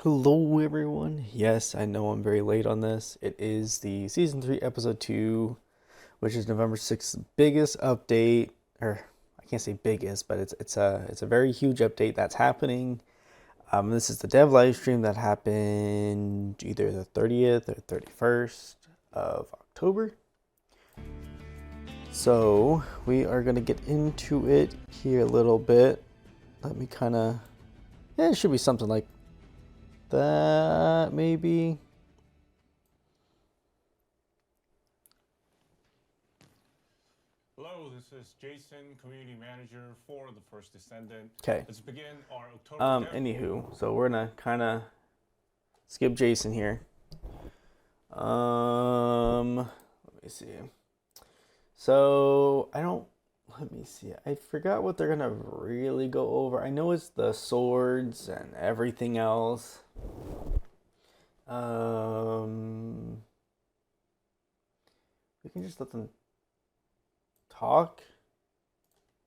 Hello, everyone. Yes, I know I'm very late on this. It is the season 3, episode 2, which is November 6th biggest update. Or I can't say biggest, but it's a very huge update that's happening. This is the dev live stream that happened either the 30th or 31st of October. So we are gonna get into it here a little bit. Let me kind of. Yeah, it should be something like that, maybe. Hello, this is Jason, Community Manager for the first Descendant. Okay. Let's begin our October Anywho, so we're gonna kind of skip Jason here. Let me see. So let me see. I forgot what they're gonna really go over. I know it's the swords and everything else. We can just let them talk.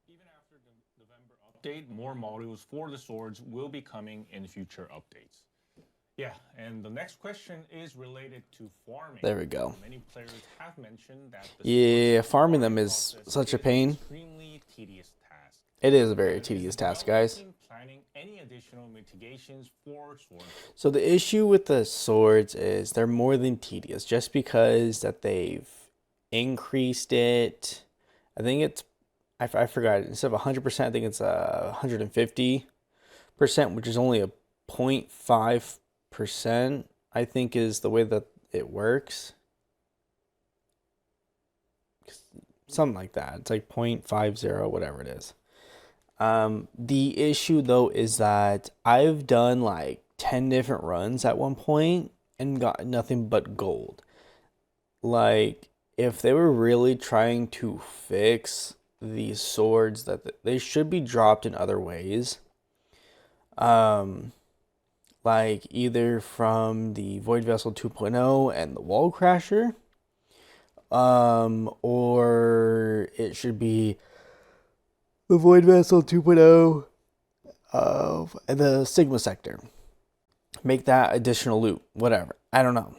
Even after the November update, more modules for the swords will be coming in future updates. Yeah, and the next question is related to farming. There we go. Many players have mentioned that farming them is such a pain. Extremely tedious task. It is a very tedious task, guys. Planning any additional mitigations for swords? So the issue with the swords is they're more than tedious just because that they've increased it. I think it's I forgot, instead of 100%, I think it's 150%, which is only a 0.5%, I think, is the way that it works. Something like that. It's like 0.50, whatever it is. The issue though is that I've done like 10 different runs at one point and got nothing but gold. Like, if they were really trying to fix these swords, that they should be dropped in other ways. Like either from the Void Vessel 2.0 and the Wall Crasher, or it should be the Void Vessel 2.0 of the Sigma Sector. Make that additional loot, whatever. I don't know.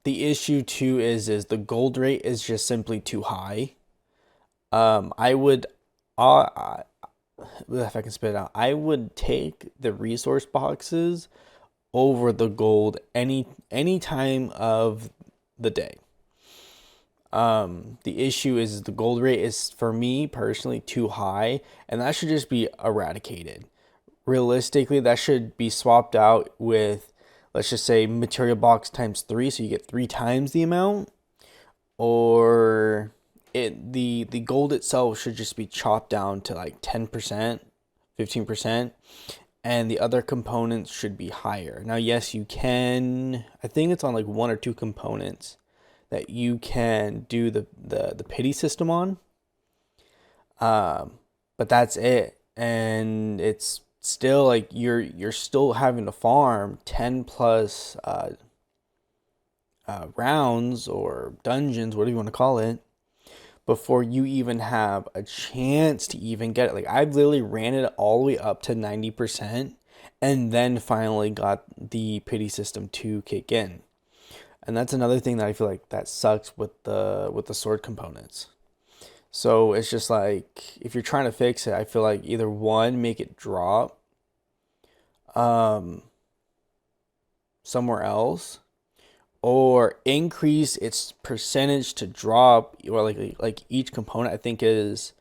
The issue too is the gold rate is just simply too high. I would, if I can spit it out, I would take the resource boxes over the gold any time of the day. The issue is the gold rate is, for me personally, too high, and that should just be eradicated. Realistically, that should be swapped out with, let's just say, material box times 3, so you get 3 times the amount. Or the gold itself should just be chopped down to like 10%, 15%, and the other components should be higher. Now, yes, you can, I think it's on like 1 or 2 components that you can do the pity system on. But that's it. And it's still like you're still having to farm 10 plus rounds or dungeons, whatever you want to call it, before you even have a chance to even get it. Like, I've literally ran it all the way up to 90% and then finally got the pity system to kick in. And that's another thing that I feel like that sucks with the sword components. So it's just like, if you're trying to fix it, I feel like either one, make it drop somewhere else, or increase its percentage to drop, or like each component I think is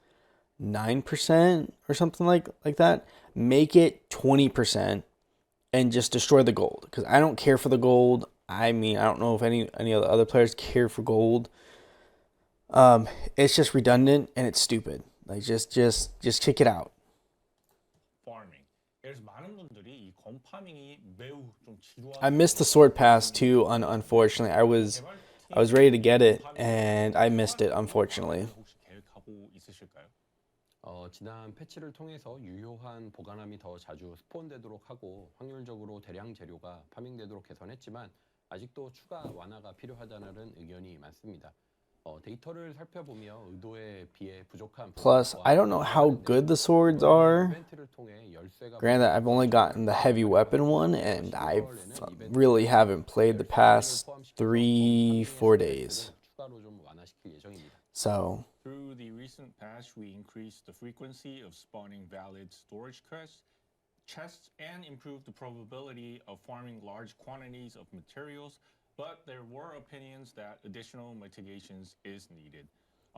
9% or something like that. Make it 20% and just destroy the gold, because I don't care for the gold. I mean, I don't know if any of the other players care for gold. It's just redundant and it's stupid. Like, just kick it out. Farming. There's 많은 분들이 이 검파밍이 매우 좀 지루한. I missed the sword pass too. Unfortunately, I was ready to get it and I missed it, unfortunately. 혹시 계획하고 있으실까요? 지난 패치를 통해서 유효한 보관함이 더 자주 스폰되도록 하고 확률적으로 대량 재료가 파밍되도록 개선했지만 아직도 추가 완화가 필요하다는 의견이 많습니다. 데이터를 살펴보며 의도에 비해 부족한 Plus, I don't know how good the swords are. 이벤트를 통해 열쇠가 Granted, I've only gotten the heavy weapon one, and I really haven't played the past 3-4 days. 추가로 좀 완화시킬 예정입니다. So, Through the recent patch, we increased the frequency of spawning valid storage chests and improved the probability of farming large quantities of materials, but there were opinions that additional mitigations is needed.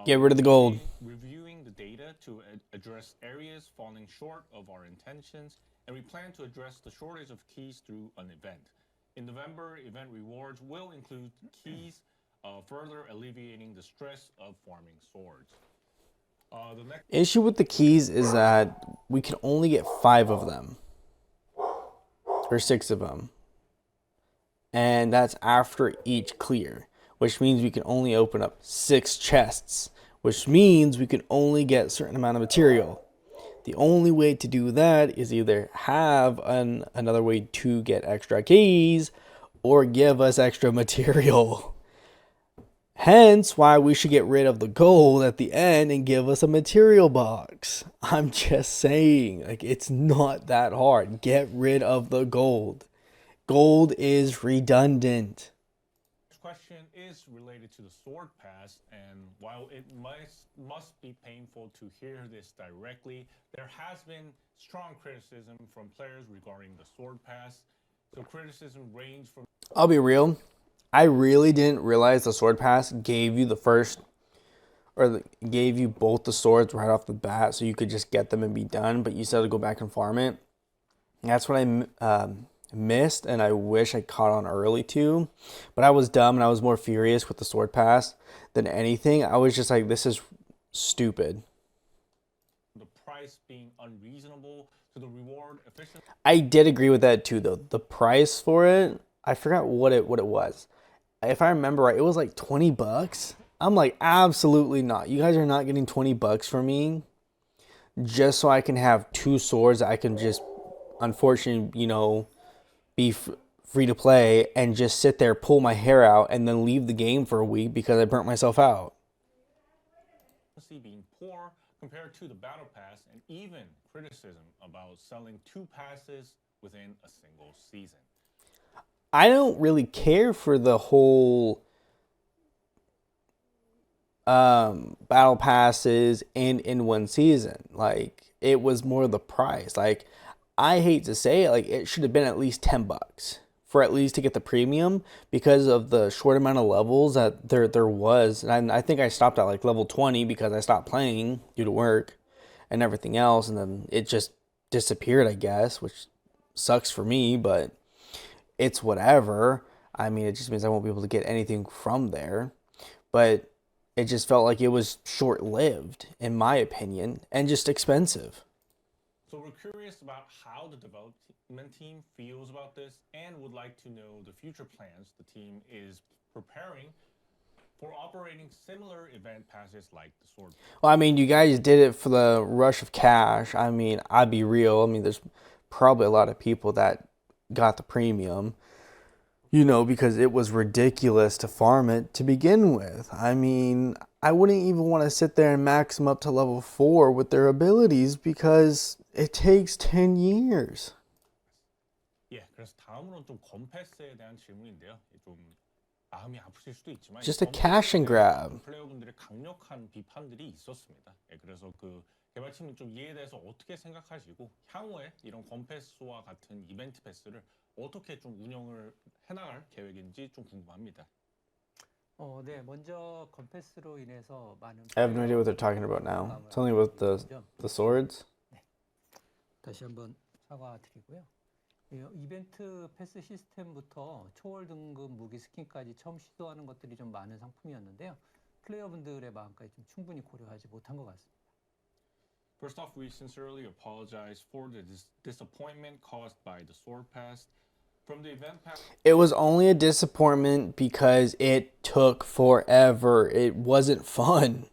get rid of the gold. Reviewing the data to address areas falling short of our intentions, and we plan to address the shortage of keys through an event. In November, event rewards will include keys, further alleviating the stress of farming swords. The next Issue with the keys is that we can only get 5 of them. Or 6 of them. And that's after each clear, which means we can only open up 6 chests, which means we can only get a certain amount of material. The only way to do that is either have another way to get extra keys or give us extra material. Hence why we should get rid of the gold at the end and give us a material box. I'm just saying, like, it's not that hard. Get rid of the gold. Gold is redundant. question is related to the sword pass, and while it must be painful to hear this directly, there has been strong criticism from players regarding the sword pass. So criticism ranged from I'll be real. I really didn't realize the sword pass gave you gave you both the swords right off the bat, so you could just get them and be done, but you still had to go back and farm it. That's what I missed, and I wish I caught on early too. But I was dumb, and I was more furious with the sword pass than anything. I was just like, this is stupid. the price being unreasonable to the reward efficient. I did agree with that too, though. The price for it, I forgot what it was. If I remember right, it was like $20. I'm like, absolutely not. You guys are not getting $20 from me just so I can have 2 swords that I can just, unfortunately, be free to play and just sit there, pull my hair out, and then leave the game for a week because I burnt myself out. Being poor compared to the battle pass, and even criticism about selling 2 passes within a single season. I don't really care for the whole battle passes and in one season. Like, it was more the price. Like, I hate to say it, like, it should have been at least $10 for at least to get the premium because of the short amount of levels that there was. And I think I stopped at like level 20 because I stopped playing due to work and everything else, and then it just disappeared, I guess, which sucks for me, but it's whatever. I mean, it just means I won't be able to get anything from there. But it just felt like it was short-lived, in my opinion, and just expensive. So we're curious about how the development team feels about this and would like to know the future plans the team is preparing for operating similar event passes like the sword. Well, I mean, you guys did it for the rush of cash. I mean, I'd be real. I mean, there's probably a lot of people that got the premium, because it was ridiculous to farm it to begin with. I mean, I wouldn't even want to sit there and max them up to level 4 with their abilities because it takes 10 years. 예, 그래서 다음으로는 좀 건패스에 대한 질문인데요. 좀 마음이 아프실 수도 있지만 Just a cash and grab. 플레이어분들의 강력한 비판들이 있었습니다. 예, 그래서 그 개발팀은 좀 이에 대해서 어떻게 생각하시고 향후에 이런 건패스와 같은 이벤트 패스를 어떻게 좀 운영을 해나갈 계획인지 좀 궁금합니다. 네, 먼저 건패스로 인해서 많은 I have no idea what they're talking about now. Something with the swords? 다시 한번 사과드리고요. 이벤트 패스 시스템부터 초월 등급 무기 스킨까지 처음 시도하는 것들이 좀 많은 상품이었는데요. 플레이어분들의 마음까지 좀 충분히 고려하지 못한 것 같습니다. First off, we sincerely apologize for the disappointment caused by the sword pass. From the event pass, It was only a disappointment because it took forever. It wasn't fun.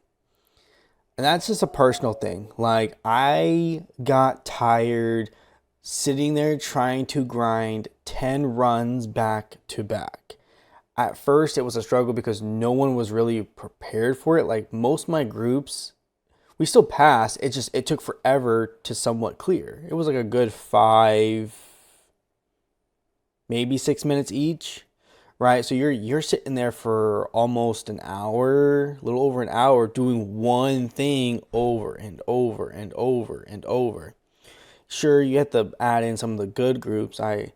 And that's just a personal thing. Like, I got tired sitting there trying to grind 10 runs back to back. At first, it was a struggle because no one was really prepared for it. Like most of my groups, we still passed. It took forever to somewhat clear. It was like a good 5, maybe 6 minutes each, right? So you're sitting there for almost an hour, a little over an hour, doing one thing over and over and over and over. Sure, you have to add in some of the good groups I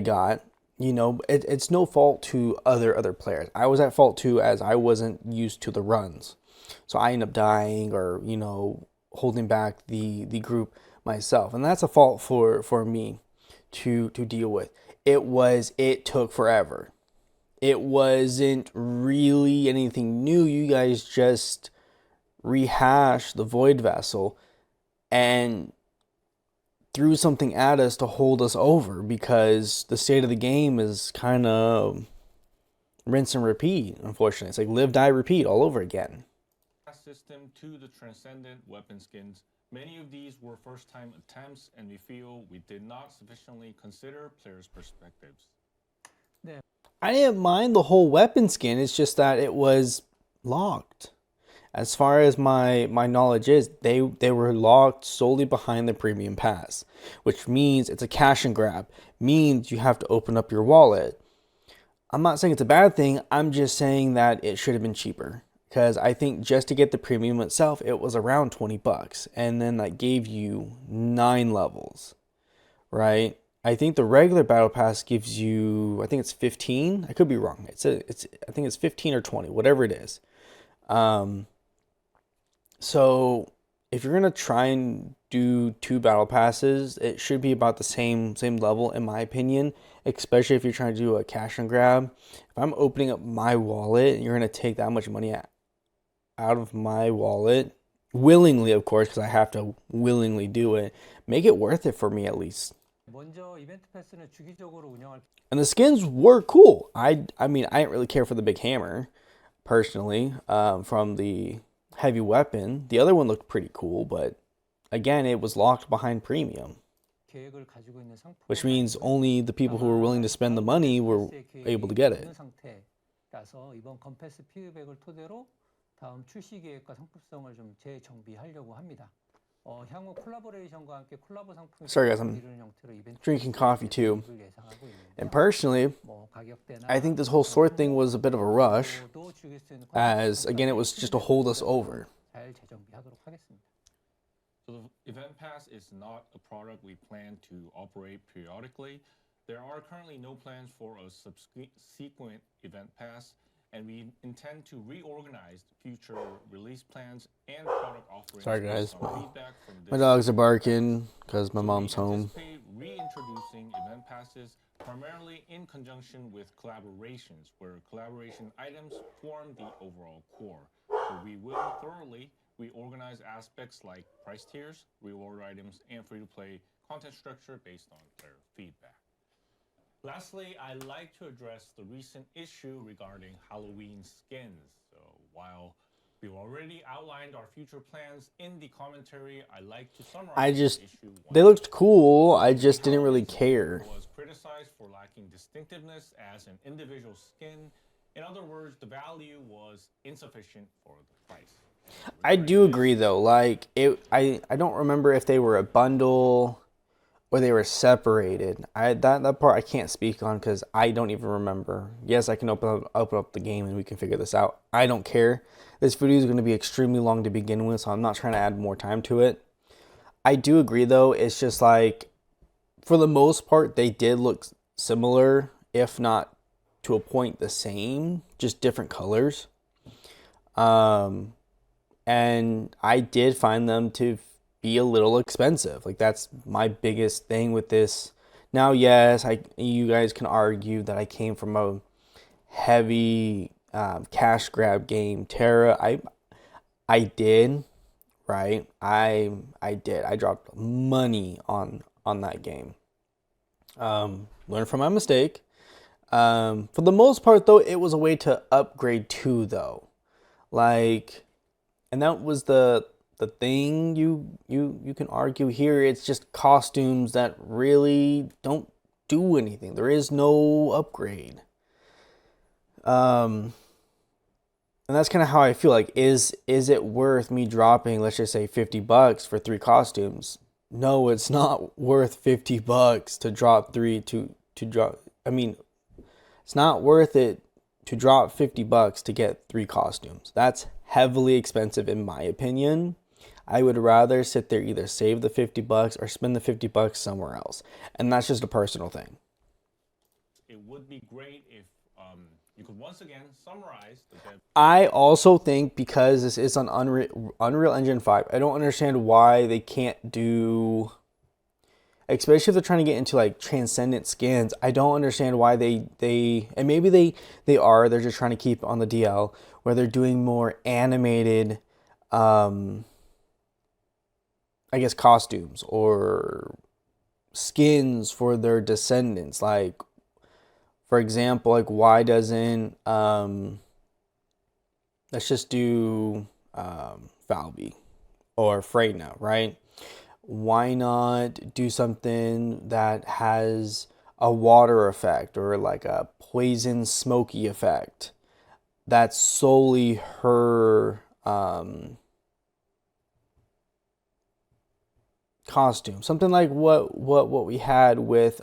got. You know, it's no fault to other players. I was at fault too, as I wasn't used to the runs. So I end up dying or, you know, holding back the group myself. And that's a fault for me to deal with. It took forever. It wasn't really anything new. You guys just rehashed the Void Vessel and threw something at us to hold us over, because the state of the game is kind of rinse and repeat, unfortunately. It's like live, die, repeat all over again. System to the Transcendent weapon skins. Many of these were first-time attempts, and we feel we did not sufficiently consider players' perspectives. I didn't mind the whole weapon skin, it's just that it was locked. As far as my knowledge is, they were locked solely behind the premium pass, which means it's a cash and grab, means you have to open up your wallet. I'm not saying it's a bad thing, I'm just saying that it should have been cheaper, because I think just to get the premium itself, it was around 20 bucks, and then that gave you 9 levels, right? I think the regular battle pass gives you, I think it's 15. I could be wrong. I think it's 15 or 20, whatever it is. So if you're gonna try and do 2 battle passes, it should be about the same level, in my opinion. Especially if you're trying to do a cash and grab. If I'm opening up my wallet and you're gonna take that much money out of my wallet, willingly, of course, because I have to willingly do it, make it worth it for me at least. And the skins were cool. I mean, I didn't really care for the big hammer, personally, from the heavy weapon. The other one looked pretty cool, but again, it was locked behind premium, which means only the people who were willing to spend the money were able to get it. Sorry guys, I'm drinking coffee too. And personally, I think this whole sword thing was a bit of a rush, as again, it was just to hold us over. So the event pass is not a product we plan to operate periodically. There are currently no plans for a subsequent event pass, and we intend to reorganize future release plans and product offerings. Sorry guys, Feedback from my dogs are barking because my mom's home. Reintroducing event passes primarily in conjunction with collaborations, where collaboration items form the overall core. So we will thoroughly reorganize aspects like price tiers, reward items, and free-to-play content structure based on player feedback. Lastly, I'd like to address the recent issue regarding Halloween skins. So while we've already outlined our future plans in the commentary, I'd like to summarize the issue. They looked cool, I just didn't really care. Was criticized for lacking distinctiveness as an individual skin. In other words, the value was insufficient for the price. I do agree though, like I don't remember if they were a bundle or they were separated. That part I can't speak on because I don't even remember. Yes, I can open up the game and we can figure this out. I don't care. This video is going to be extremely long to begin with, so I'm not trying to add more time to it. I do agree though, it's just like, for the most part, they did look similar, if not to a point the same, just different colors. And I did find them to be a little expensive. Like, that's my biggest thing with this. Now, yes, you guys can argue that I came from a heavy cash grab game, Terra. I did, right? I did. I dropped money on that game. Learned from my mistake. For the most part, though, it was a way to upgrade too, though. Like, and that was the thing you can argue here. It's just costumes that really don't do anything. There is no upgrade. And that's kind of how I feel. Like, is it worth me dropping, let's just say, $50 for 3 costumes? No, it's not worth $50 to drop three to drop. I mean, it's not worth it to drop $50 to get 3 costumes. That's heavily expensive in my opinion. I would rather sit there, either save the $50 or spend the $50 somewhere else. And that's just a personal thing. It would be great if you could once again summarize the dev. I also think, because this is on Unreal Engine 5, I don't understand why they can't do, especially if they're trying to get into like Transcendent skins. I don't understand why they and maybe they're just trying to keep on the DL, where they're doing more animated, I guess, costumes or skins for their Descendants. Like, for example, like, why doesn't let's just do Falby or Freyna, right? Why not do something that has a water effect or like a poison smoky effect that's solely her costume? Something like what we had with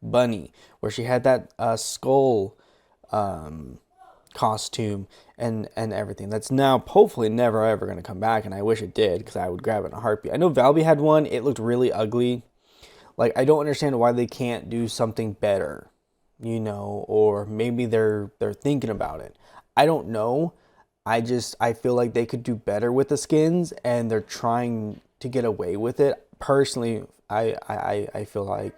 Bunny, where she had that skull costume and everything. That's now hopefully never ever going to come back, and I wish it did, because I would grab it in a heartbeat. I know Valby had one. It looked really ugly. Like, I don't understand why they can't do something better, or maybe they're thinking about it. I don't know. I feel like they could do better with the skins, and they're trying to get away with it. Personally, I feel like,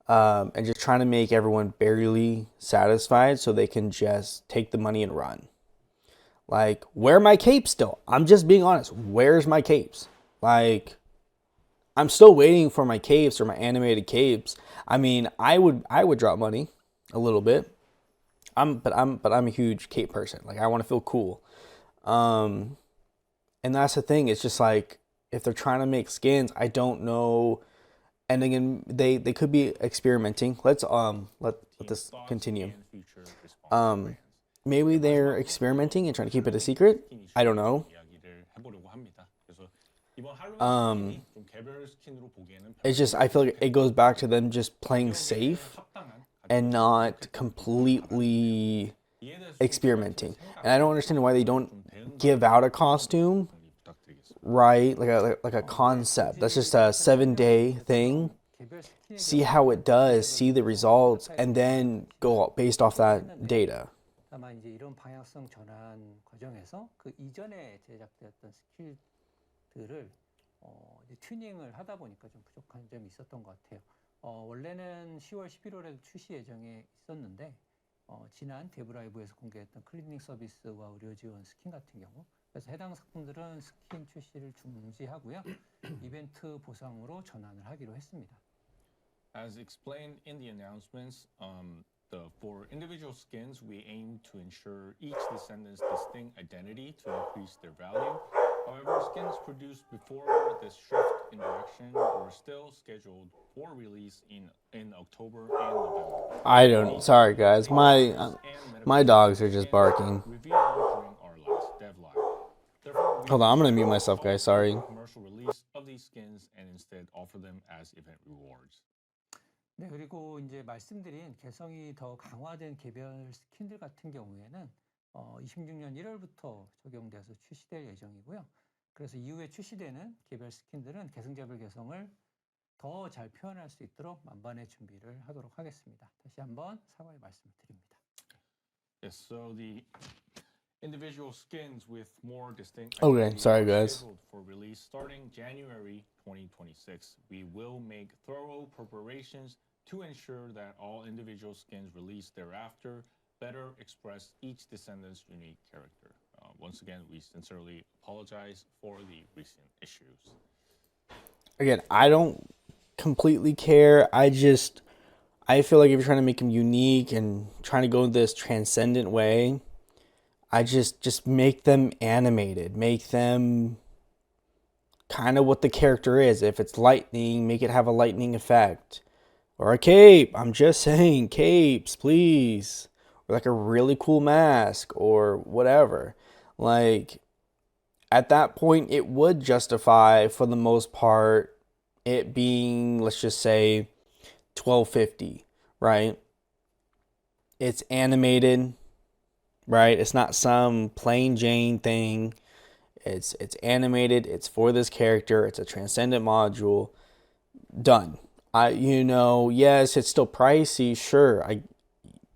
and just trying to make everyone barely satisfied so they can just take the money and run. Like, where are my capes still? I'm just being honest. Where's my capes? Like, I'm still waiting for my capes or my animated capes. I mean, I would drop money a little bit. But I'm a huge cape person. Like, I want to feel cool. And that's the thing. It's just like, if they're trying to make skins, I don't know. And again, they could be experimenting. Let's let this continue. Maybe they're experimenting and trying to keep it a secret. I don't know. It's just, I feel like it goes back to them just playing safe and not completely experimenting. And I don't understand why they don't give out a costume, right? Like a concept. That's just a 7-day thing. See how it does, see the results, and then go based off that data. 다만 이제 이런 방향성 전환 과정에서 그 이전에 제작되었던 스킬들을 이제 튜닝을 하다 보니까 좀 부족한 점이 있었던 것 같아요. 원래는 10월, 11월에도 출시 예정에 있었는데 지난 데브라이브에서 공개했던 클리닝 서비스와 의료 지원 스킨 같은 경우, 그래서 해당 상품들은 스킨 출시를 중지하고요. 이벤트 보상으로 전환을 하기로 했습니다. As explained in the announcements, for individual skins, we aim to ensure each descendant's distinct identity to increase their value. However, skins produced before this shift in direction were still scheduled for release in October and November. Sorry guys, my dogs are just barking. Hold on, I'm gonna mute myself, guys. Sorry. Commercial release of these skins and instead offer them as event rewards. 네, 그리고 이제 말씀드린 개성이 더 강화된 개별 스킨들 같은 경우에는 26년 1월부터 적용돼서 출시될 예정이고요. 그래서 이후에 출시되는 개별 스킨들은 계승자별 개성을 더 잘 표현할 수 있도록 만반의 준비를 하도록 하겠습니다. 다시 한번 사과의 말씀을 드립니다. Yes, so the individual skins with more distinct Okay, sorry guys. For release starting January 2026. We will make thorough preparations to ensure that all individual skins released thereafter better express each descendant's unique character. Once again, we sincerely apologize for the recent issues. Again, I don't completely care. I feel like if you're trying to make them unique and trying to go this transcendent way, I just make them animated. Make them kind of what the character is. If it's lightning, make it have a lightning effect. Or a cape. I'm just saying, capes, please. Or like a really cool mask or whatever. Like at that point, it would justify for the most part it being, let's just say, $12.50, right? It's animated, right? It's not some plain Jane thing. It's animated. It's for this character. It's a Transcendent module. Done. Yes, it's still pricey. Sure,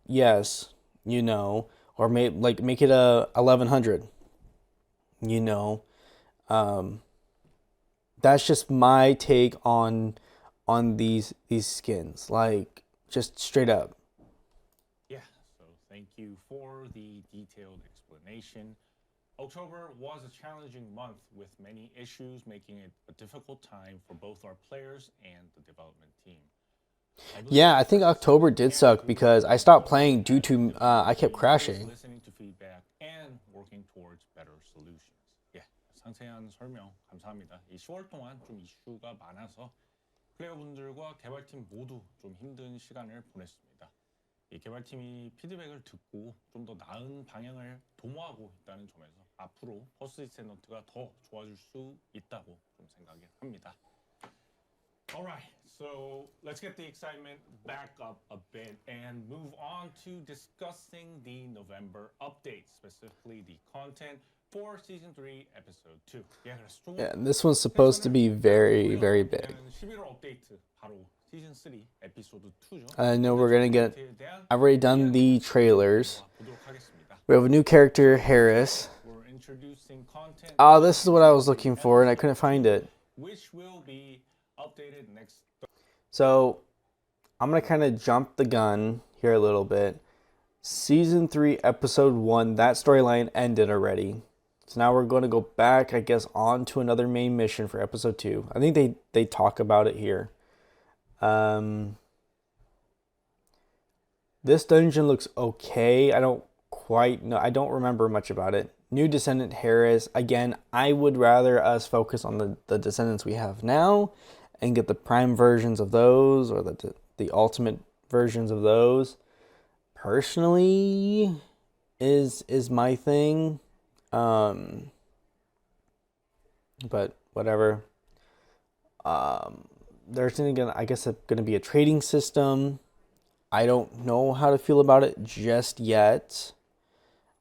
yes, or make it a 1100. You know, um, that's just my take on these skins. Like just straight up. Yeah, so thank you for the detailed explanation. October was a challenging month with many issues, making it a difficult time for both our players and the development team. Yeah, I think October did suck because I stopped playing due to I kept crashing. Listening to feedback and working towards better solutions. 예, 상세한 설명 감사합니다. 이 10월 동안 좀 이슈가 많아서 플레이어분들과 개발팀 모두 좀 힘든 시간을 보냈습니다. 이 개발팀이 피드백을 듣고 좀 더 나은 방향을 도모하고 있다는 점에서 앞으로 퍼스트 디센던트가 더 좋아질 수 있다고 좀 생각을 합니다. Alright, so let's get the excitement back up a bit and move on to discussing the November updates, specifically the content for Season 3, Episode 2. Yeah, and this one's supposed to be very, very big. 11월 업데이트 바로 Season 3, Episode 2죠. I know we're gonna get. I've already done the trailers. We have a new character, Harris. We're introducing content. This is what I was looking for, and I couldn't find it. Which will be updated next. So, I'm gonna kind of jump the gun here a little bit. Season 3, Episode 1, that storyline ended already. So now we're going to go back, I guess, on to another main mission for Episode 2. I think they talk about it here. This dungeon looks okay. I don't quite know. I don't remember much about it. New Descendant Harris. Again, I would rather us focus on the Descendants we have now and get the prime versions of those or the ultimate versions of those. Personally, is my thing. But whatever. There's gonna, I guess, gonna be a trading system. I don't know how to feel about it just yet.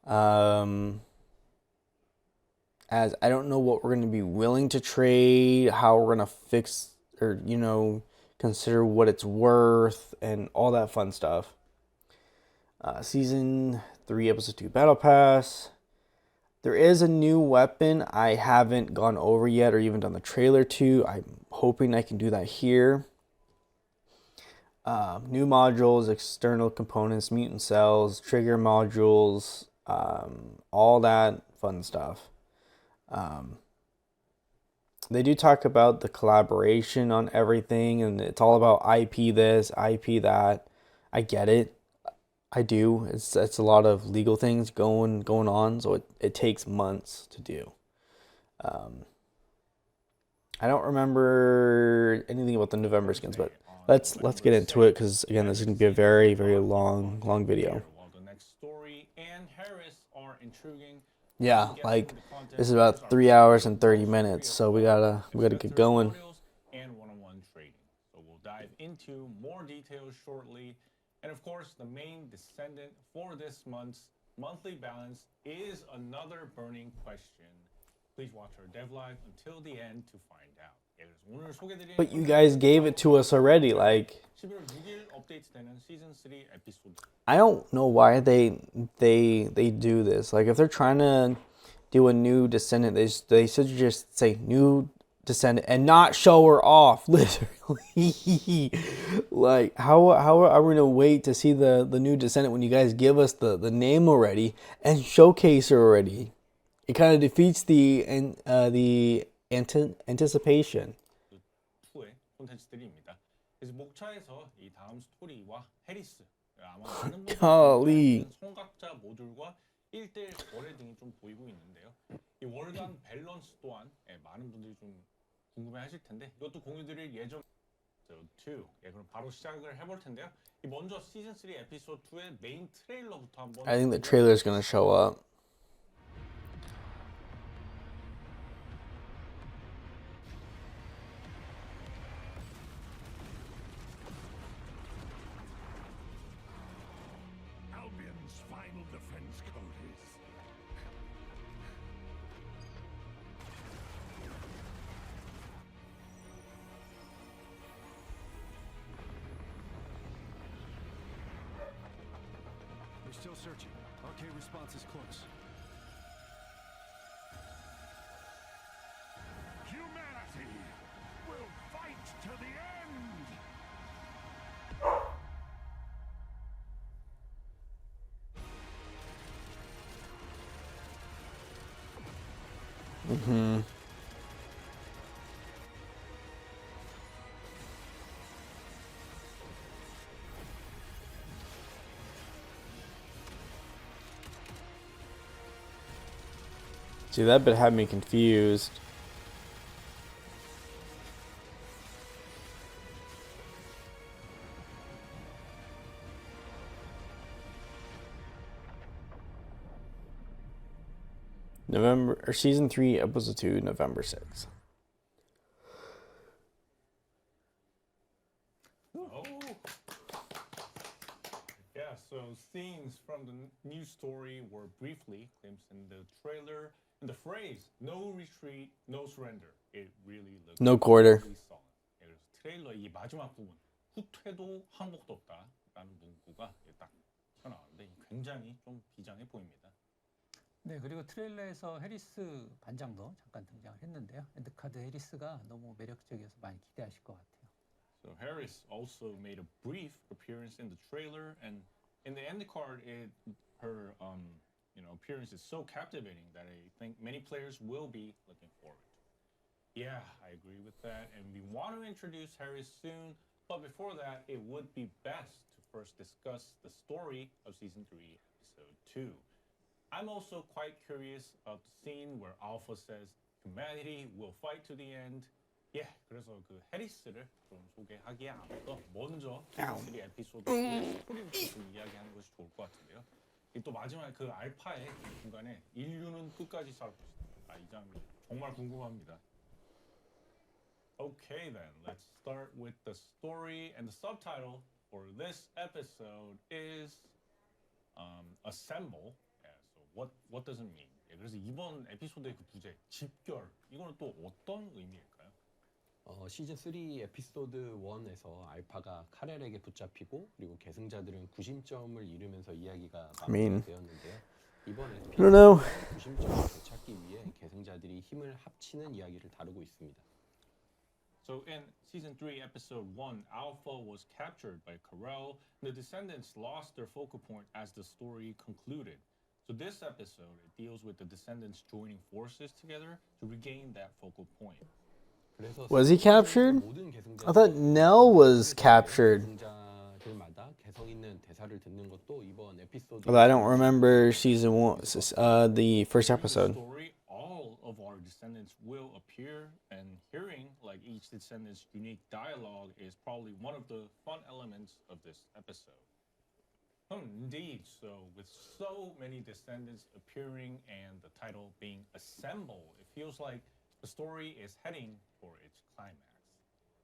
As I don't know what we're gonna be willing to trade, how we're gonna fix or consider what it's worth and all that fun stuff. Season 3, Episode 2 Battle Pass. There is a new weapon I haven't gone over yet or even done the trailer to. I'm hoping I can do that here. New modules, external components, mutant cells, trigger modules, all that fun stuff. They do talk about the collaboration on everything, and it's all about IP this, IP that. I get it. I do. It's a lot of legal things going on, so it takes months to do. I don't remember anything about the November skins, but let's get into it because again, this is gonna be a very, very long video. Yeah, like this is about 3 hours and 30 minutes, so we gotta get going. And one-on-one trading. So we'll dive into more details shortly. And of course, the main descendant for this month's monthly balance is another burning question. Please watch our dev live until the end to find out. But you guys gave it to us already, like. I don't know why they do this. Like, if they're trying to do a new descendant, they should just say new descendant and not show her off, literally. Like, how are we gonna wait to see the new descendant when you guys give us the name already and showcase her already? It kind of defeats the anticipation. 그래서 목차에서 이 다음 스토리와 해리스 아마 많은 golly. 성각자 모듈과 1대1 거래 등이 좀 보이고 있는데요. 이 월간 밸런스 또한 많은 분들이 좀 궁금해하실 텐데 이것도 공유드릴 예정. episode 2. 예, 그럼 바로 시작을 해볼 텐데요. 먼저 시즌 3 에피소드 2의 메인 트레일러부터 한번. I think the trailer is gonna show up. Albion's final defense code is We're still searching. Arcade response is close. humanity will fight to the end. See, that bit had me confused. November or season 3, episode 2, November 6th. Oh. Yeah, so scenes from the new story were briefly glimpsed in the trailer, and the phrase "No retreat, no surrender." It really looks No quarter. really solid. 예, 그래서 트레일러 이 마지막 부분 후퇴도 항복도 없다라는 문구가 딱 튀어나왔는데 굉장히 좀 비장해 보입니다. 네, 그리고 트레일러에서 해리스 반장도 잠깐 등장을 했는데요. 엔드카드 해리스가 너무 매력적이어서 많이 기대하실 것 같아요. So Harris also made a brief appearance in the trailer, and in the end card, her appearance is so captivating that I think many players will be looking forward to. Yeah, I agree with that, and we want to introduce Harris soon. But before that, it would be best to first discuss the story of season 3, episode 2. I'm also quite curious about the scene where Alpha says humanity will fight to the end. 예, 그래서 그 해리스를 좀 소개하기에 앞서 먼저 시즌 3 에피소드 2의 스토리부터 좀 이야기하는 것이 좋을 것 같은데요. 또 마지막 그 알파의 중간에 인류는 끝까지 싸울 것이다. 이 장면 정말 궁금합니다. Okay then, let's start with the story, and the subtitle for this episode is Assemble. Yeah, so what does it mean? 예, 그래서 이번 에피소드의 그 부제 집결 이거는 또 어떤 의미일까요? 시즌 3 에피소드 1에서 알파가 카렐에게 붙잡히고 그리고 계승자들은 구심점을 잃으면서 이야기가 마무리되었는데요. 이번 에피소드는 구심점을 되찾기 위해 계승자들이 힘을 합치는 이야기를 다루고 있습니다. So in season 3, episode 1, Alpha was captured by Karel, and the Descendants lost their focal point as the story concluded. So this episode, it deals with the Descendants joining forces together to regain that focal point. Was he captured? I thought Nell was captured. Although I don't remember season 1, the first episode. Story, all of our descendants will appear, and hearing like each descendant's unique dialogue is probably one of the fun elements of this episode. Indeed, so with so many descendants appearing and the title being Assemble, it feels like the story is heading for its climax.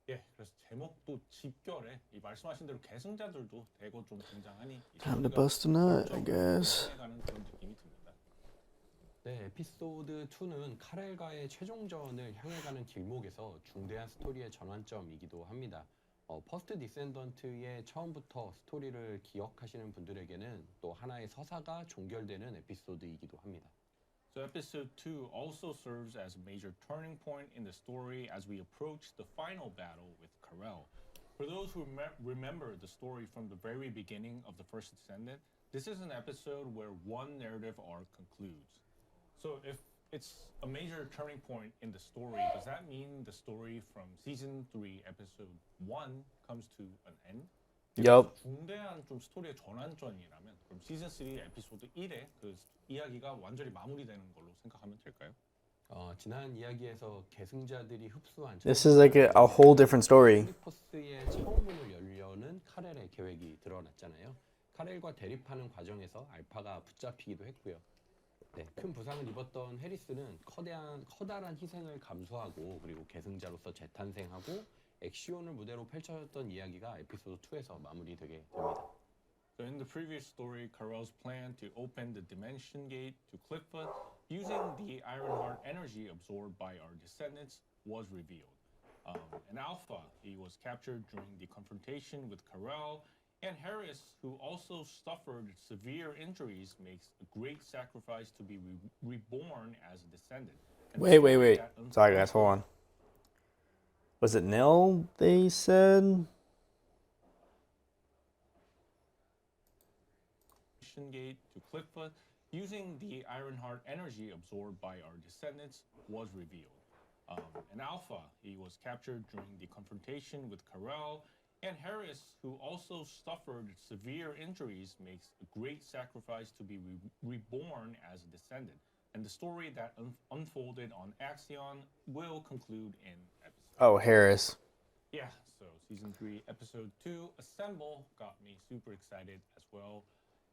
예, 그래서 제목도 집결에 이 말씀하신 대로 계승자들도 대거 좀 등장하니 Time to bust a nut, I guess. 가는 그런 느낌이 듭니다. 네, 에피소드 2는 카렐과의 최종전을 향해 가는 길목에서 중대한 스토리의 전환점이기도 합니다. 퍼스트 디센던트의 처음부터 스토리를 기억하시는 분들에게는 또 하나의 서사가 종결되는 에피소드이기도 합니다. So episode 2 also serves as a major turning point in the story as we approach the final battle with Karel. For those who remember the story from the very beginning of the first Descendant, this is an episode where one narrative arc concludes. So if it's a major turning point in the story, does that mean the story from season 3, episode 1 comes to an end? Yup. 중대한 좀 스토리의 전환점이라면 그럼 시즌 3 에피소드 1의 그 이야기가 완전히 마무리되는 걸로 생각하면 될까요? 지난 이야기에서 계승자들이 흡수한 This is like a whole different story. 폴리포스의 처음 문을 열려는 카렐의 계획이 드러났잖아요. 카렐과 대립하는 과정에서 알파가 붙잡히기도 했고요. 네, 큰 부상을 입었던 해리스는 커다란 희생을 감수하고 그리고 계승자로서 재탄생하고 엑시온을 무대로 펼쳐졌던 이야기가 에피소드 2에서 마무리되게 됩니다. So in the previous story, Carell's plan to open the dimension gate to Clifford using the Ironheart energy absorbed by our descendants was revealed. And Alpha, he was captured during the confrontation with Carell, and Harris, who also suffered severe injuries, makes a great sacrifice to be reborn as a descendant. And Wait. Sorry, guys, hold on. Was it nil, they said? Gate to Clifford using the Ironheart energy absorbed by our descendants was revealed. And Alpha, he was captured during the confrontation with Carell, and Harris, who also suffered severe injuries, makes a great sacrifice to be reborn as a descendant. And the story that unfolded on Axion will conclude in episode. Oh, Harris. Yeah, so season 3, episode 2, Assemble, got me super excited as well.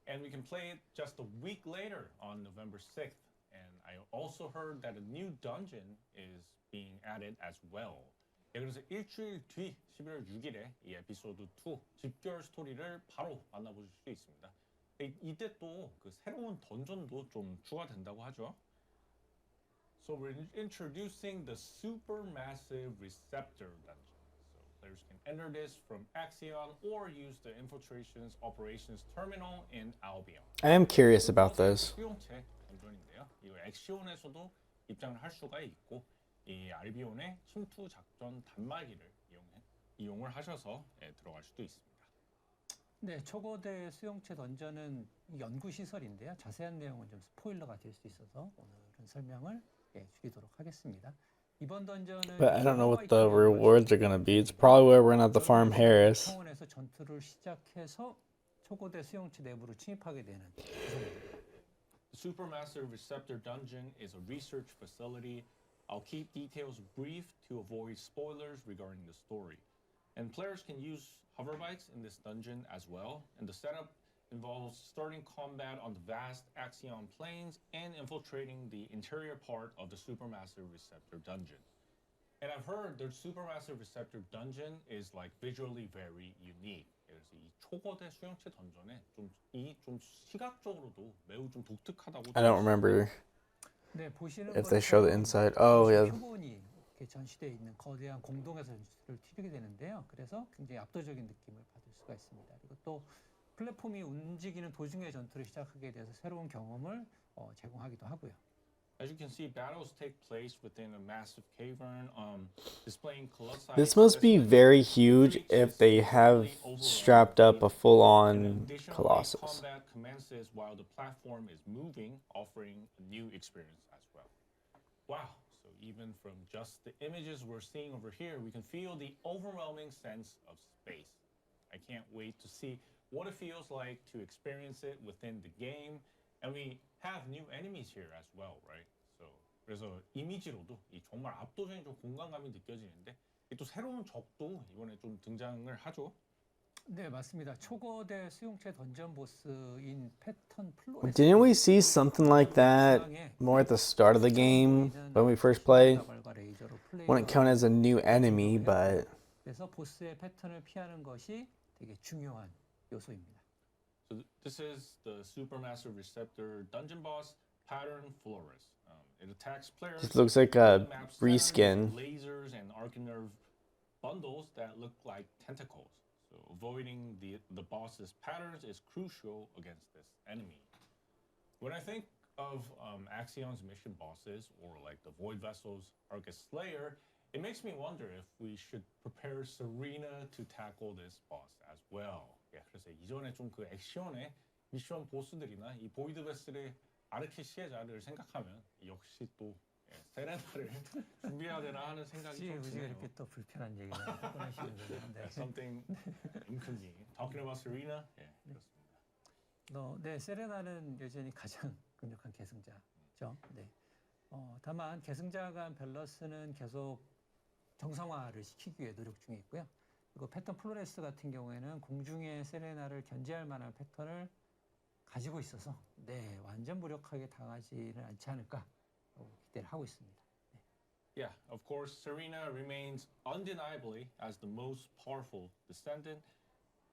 And we can play it just a week later on November 6th. And I also heard that a new dungeon is being added as well. 예, 그래서 일주일 뒤 11월 6일에 이 에피소드 2 집결 스토리를 바로 만나보실 수 있습니다. 이때 또 그 새로운 던전도 좀 추가된다고 하죠. So we're introducing the Supermassive Receptor dungeon. Players can enter this from Axion or use the Infiltration's operations terminal in Albion. I am curious about this. 수용체 던전인데요. 이 엑시온에서도 입장을 할 수가 있고 이 알비온의 침투 작전 단말기를 이용을 하셔서 들어갈 수도 있습니다. 네, 초거대 수용체 던전은 연구 시설인데요. 자세한 내용은 좀 스포일러가 될 수 있어서 오늘은 설명을 줄이도록 하겠습니다. 이번 던전은 But I don't know what the rewards are going to be. It's probably where we're going to have to farm Harris. 차원에서 전투를 시작해서 초거대 수용체 내부로 침입하게 되는 구성입니다. The Supermassive Receptor Dungeon is a research facility. I'll keep details brief to avoid spoilers regarding the story. And players can use hoverbikes in this dungeon as well. And the setup involves starting combat on the vast Axion plains and infiltrating the interior part of the Supermassive Receptor Dungeon. And I've heard the Supermassive Receptor Dungeon is like visually very unique. 그래서 이 초거대 수용체 던전에 좀 시각적으로도 매우 좀 독특하다고. I don't remember 네, 보시는 if they show the inside. Oh, yeah. 표본이 이렇게 전시되어 있는 거대한 공동에서 전투를 치르게 되는데요. 그래서 굉장히 압도적인 느낌을 받을 수가 있습니다. 그리고 또 플랫폼이 움직이는 도중에 전투를 시작하게 돼서 새로운 경험을 제공하기도 하고요. As you can see, battles take place within a massive cavern, displaying colossi. This must be very huge if they have strapped up a full-on Colossus. Combat commences while the platform is moving, offering a new experience as well. Wow, so even from just the images we're seeing over here, we can feel the overwhelming sense of space. I can't wait to see what it feels like to experience it within the game. And we have new enemies here as well, right? So 그래서 이미지로도 이 정말 압도적인 좀 공간감이 느껴지는데 또 새로운 적도 이번에 좀 등장을 하죠. 네, 맞습니다. 초거대 수용체 던전 보스인 패턴 플로레스. Didn't we see something like that more at the start of the game when we first played? Wouldn't count as a new enemy, but 그래서 보스의 패턴을 피하는 것이 되게 중요한 요소입니다. So this is the Supermassive Receptor dungeon boss, Pattern Flores. It attacks players. it looks like a maps reskin. lasers and Arcanerve bundles that look like tentacles. So avoiding the boss's patterns is crucial against this enemy. When I think of Axion's mission bosses or like the Void Vessel's Arcus Slayer, it makes me wonder if we should prepare Serena to tackle this boss as well. 예, 그래서 이전에 좀 그 액션의 미션 보스들이나 이 보이드 베슬의 아르케시에자를 생각하면 역시 또 세레나를 준비해야 되나 하는 생각이 좀 우리가 드네요. 이렇게 또 불편한 얘기를 꺼내시는 거죠. Something 은근히 talking about Serena. 예, 그렇습니다. 네, 세레나는 여전히 가장 강력한 계승자죠. 네. 다만 계승자 간 밸런스는 계속 정상화를 시키기 위해 노력 중에 있고요. 그리고 패턴 플로레스 같은 경우에는 공중의 세레나를 견제할 만한 패턴을 가지고 있어서 완전 무력하게 당하지는 않지 않을까 기대를 하고 있습니다. Yeah, of course, Serena remains undeniably as the most powerful descendant.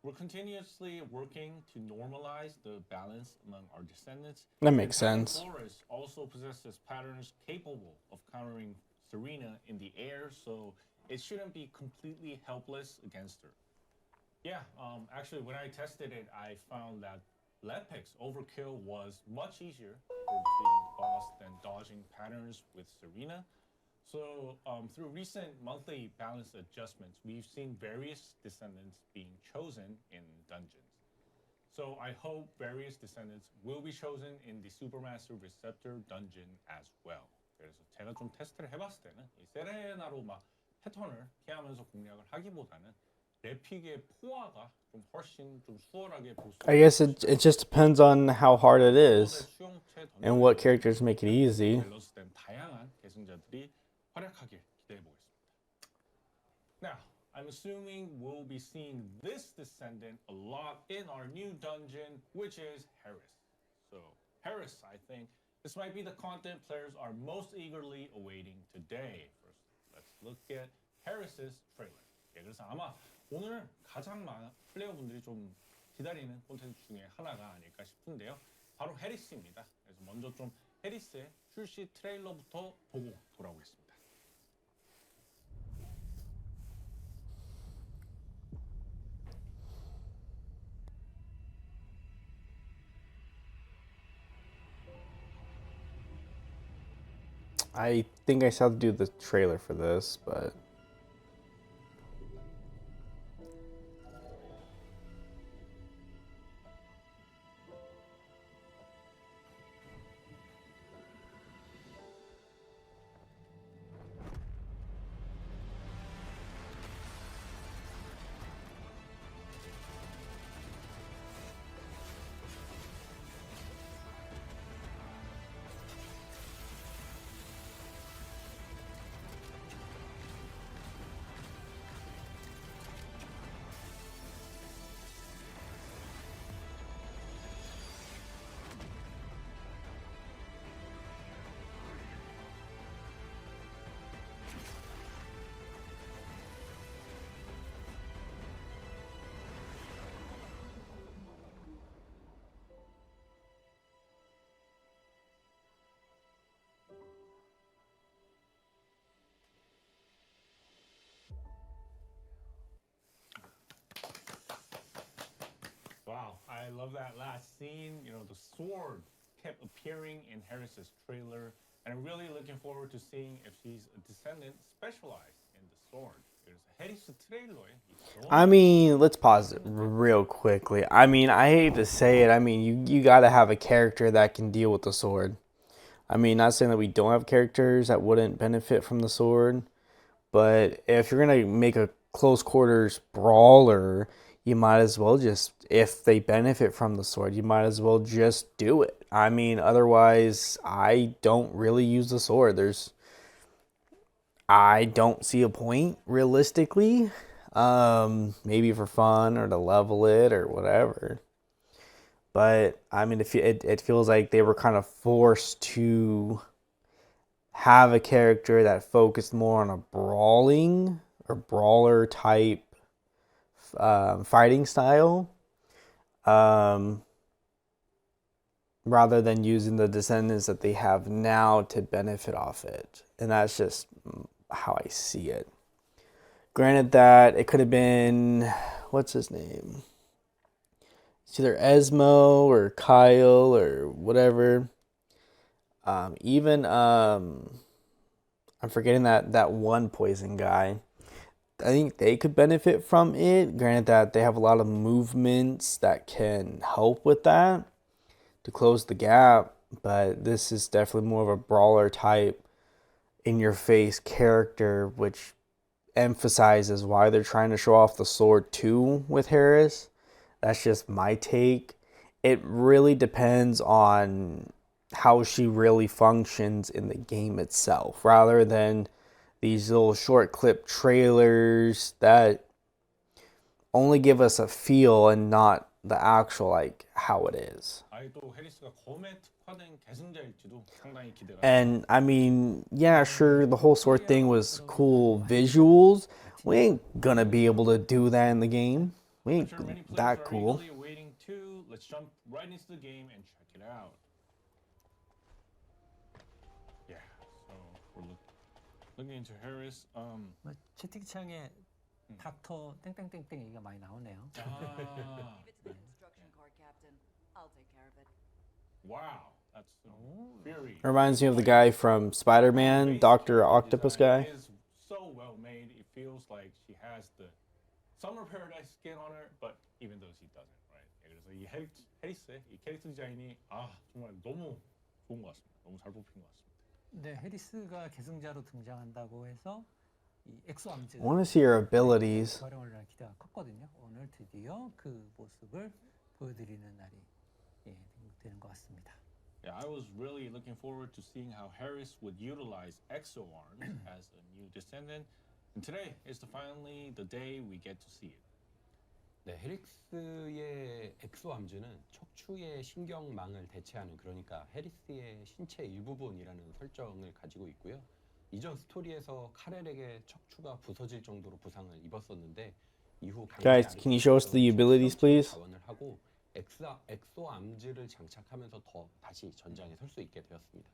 We're continuously working to normalize the balance among our descendants. That makes And sense. Flores also possesses patterns capable of countering Serena in the air, so it shouldn't be completely helpless against her. Yeah, actually, when I tested it, I found that left picks overkill was much easier for defeating the boss than dodging patterns with Serena. So, through recent monthly balance adjustments, we've seen various descendants being chosen in dungeons. So, I hope various descendants will be chosen in the Supermaster Receptor dungeon as well. 그래서 제가 좀 테스트를 해봤을 때는 이 세레나로 막 패턴을 피하면서 공략을 하기보다는 랩픽의 포화가 좀 훨씬 좀 수월하게 볼 수 I guess it just depends on how hard it is 수용체 and what characters make it easy. 밸런스된 다양한 계승자들이 활약하길 기대해 보겠습니다. Now, I'm assuming we'll be seeing this descendant a lot in our new dungeon, which is Harris. So, Harris, I think this might be the content players are most eagerly awaiting today. First, let's look at Harris's trailer. 예, 그래서 아마 오늘 가장 많은 플레이어분들이 좀 기다리는 콘텐츠 중에 하나가 아닐까 싶은데요. 바로 해리스입니다. 그래서 먼저 좀 해리스의 출시 트레일러부터 보고 돌아오겠습니다. I think I still have to do the trailer for this, but Wow, I love that last scene. You know, the sword kept appearing in Harris's trailer, and I'm really looking forward to seeing if she's a descendant specialized in the sword. 그래서 해리스 트레일러에 I mean, let's pause it real quickly. I mean, I hate to say it. I mean, you gotta have a character that can deal with the sword. I mean, not saying that we don't have characters that wouldn't benefit from the sword, but if you're gonna make a close quarters brawler, you might as well just, if they benefit from the sword, you might as well just do it. I mean, otherwise, I don't really use the sword. I don't see a point realistically. Maybe for fun or to level it or whatever. But I mean, it feels like they were kind of forced to have a character that focused more on a brawling or brawler type fighting style, rather than using the descendants that they have now to benefit off it. And that's just how I see it. Granted that it could have been, what's his name? It's either Esmo or Kyle or whatever. Even I'm forgetting that one poison guy. I think they could benefit from it. Granted that they have a lot of movements that can help with that to close the gap, but this is definitely more of a brawler type in your face character, which emphasizes why they're trying to show off the sword too with Harris. That's just my take. It really depends on how she really functions in the game itself, rather than these little short clip trailers that only give us a feel and not the actual like how it is. 아예 또 해리스가 검에 특화된 계승자일지도 상당히 기대가. And I mean, yeah, sure, the whole sword thing was cool visuals. We ain't gonna be able to do that in the game. We ain't I'm sure many players that are cool. eagerly waiting too. Let's jump right into the game and check it out. Yeah, so we're looking into Harris. 뭐 채팅창에 닥터 땡땡땡땡 얘기가 많이 나오네요. Ah, Give it to the construction card, Captain. I'll take care of it. wow, that's very. Reminds me of the guy from Spider-Man, Dr. Octopus guy. Is so well made. It feels like she has the Summer Paradise skin on her, but even though she doesn't, right? 그래서 이 해리스의 이 캐릭터 디자인이 정말 너무 좋은 것 같습니다. 너무 잘 뽑힌 것 같습니다. 네, 해리스가 계승자로 등장한다고 해서 이 엑소 암즈 I want to see her abilities. 활용을 할 기대가 컸거든요. 오늘 드디어 그 모습을 보여드리는 날이 되는 것 같습니다. Yeah, I was really looking forward to seeing how Harris would utilize exo arms as a new descendant, and today is finally the day we get to see it. 네, 해리스의 엑소암즈는 척추의 신경망을 대체하는, 그러니까 해리스의 신체 일부분이라는 설정을 가지고 있고요. 이전 스토리에서 카렐에게 척추가 부서질 정도로 부상을 입었었는데 이후 Guys, can you show us the abilities, please? 자원을 하고 엑소암즈를 장착하면서 더 다시 전장에 설 수 있게 되었습니다.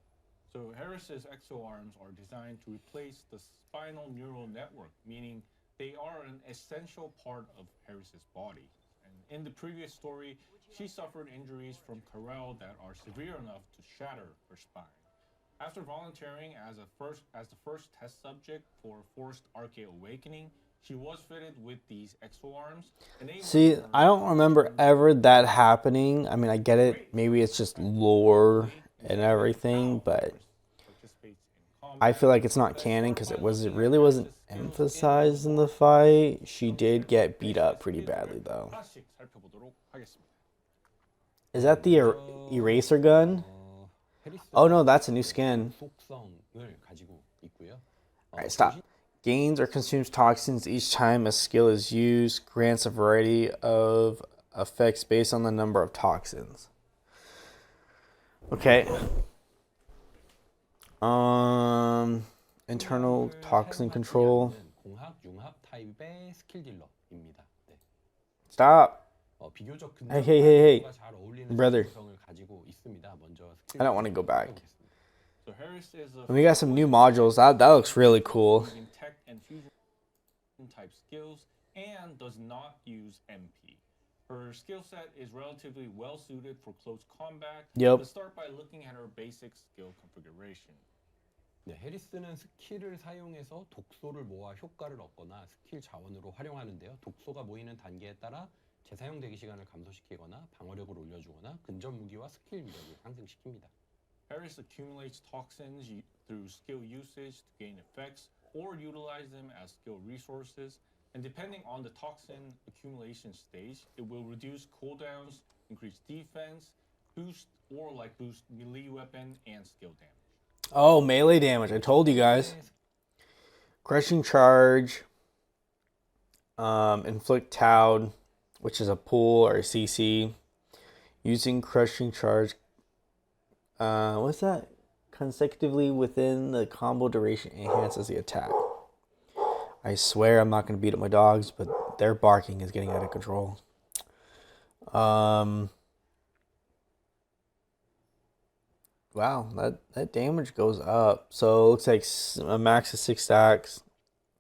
So Harris's exo arms are designed to replace the spinal neural network, meaning they are an essential part of Harris's body. And in the previous story, she suffered injuries from Carell that are severe enough to shatter her spine. After volunteering as the first test subject for Forced Arcade Awakening, she was fitted with these exo arms. See, I don't remember ever that happening. I mean, I get it. Maybe it's just lore and everything, but I feel like it's not canon because it really wasn't emphasized in the fight. She did get beat up pretty badly though. 하나씩 살펴보도록 하겠습니다. Is that the eraser gun? Oh no, that's a new skin. 속성을 가지고 있고요. Alright, stop. Gains or consumes toxins each time a skill is used. Grants a variety of effects based on the number of toxins. Okay. Internal toxin control. 공학 융합 타입의 스킬 딜러입니다. 네. Stop. 비교적 Hey. 잘 어울리는 Brother. 구성을 가지고 있습니다. 먼저 스킬 I don't want to go back. So Harris is a We got some new modules. That looks really cool. using tech and fusion type skills and does not use MP. Her skill set is relatively well suited for close combat. Yep. Let's start by looking at her basic skill configuration. 네, 해리스는 스킬을 사용해서 독소를 모아 효과를 얻거나 스킬 자원으로 활용하는데요. 독소가 모이는 단계에 따라 재사용 대기 시간을 감소시키거나 방어력을 올려주거나 근접 무기와 스킬 위력을 상승시킵니다. Harris accumulates toxins through skill usage to gain effects or utilize them as skill resources. And depending on the toxin accumulation stage, it will reduce cooldowns, increase defense, boost melee weapon and skill damage. Oh, melee damage. I told you guys. Crushing charge. Inflict Toad, which is a pool or a CC. Using crushing charge. What's that? Consecutively within the combo duration enhances the attack. I swear I'm not going to beat up my dogs, but their barking is getting out of control. Wow, that damage goes up. So it looks like a max of 6 stacks.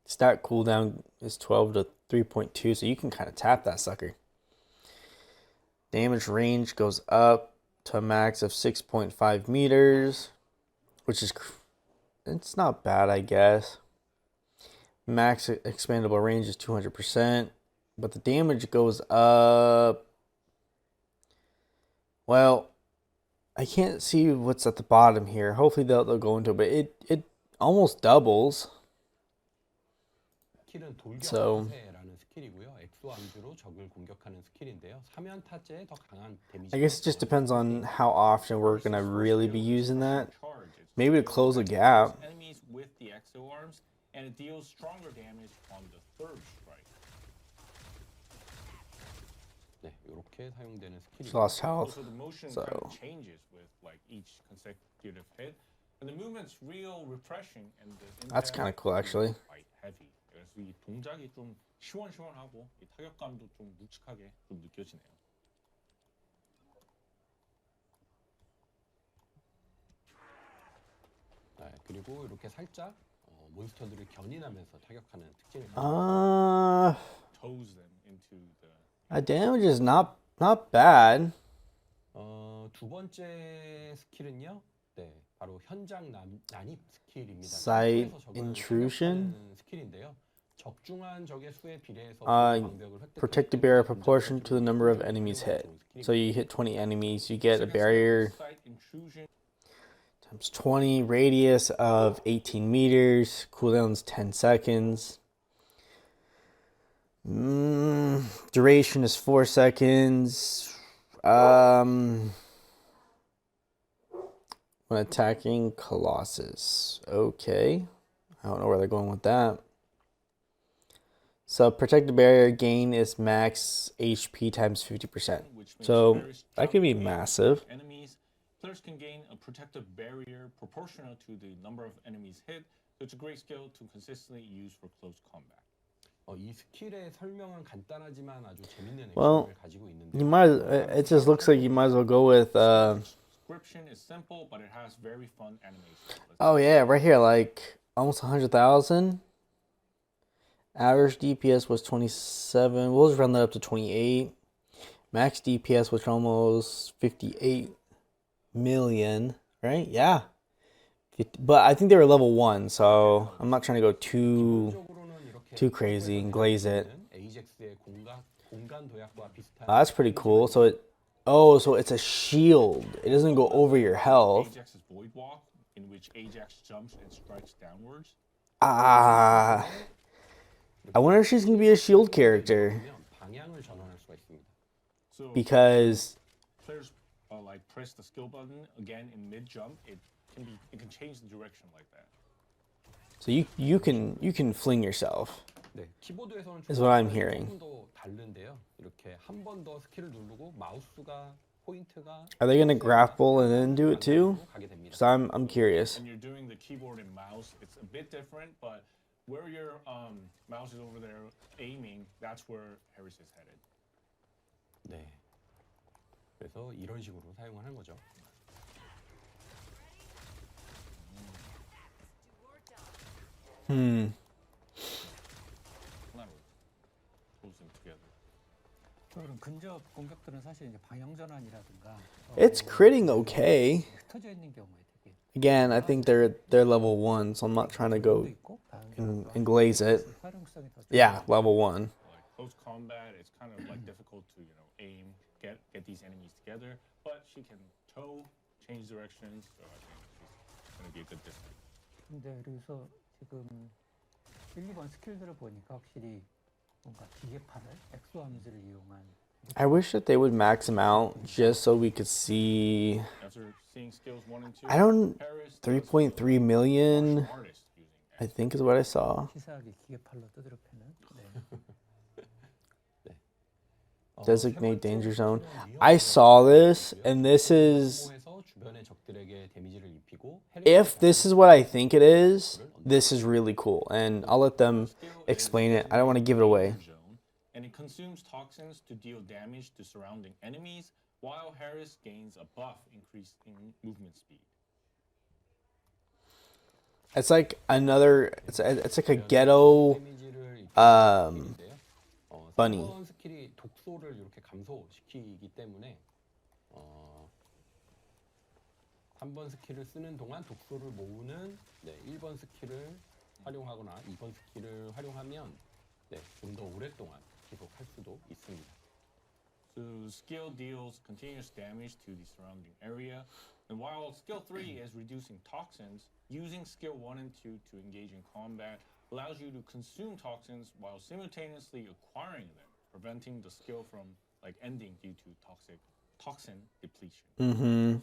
Stack cooldown is 12 to 3.2, so you can kind of tap that sucker. Damage range goes up to a max of 6.5 meters, which is, it's not bad, I guess. Max expandable range is 200%, but the damage goes up. Well, I can't see what's at the bottom here. Hopefully they'll go into it, but it almost doubles. 스킬은 So- 돌격자세라는 스킬이고요. 액수 암수로 적을 공격하는 스킬인데요. 사면 타제에 더 강한 데미지. I guess it just depends on how often we're gonna really be using that. Maybe to close a gap. Enemies with the exo arms, and it deals stronger damage on the third strike. 네, 이렇게 사용되는 She 스킬이고요. lost health. So the motion So kind of changes with like each consecutive hit, and the movement's real refreshing, and the That's kinda impact cool, is actually. quite heavy. 그래서 이 동작이 좀 시원시원하고 이 타격감도 좀 묵직하게 좀 느껴지네요. 네, 그리고 이렇게 살짝 몬스터들을 견인하면서 타격하는 특징을 Toes them into the damage is not bad. 두 번째 스킬은요. 네, 바로 현장 난입 스킬입니다. Sight 그래서 적을 intrusion? 타격하는 스킬인데요. 적중한 적의 수에 비례해서 방벽을 획득할 Protect the 때 barrier 공격을 proportion to the number of 효율적으로 enemies 활용하는 hit. 좋은 스킬입니다. So you hit 20 enemies, you get a second barrier skill, sight intrusion. times 20, radius of 18 meters, cooldown's 10 seconds. Duration is 4 seconds. When attacking Colossus. Okay. I don't know where they're going with that. So protect the barrier gain is max HP times 50%. Which makes So Varys that could be jump massive. Enemies. Players can gain a protective barrier proportional to the number of enemies hit. So it's a great skill to consistently use for close combat. 이 스킬의 설명은 간단하지만 아주 재밌는 Well, 액션을 가지고 있는데 You might. It just looks like you might as well go with. Description is simple, but it has very fun animations. Oh yeah, right here, like almost 100,000. Average DPS was 27. We'll just round that up to 28. Max DPS was almost 58 million. Right? Yeah. But I think they were level 1, so I'm not trying to go too crazy and glaze it. That's pretty cool. So it's a shield. It doesn't go over your health. Ajax's Void Walk, in which Ajax jumps and strikes downwards. I wonder if she's gonna be a shield character So because players like press the skill button again in mid jump. It can change the direction like that. so you can fling yourself. 네, 키보드에서는 is what I'm hearing. 조금 더 다른데요. 이렇게 한 번 더 스킬을 누르고 마우스가 포인트가 Are they gonna grapple and then do it too? 가게 됩니다. So I'm curious. When you're doing the keyboard and mouse, it's a bit different, but where your mouse is over there aiming, that's where Harris is headed. 네. 그래서 이런 식으로 사용하는 거죠. Pulls them together. 그런 근접 공격들은 사실 이제 방향 전환이라든가 It's critting okay. 흩어져 있는 경우에 되게 Again, I think they're level 1, so I'm not trying to go 있고 and glaze it. 활용성이 더 Yeah, level 1. Like close combat, it's kind of like difficult to aim, get these enemies together. But she can tow, change directions, so I think she's gonna be a good distance. 근데 그래서 지금 1, 2번 스킬들을 보니까 확실히 뭔가 기계판을 엑소 함수를 이용한 I wish that they would max them out just so we could see. After seeing skills 1 and 2, I don't. Harris 3.3 million, artist using I think, is what I saw. 치사하게 기계팔로 두드려 패는 네. Designate danger zone. I saw this, and this is. 주변의 적들에게 데미지를 입히고 If this is what I think it is, this is really cool. And I'll let them explain it. I don't want to give it away. zone, and it consumes toxins to deal damage to surrounding enemies, while Harris gains a buff increasing movement speed. It's like another. It's like a ghetto bunny. 3번 스킬이 독소를 이렇게 감소시키기 때문에 3번 스킬을 쓰는 동안 독소를 모으는 1번 스킬을 활용하거나 2번 스킬을 활용하면 좀 더 오랫동안 지속할 수도 있습니다. So skill deals continuous damage to the surrounding area, and while skill 3 is reducing toxins, using skill 1 and 2 to engage in combat allows you to consume toxins while simultaneously acquiring them. preventing the skill from like ending due to toxin depletion. Mm-hmm.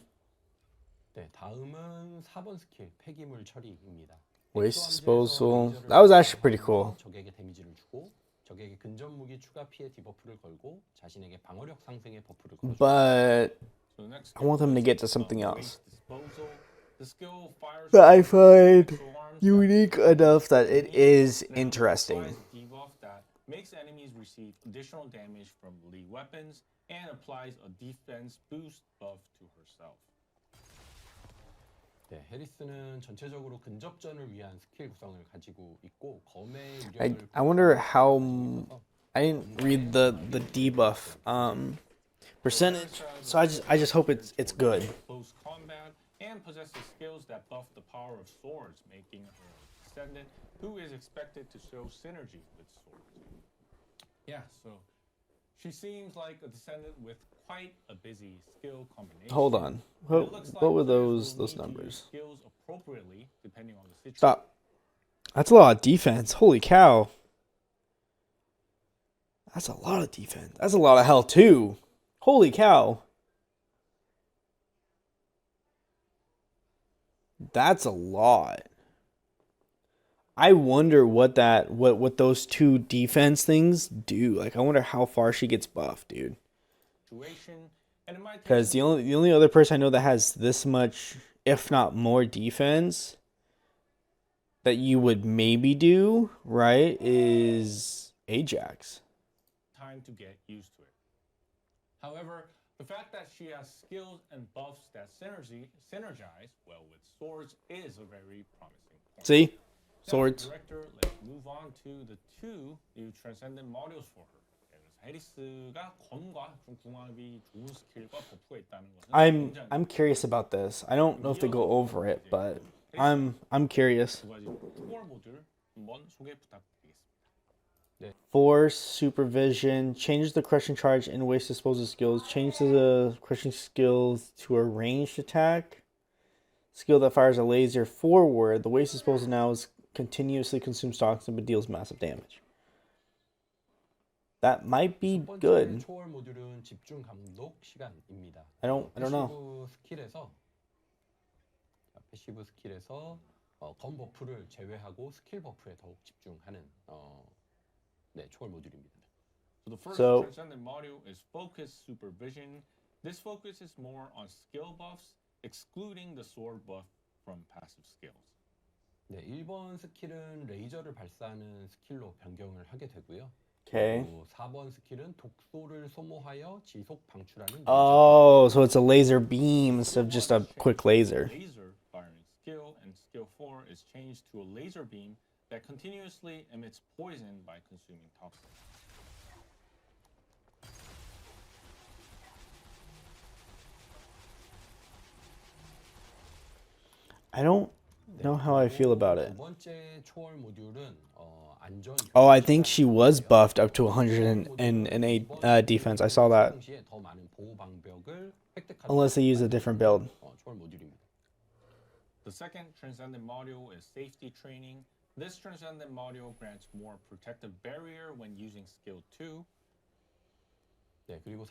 네, 다음은 4번 스킬 폐기물 처리입니다. Waste 엑소 disposal. 함재에서 레이저를 That was actually pretty 발사하여 cool. 적에게 데미지를 주고 적에게 근접 무기 추가 피해 디버프를 걸고 자신에게 방어력 상승의 버프를 걸어줍니다. But So the next I want them to skill get to is, something waste else disposal. The skill fires that I off find exo arms that unique enough that it is and then interesting. applies a debuff that makes enemies receive additional damage from melee weapons and applies a defense boost buff to herself. 네, 해리스는 전체적으로 근접전을 위한 스킬 구성을 가지고 있고 검의 I 유령을 wonder how 있어서 I didn't read the debuff percentage, so I just hope it's good. Close combat and possesses skills that buff the power of swords, making her a Descendant who is expected to show synergy with swords. Yeah, so she seems like a Descendant with quite a busy skill combination. Hold on. And it looks like What were players will those need to use numbers? skills appropriately depending on the situation. Stop. That's a lot of defense. Holy cow. That's a lot of defense. That's a lot of health too. Holy cow. That's a lot. I wonder what those two defense things do. Like I wonder how far she gets buffed, dude. Situation, and it might take Because the only other person I know that has this much, if not more, defense that you would maybe do, right, is Ajax. time to get used to it. However, the fact that she has skills and buffs that synergize well with swords is a very promising point. See? Now, Swords. Director, let's move on to the two new Transcendent modules for her. 해리스가 검과 좀 궁합이 좋은 스킬과 버프가 있다는 것은 I'm curious about this. I don't know if they go over it, but I'm curious. 두 가지 투월 모듈 한번 소개 부탁드리겠습니다. Force, supervision, changes the crushing charge and waste disposal skills, changes the crushing skills to a ranged attack. Skill that fires a laser forward. The waste disposal now is continuously consumes toxin but deals massive damage. That might be 첫 번째 good. 초월 모듈은 집중 감독 시간입니다. I don't know. 패시브 스킬에서 검 버프를 제외하고 스킬 버프에 더욱 집중하는 네, 초월 모듈입니다. So the first So- Transcendent module is Focus Supervision. This focuses more on skill buffs, excluding the sword buff from passive skills. 네, 1번 스킬은 레이저를 발사하는 스킬로 변경을 하게 되고요. Okay. 그리고 4번 스킬은 독소를 소모하여 지속 방출하는 Oh, so it's a laser beam instead of just a quick laser. Laser firing skill, and skill 4 is changed to a laser beam that continuously emits poison by consuming toxins. I don't know how I feel about it. 두 번째 초월 모듈은 안전. Oh, I think she was buffed up to 108 defense. I saw that. 동시에 더 많은 보호 방벽을 획득하는 Unless they use a different build. 초월 모듈입니다. The second Transcendent module is Safety Training. This Transcendent module grants more protective barrier when using skill 2. 네, 그리고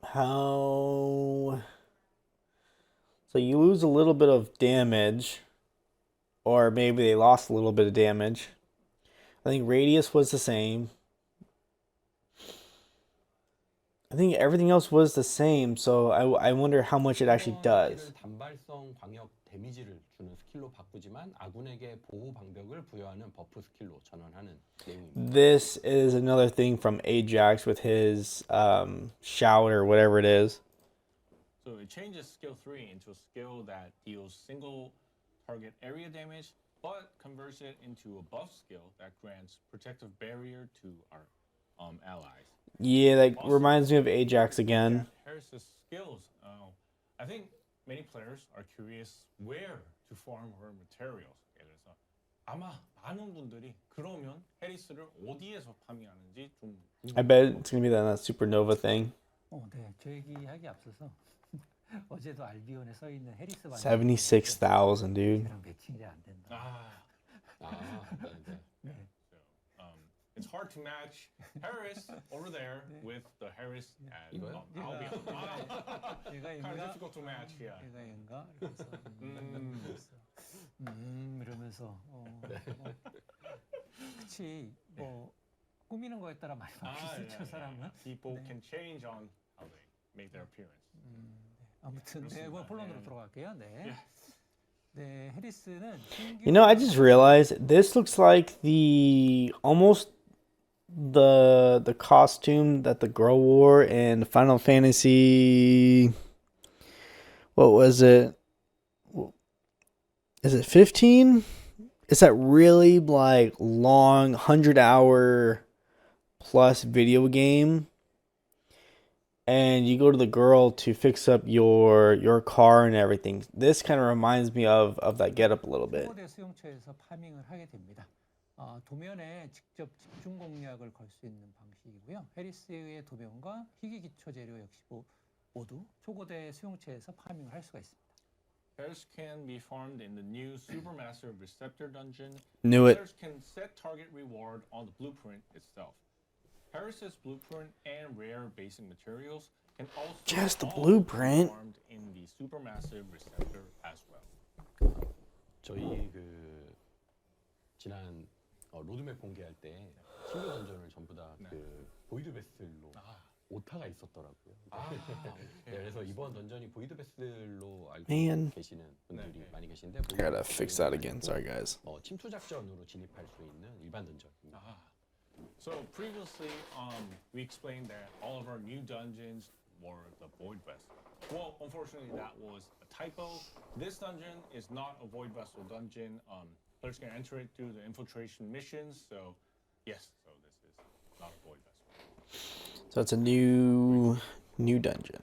How? So you lose a little bit of damage, or maybe they lost a little bit of damage. I think radius was the same. I think everything else was the same, so I wonder how much it actually does. 단발성 광역 데미지를 주는 스킬로 바꾸지만 아군에게 보호 방벽을 부여하는 버프 스킬로 전환하는 내용입니다. This is another thing from Ajax with his shout or whatever it is. So it changes skill 3 into a skill that deals single target area damage, but converts it into a buff skill that grants protective barrier to our allies. Yeah, that reminds me of Ajax again. Harris's skills. I think many players are curious where to farm her materials. 그래서 아마 많은 분들이 그러면 해리스를 어디에서 파밍하는지 좀 I bet it's gonna be that supernova thing. 네, 저 얘기하기 앞서서 어제도 알비온에 써 있는 해리스 반지 76,000, dude. 랑 매칭이 안 된다. 네, 네. So, It's hard to match Harris over there with the Harris at 이거요? Albion. 얘가 Kind of 얘인가? difficult to match, yeah. 얘가 얘인가? 그래서 이러면서 그치 뭐 꾸미는 거에 따라 많이 바뀔 수 있죠 사람은. People can change on how they make their appearance. 아무튼 네, 이번 본론으로 들어갈게요. 네. 네, 해리스는 You know, I just realized this looks like the almost the costume that the girl wore in Final Fantasy. What was it? Is it 15? It's that really like long 100-hour plus video game. And you go to the girl to fix up your car and everything. This kind of reminds me of that getup a little bit. 초고대 수용처에서 파밍을 하게 됩니다. 도면에 직접 집중 공략을 걸 수 있는 방식이고요. 해리스의 도면과 희귀 기초 재료 역시 모두 초고대 수용처에서 파밍을 할 수가 있습니다. Players can be farmed in the new Supermassive Receptor Dungeon. Knew it. Players can set target reward on the blueprint itself. Harris's blueprint and rare basic materials can also Just the all blueprint. be farmed in the Supermassive Receptor as well. 저희 그 지난 로드맵 공개할 때 친구 던전을 전부 다 그 보이드 베슬로 오타가 있었더라고요. 네, 그래서 이번 던전이 보이드 베슬로 알고 Man. 계시는 분들이 많이 계신데 I gotta fix that again. Sorry, guys. 침투 작전으로 진입할 수 있는 일반 던전입니다. So previously, we explained that all of our new dungeons were the Void Vessel. Well, unfortunately, that was a typo. This dungeon is not a Void Vessel dungeon. Players can enter it through the infiltration missions. So, yes, so this is not a Void Vessel. So it's a new dungeon.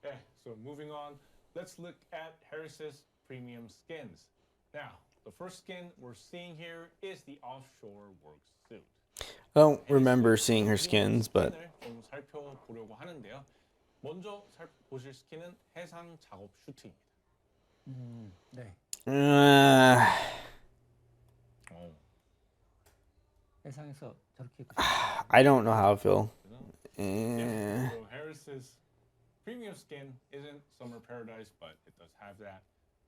Yeah, so moving on, let's look at Harris's premium skins. Now, the first skin we're seeing here is the offshore work suit. I don't remember seeing her skins, but 좀 살펴보려고 하는데요. 먼저 보실 스킨은 해상 작업 슈트입니다. 네. 해상에서 저렇게 I don't know how I feel. Yeah, so Harris's premium skin isn't Summer Paradise, but it does have that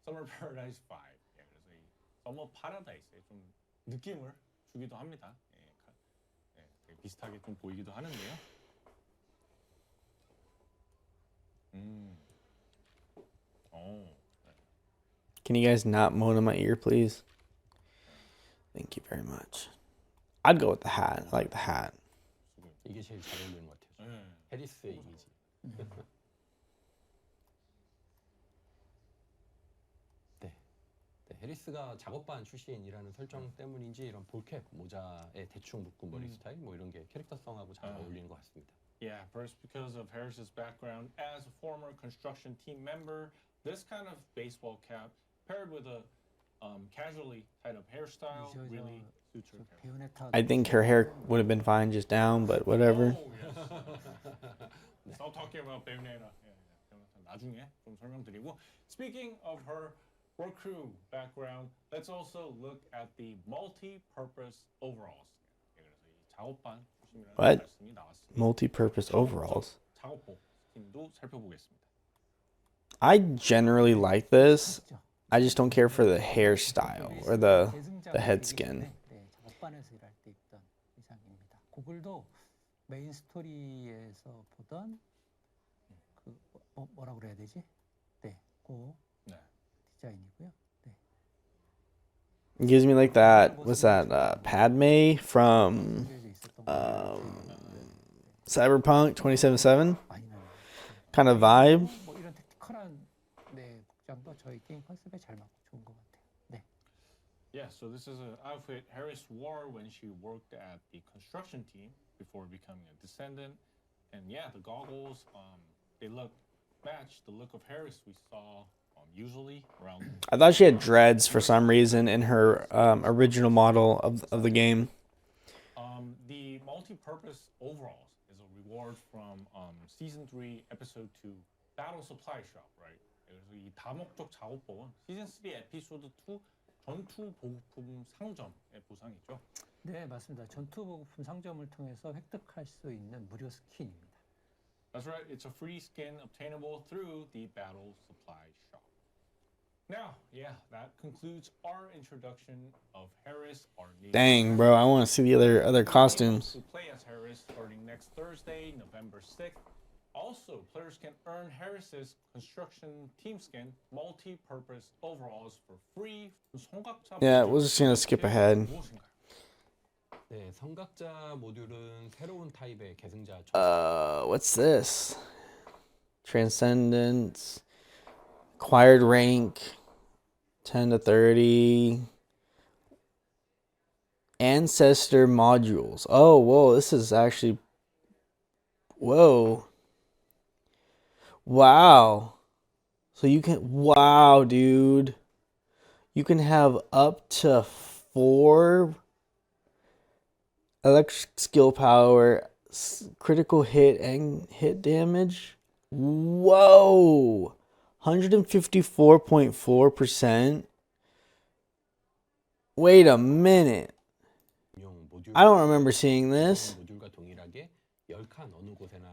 Summer Paradise vibe. 예, 그래서 이 Summer Paradise의 좀 느낌을 주기도 합니다. 되게 비슷하게 좀 보이기도 하는데요. Can you guys not moan in my ear, please? Thank you very much. I'd go with the hat. I like the hat. 이게 제일 잘 어울리는 것 같아요. 해리스의 이미지. 네. 해리스가 작업반 출신이라는 설정 때문인지 이런 볼캡 모자에 대충 묶은 머리 스타일 뭐 이런 게 캐릭터성하고 잘 어울리는 것 같습니다. Yeah, first because of Harris's background as a former construction team member, this kind of baseball cap paired with a casually tied up hairstyle really suits her character. 베요네타 I think her hair would have been fine just down, but whatever. Oh, yes. Stop talking about Bayonetta. 나중에 좀 설명드리고. Speaking of her work crew background, let's also look at the multi-purpose overalls. 그래서 이 작업반 출신이라는 What? 말씀이 나왔습니다. Multi-purpose overalls. 작업복 스킨도 살펴보겠습니다. I generally like this. I just don't care for the hairstyle or the head skin. 네, 작업반에서 일할 때 입던 의상입니다. 고글도 메인 스토리에서 보던 그 뭐라 그래야 되지? 네, 그 디자인이고요. 네. It gives me like that. What's that? Padme from Cyberpunk 2077 많이 나요. kind of vibe. 뭐 이런 택티컬한 네, 복장도 저희 게임 컨셉에 잘 맞고 좋은 것 같아요. 네. Yeah, so this is an outfit Harris wore when she worked at the construction team before becoming a Descendant. And yeah, the goggles, they match the look of Harris we saw usually around. I thought she had dreads for some reason in her original model of the game. The multi-purpose overalls is a reward from Season 3, Episode 2, Battle Supply Shop, right? 그래서 이 다목적 작업복은 시즌 3 에피소드 2 전투 보급품 상점의 보상이죠. 네, 맞습니다. 전투 보급품 상점을 통해서 획득할 수 있는 무료 스킨입니다. That's right, it's a free skin obtainable through the battle supply shop. Now, yeah, that concludes our introduction of Harris, our native Dang, bro, I want to see the other costumes. to play as Harris starting next Thursday, November 6th. Also, players can earn Harris's construction team skin multi-purpose overalls for free. Yeah, we're just gonna skip ahead. 네, 성각자 모듈은 새로운 타입의 계승자. What's this? Transcendent, acquired rank, 10 to 30. Ancestor modules. Oh, whoa, this is actually, whoa. Wow. So you can, wow, dude. You can have up to 4 electric skill power, critical hit, and hit damage. Whoa. 154.4%. Wait a minute. I don't remember seeing this.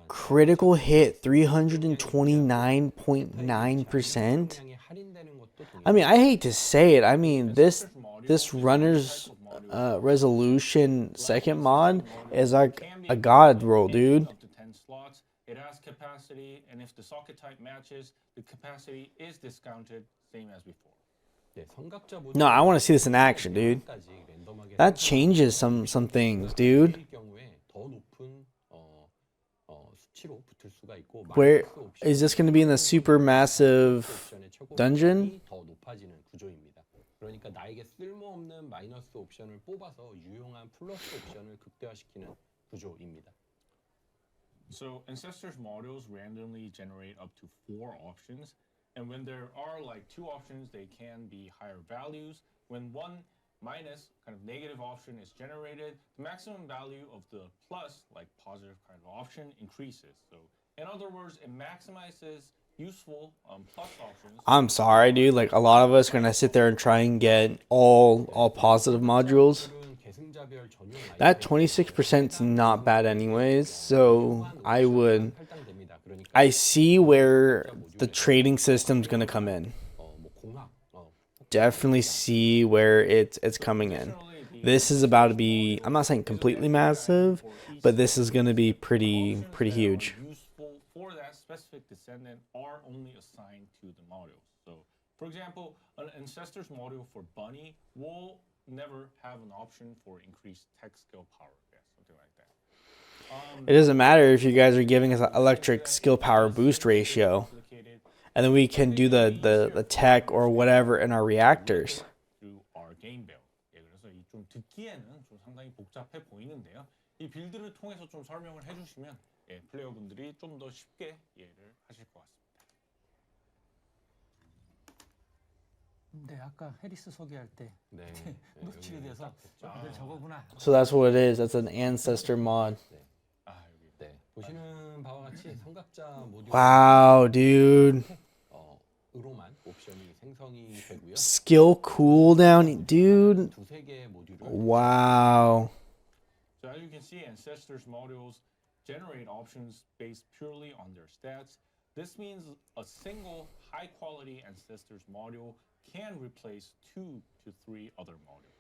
Critical hit 329.9%. I mean, I hate to say it. I mean, this runner's resolution second mod is like a god roll, dude. It has capacity, and if the socket type matches, the capacity is discounted, same as before. No, I want to see this in action, dude. That changes some things, dude. Where is this going to be in the super massive dungeon? 그러니까 나에게 쓸모없는 마이너스 옵션을 뽑아서 유용한 플러스 옵션을 극대화시키는 구조입니다. So ancestors models randomly generate up to 4 options, and when there are like 2 options, they can be higher values. When one minus kind of negative option is generated, the maximum value of the plus, like positive kind of option, increases. So in other words, it maximizes useful plus options. I'm sorry, dude. Like a lot of us are gonna sit there and try and get all positive modules. That 26% is not bad anyways. So I see where the trading system's gonna come in. Definitely see where it's coming in. This is about to be, I'm not saying completely massive, but this is gonna be pretty huge. For that specific descendant are only assigned to the module. So, for example, an ancestors module for bunny will never have an option for increased tech skill power, something like that. It doesn't matter if you guys are giving us an electric skill power boost ratio, and then we can do the tech or whatever in our reactors. Through our game build. 그래서 이 좀 듣기에는 좀 상당히 복잡해 보이는데요. 이 빌드를 통해서 좀 설명을 해주시면 플레이어분들이 좀 더 쉽게 이해를 하실 것 같습니다. 네, 아까 해리스 소개할 때 노출이 돼서 다들 저거구나. So that's what it is. That's an ancestor mod. 네, 보시는 바와 같이 성각자 모듈 Wow, dude. 으로만 옵션이 생성이 되고요. Skill cooldown, dude. 두세 개의 모듈을 Wow. So as you can see, ancestors modules generate options based purely on their stats. This means a single high-quality ancestors module can replace 2 to 3 other modules.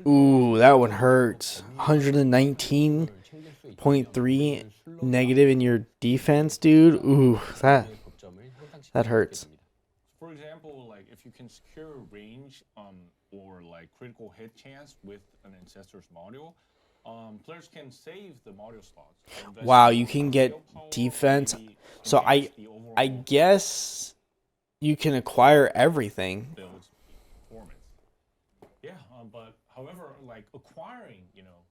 Ooh, that one hurts. 119.3 negative in your defense, dude. Ooh, that hurts. For example, like if you can secure range or like critical hit chance with an ancestors module, players can save the module slots. Wow, you can get defense. So I guess you can acquire everything. Builds performance. Yeah, but however, like acquiring,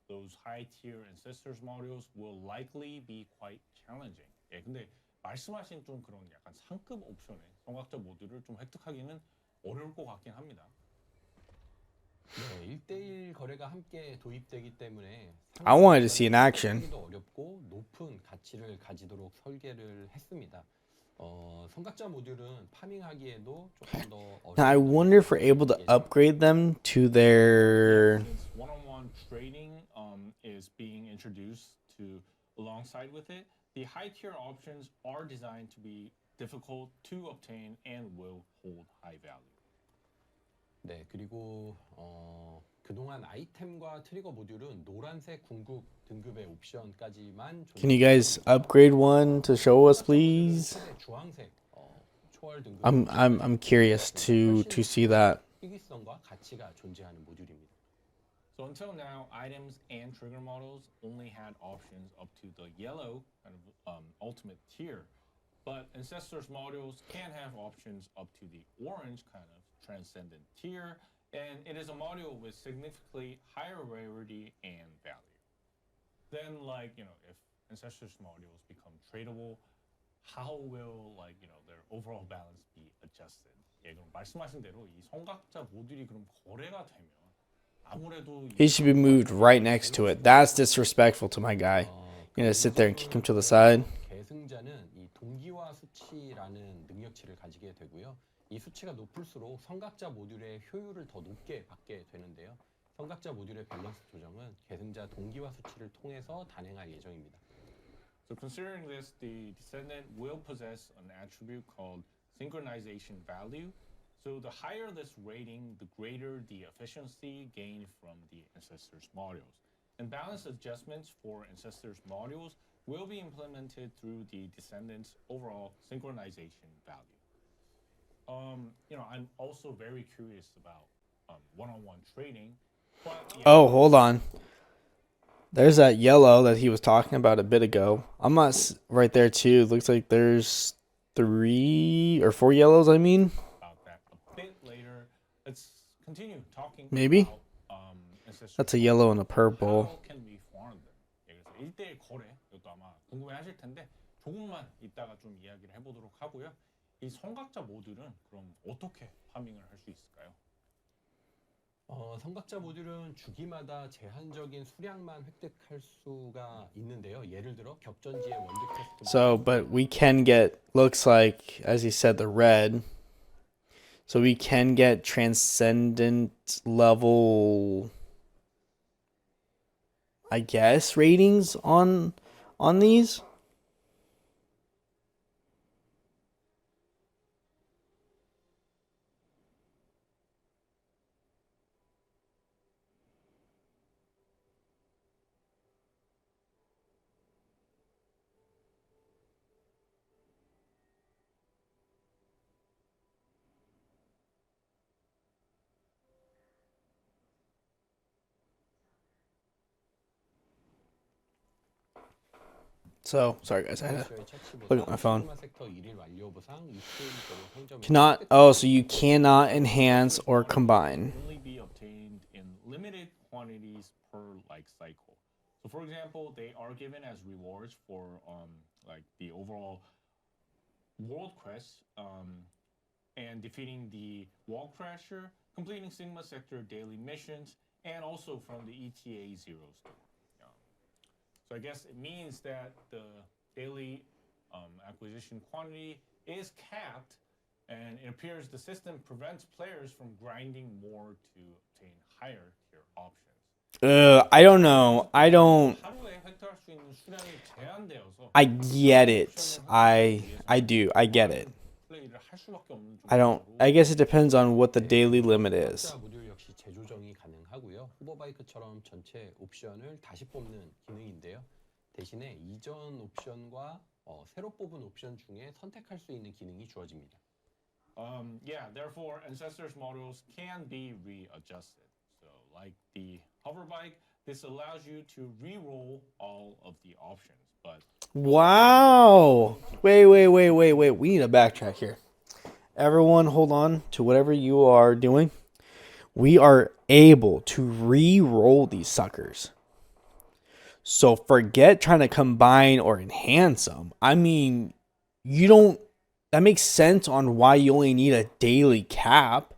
those high tier ancestors modules will likely be quite challenging. 예, 근데 말씀하신 좀 그런 약간 상급 옵션의 성각자 모듈을 좀 획득하기는 어려울 것 같긴 합니다. 네, 1대1 거래가 함께 도입되기 때문에 I wanted to see in action. 어렵고 높은 가치를 가지도록 설계를 했습니다. 성각자 모듈은 파밍하기에도 조금 더 Now, I 어려운 wonder if we're able to upgrade them to their... Since one-on-one trading is being introduced to alongside with it, the high tier options are designed to be difficult to obtain and will hold high value. 네, 그리고 그동안 아이템과 트리거 모듈은 노란색 궁극 등급의 옵션까지만 Can you guys upgrade one to show us, please? 최대 주황색 초월 등급 I'm curious to see that. 희귀성과 가치가 존재하는 모듈입니다. So until now, items and trigger models only had options up to the yellow kind of ultimate tier, but Ancestors modules can have options up to the orange kind of Transcendent tier, and it is a module with significantly higher rarity and value. Then, like, if Ancestors modules become tradable, how will, their overall balance be adjusted? 예, 그럼 말씀하신 대로 이 성각자 모듈이 그럼 거래가 되면 아무래도 He should be moved right next to it. That's disrespectful to my guy. You're gonna sit there and kick him to the side. 계승자는 이 동기화 수치라는 능력치를 가지게 되고요. 이 수치가 높을수록 성각자 모듈의 효율을 더 높게 받게 되는데요. 성각자 모듈의 밸런스 조정은 계승자 동기화 수치를 통해서 단행할 예정입니다. So considering this, the Descendant will possess an attribute called synchronization value. So the higher this rating, the greater the efficiency gained from the Ancestors modules. And balance adjustments for Ancestors modules will be implemented through the Descendant's overall synchronization value. I'm also very curious about one-on-one trading. But yeah, Oh, hold on. There's that yellow that he was talking about a bit ago. I'm not right there too. Looks like there's 3 or 4 yellows, I mean. about that a bit later. Let's continue talking Maybe? about Ancestors That's a yellow and a purple. How can we farm them? 예, 그래서 1대1 거래, 이것도 아마 궁금해하실 텐데 조금만 이따가 좀 이야기를 해보도록 하고요. 이 성각자 모듈은 그럼 어떻게 파밍을 할 수 있을까요? 성각자 모듈은 주기마다 제한적인 수량만 획득할 수가 있는데요. 예를 들어 격전지의 원드 퀘스트 So, but we can get, looks like, as he said, the red. So we can get transcendent level, I guess, ratings on these. So, sorry guys, I had to look at my phone. 섹터 1일 완료 보상 6개월도로 Cannot, oh, so you cannot enhance or combine. Only be obtained in limited quantities per cycle. So for example, they are given as rewards for the overall world quest and defeating the wall crasher, completing Sigma sector daily missions, and also from the ETA-O store. So I guess it means that the daily acquisition quantity is capped, and it appears the system prevents players from grinding more to obtain higher tier options. I don't know. I don't. 하루에 획득할 수 있는 수량이 제한되어서 I get it. I do. I get it. 플레이를 할 수밖에 없는 I don't. I guess it depends on what the daily limit is. 성각자 모듈 역시 재조정이 가능하고요. 호버바이크처럼 전체 옵션을 다시 뽑는 기능인데요. 대신에 이전 옵션과 새로 뽑은 옵션 중에 선택할 수 있는 기능이 주어집니다. Therefore, Ancestors models can be readjusted. So, like the hover bike, this allows you to re-roll all of the options. But Wow. Wait. We need to backtrack here. Everyone, hold on to whatever you are doing. We are able to re-roll these suckers. So forget trying to combine or enhance them. I mean, that makes sense on why you only need a daily cap.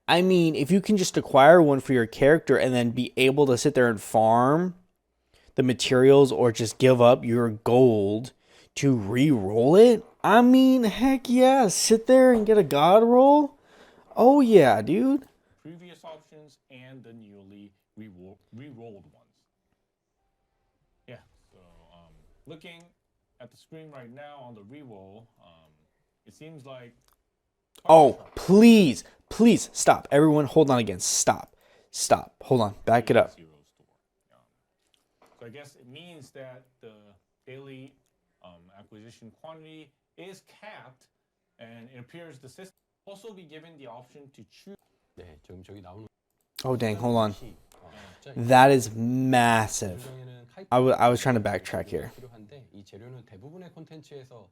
I mean, if you can just acquire one for your character and then be able to sit there and farm the materials or just give up your gold to re-roll it? I mean, heck yeah, sit there and get a god roll? Oh yeah, dude. Previous options and the newly re-rolled ones. Yeah, so looking at the screen right now on the re-roll, it seems like... Oh, please, please, stop. Everyone, hold on again. Stop. Hold on, back it up. Zero store. So I guess it means that the daily acquisition quantity is capped, and it appears the system will also be given the option to choose. 네, 지금 저기 나오는 Oh dang, hold on. 숫자 That is massive. 재조정에는 I was trying to backtrack here. 필요한데 이 재료는 대부분의 콘텐츠에서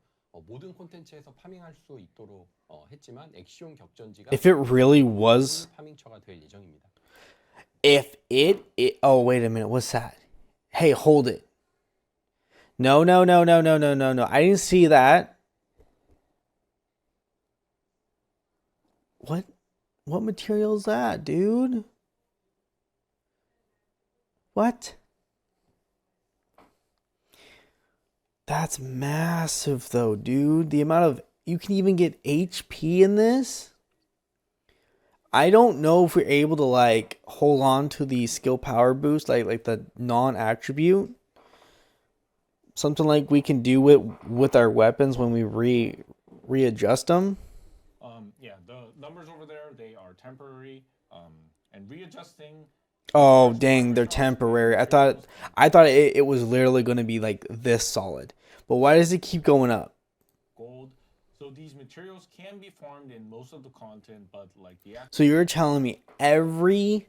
모든 콘텐츠에서 파밍할 수 있도록 했지만 엑시온 격전지가 If it really was, 파밍처가 될 예정입니다. oh wait a minute, what's that? Hey, hold it. No. I didn't see that. What material is that, dude? What? That's massive though, dude. The amount of, you can even get HP in this. I don't know if we're able to like hold on to the skill power boost, like the non-attribute. Something like we can do it with our weapons when we readjust them. Yeah, the numbers over there, they are temporary, and readjusting. Oh dang, they're temporary. I thought it was literally going to be like this solid. But why does it keep going up? Gold. So these materials can be farmed in most of the content, but like the So you're telling me every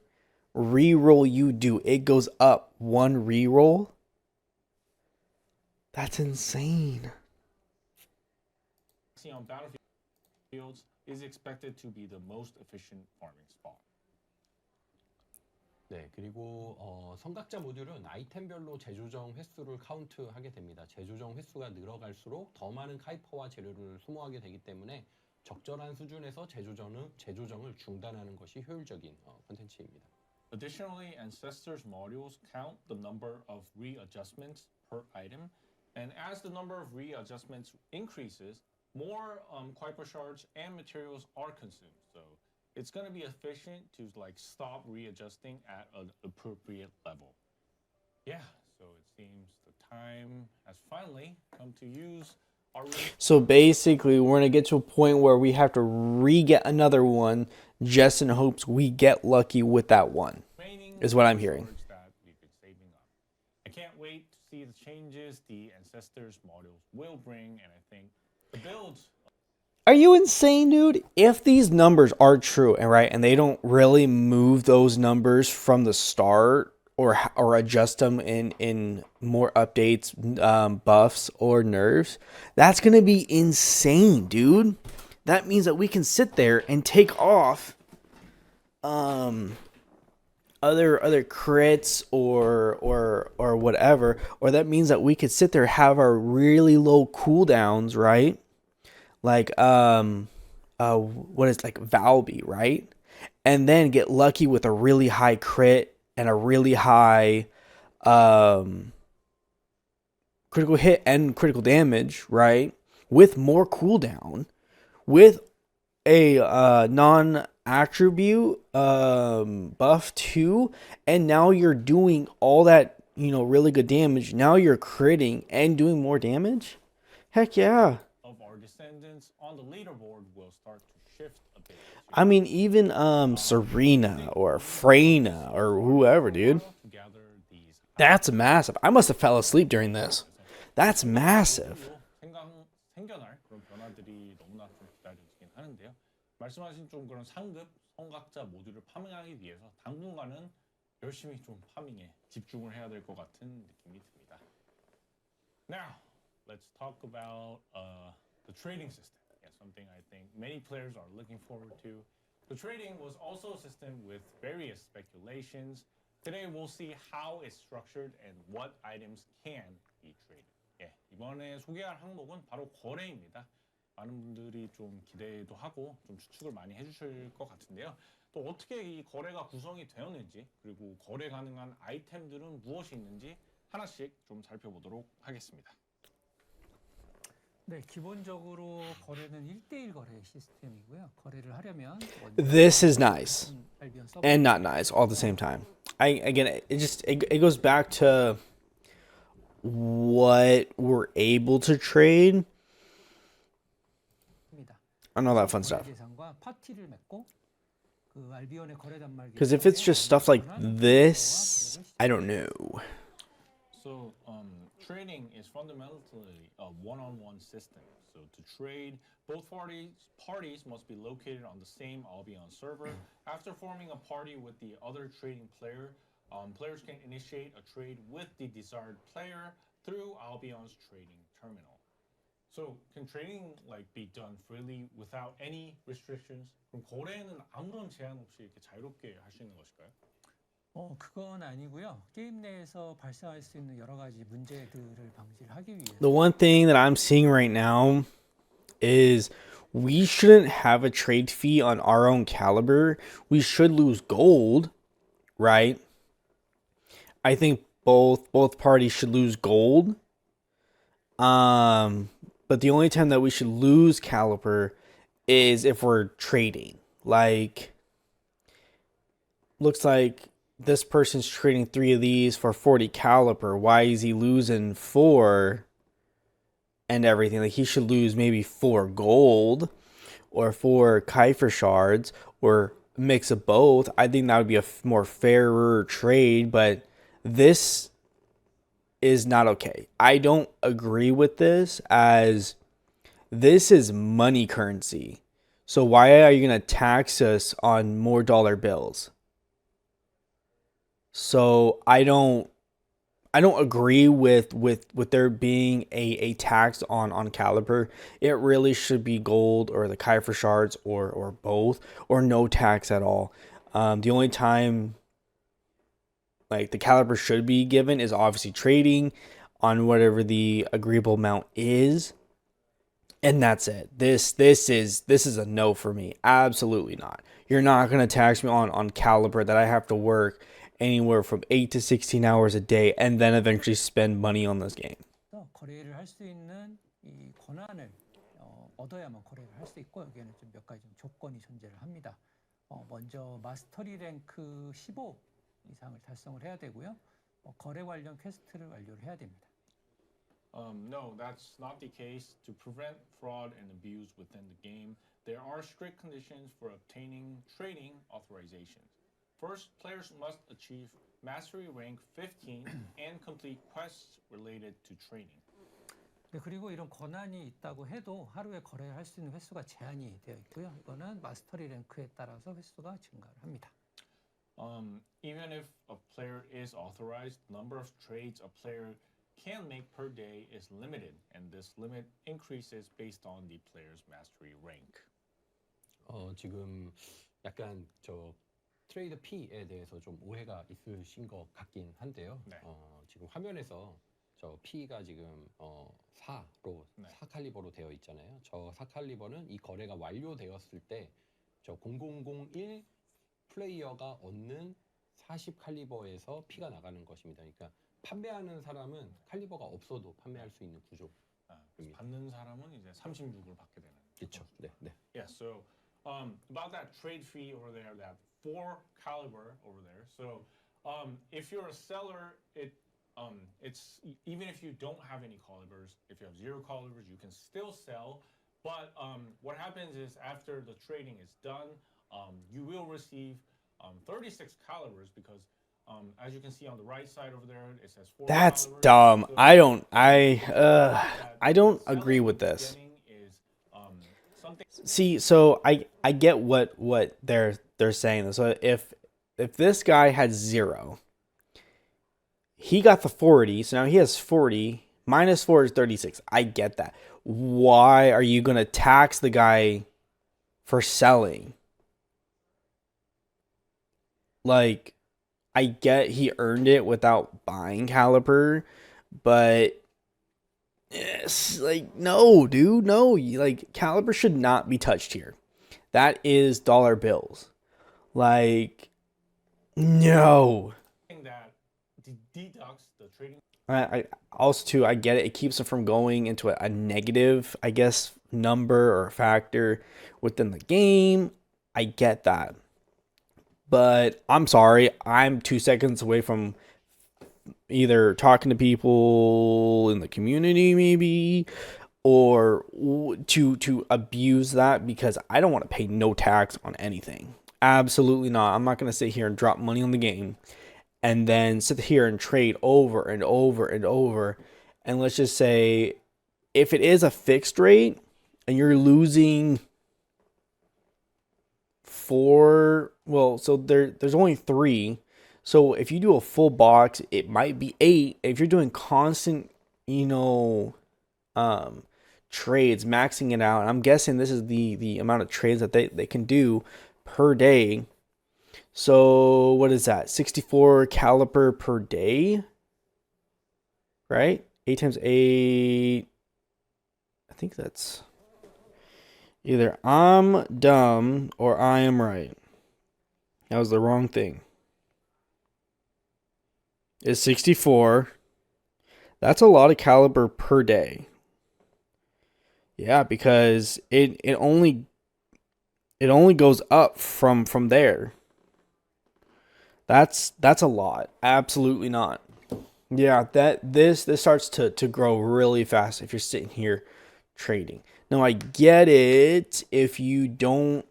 reroll you do, it goes up one reroll? That's insane. on battlefields is expected to be the most efficient farming spot. 네, 그리고 성각자 모듈은 아이템별로 재조정 횟수를 카운트하게 됩니다. 재조정 횟수가 늘어갈수록 더 많은 카이퍼와 재료를 소모하게 되기 때문에 적절한 수준에서 재조정을 중단하는 것이 효율적인 콘텐츠입니다. Additionally, Ancestors modules count the number of readjustments per item, and as the number of readjustments increases, more Kuiper shards and materials are consumed. So it's going to be efficient to like stop readjusting at an appropriate level. Yeah, so it seems the time has finally come to use our... So basically, we're going to get to a point where we have to re-get another one just in hopes we get lucky with that one, is what I'm hearing. That we've been saving up. I can't wait to see the changes the Ancestors modules will bring, and I think the builds... Are you insane, dude? If these numbers are true, and they don't really move those numbers from the start or adjust them in more updates, buffs, or nerfs, that's going to be insane, dude. That means that we can sit there and take off other crits or whatever, or that means that we could sit there, have our really low cooldowns, right? Like what is like Valby, right? And then get lucky with a really high crit and a really high critical hit and critical damage, right? With more cooldown, with a non-attribute buff too, and now you're doing all that, really good damage. Now you're critting and doing more damage. Heck yeah. Of our descendants on the leaderboard will start to shift a bit. I mean, even Serena or Freyna or whoever, dude. That's massive. I must have fell asleep during this. That's massive. 생겨날 그런 변화들이 너무나 좀 기다려지긴 하는데요. 말씀하신 좀 그런 상급 성각자 모듈을 파밍하기 위해서 당분간은 열심히 좀 파밍에 집중을 해야 될 것 같은 느낌이 듭니다. Now, let's talk about the trading system. Yeah, something I think many players are looking forward to. The trading was also a system with various speculations. Today we'll see how it's structured and what items can be traded. 예, 이번에 소개할 항목은 바로 거래입니다. 많은 분들이 좀 기대도 하고 좀 추측을 많이 해주실 것 같은데요. 또 어떻게 이 거래가 구성이 되었는지, 그리고 거래 가능한 아이템들은 무엇이 있는지 하나씩 좀 살펴보도록 하겠습니다. 네, 기본적으로 거래는 1대1 거래 시스템이고요. 거래를 하려면 This is nice 알비온 서버 and not nice all at the same time. It goes back to what we're able to trade 입니다. and all that fun stuff. 대상과 파티를 맺고 그 알비온의 거래 단말기 Because if it's just stuff like this, I don't know. So, trading is fundamentally a one-on-one system. So, to trade, both parties must be located on the same Albion server. After forming a party with the other trading player, players can initiate a trade with the desired player through Albion's trading terminal. So, can trading be done freely without any restrictions? 그럼 거래는 아무런 제한 없이 이렇게 자유롭게 할 수 있는 것일까요? 그건 아니고요. 게임 내에서 발생할 수 있는 여러 가지 문제들을 방지를 하기 위해서 The one thing that I'm seeing right now is we shouldn't have a trade fee on our own caliber. We should lose gold, right? I think both parties should lose gold. But the only time that we should lose caliber is if we're trading. Like, looks like this person's trading 3 of these for 40 caliber. Why is he losing 4 and everything? Like, he should lose maybe 4 gold or 4 Kiefer shards or a mix of both. I think that would be a more fairer trade, but this is not okay. I don't agree with this, as this is money currency. So why are you going to tax us on more dollar bills? So I don't agree with there being a tax on caliber. It really should be gold or the Kiefer shards or both, or no tax at all. The only time the caliber should be given is obviously trading on whatever the agreeable amount is, and that's it. This is a no for me. Absolutely not. You're not going to tax me on caliber that I have to work anywhere from 8 to 16 hours a day and then eventually spend money on this game. 거래를 할 수 있는 이 권한을 얻어야만 거래를 할 수 있고, 여기에는 좀 몇 가지 조건이 존재를 합니다. 먼저 마스터리 랭크 15 이상을 달성을 해야 되고요. 거래 관련 퀘스트를 완료를 해야 됩니다. No, that's not the case. To prevent fraud and abuse within the game, there are strict conditions for obtaining trading authorizations. First, players must achieve Mastery Rank 15 and complete quests related to trading. 네, 그리고 이런 권한이 있다고 해도 하루에 거래를 할 수 있는 횟수가 제한이 되어 있고요. 이거는 마스터리 랭크에 따라서 횟수가 증가를 합니다. Even if a player is authorized, the number of trades a player can make per day is limited, and this limit increases based on the player's mastery rank. 지금 약간 트레이드 P에 대해서 좀 오해가 있으신 것 같긴 한데요. 네. 지금 화면에서 저 P가 지금 4로 네. 4칼리버로 되어 있잖아요. 저 4칼리버는 이 거래가 완료되었을 때 저 0001 플레이어가 얻는 40 칼리버에서 P가 나가는 것입니다. 그러니까 판매하는 사람은 칼리버가 없어도 판매할 수 있는 구조. 받는 사람은 이제 36을 받게 되는. 그렇죠. 네, 네. Yeah, so about that trade fee over there, that 4 caliber over there. So if you're a seller, it's even if you don't have any calibers, if you have 0 calibers, you can still sell. But what happens is after the trading is done, you will receive 36 calibers because as you can see on the right side over there, it says 4 That's calibers. dumb. So I don't agree with this. Is, something See, so I get what they're saying. So if this guy had 0, he got the 40, so now he has 40. Minus 4 is 36. I get that. Why are you gonna tax the guy for selling? Like, I get he earned it without buying caliber, but it's like, no, dude, no. Like, caliber should not be touched here. That is dollar bills. Like, no. that deducts the trading. I also too, I get it. It keeps it from going into a negative, I guess, number or factor within the game. I get that. But I'm sorry, I'm 2 seconds away from either talking to people in the community, maybe, or to abuse that because I don't want to pay no tax on anything. Absolutely not. I'm not going to sit here and drop money on the game and then sit here and trade over and over and over. And let's just say if it is a fixed rate and you're losing four, well, so there's only three. So if you do a full box, it might be 8. If you're doing constant, trades, maxing it out, and I'm guessing this is the amount of trades that they can do per day. So what is that? 64 caliper per day, right? 8 times 8. I think that's either I'm dumb or I am right. That was the wrong thing. It's 64. That's a lot of caliber per day. Yeah, because it only goes up from there. That's a lot. Absolutely not. Yeah, that this starts to grow really fast if you're sitting here trading. Now I get it if you don't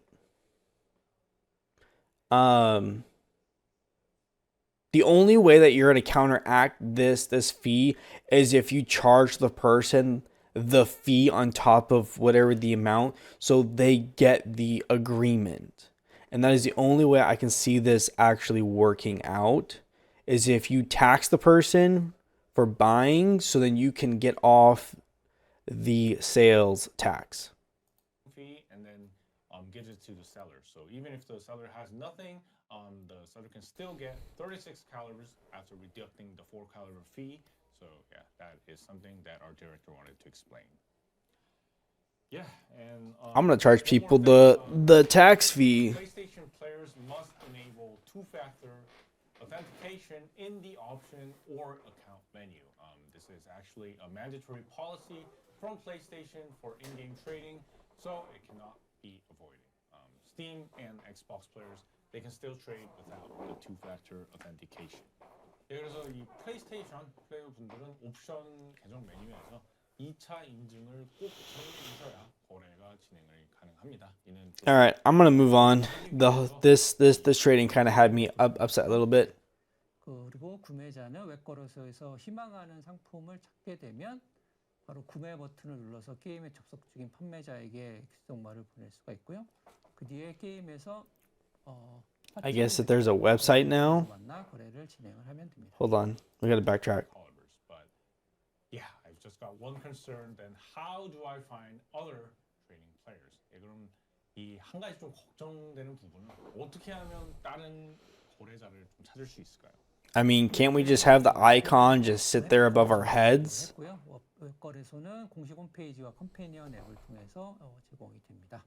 the only way that you're going to counteract this fee is if you charge the person the fee on top of whatever the amount so they get the agreement. And that is the only way I can see this actually working out, is if you tax the person for buying so then you can get off the sales tax. Fee and then gives it to the seller. So even if the seller has nothing, the seller can still get 36 calibers after deducting the 4 caliber fee. So yeah, that is something that our director wanted to explain. Yeah, and I'm gonna charge people the tax fee. PlayStation players must enable two-factor authentication in the option or account menu. This is actually a mandatory policy from PlayStation for in-game trading, so it cannot be avoided. Steam and Xbox players, they can still trade without the two-factor authentication. 네, 그래서 이 플레이스테이션 플레이어분들은 옵션 계정 메뉴에서 2차 인증을 꼭 체크해주셔야 거래가 진행을 가능합니다. 이는 All right, I'm gonna move on. This trading kind of had me upset a little bit. 그리고 구매자는 웹거래소에서 희망하는 상품을 찾게 되면 바로 구매 버튼을 눌러서 게임에 접속 중인 판매자에게 귓속말을 보낼 수가 있고요. 그 뒤에 게임에서 I guess that there's a website now. 만나 거래를 진행을 하면 됩니다. Hold on, we gotta backtrack. But yeah, I've just got one concern. Then how do I find other trading players? 예, 그럼 이 한 가지 좀 걱정되는 부분은 어떻게 하면 다른 거래자를 좀 찾을 수 있을까요? I mean, can't we just have the icon just sit there above our heads? 웹거래소는 공식 홈페이지와 컴패니언 앱을 통해서 제공이 됩니다.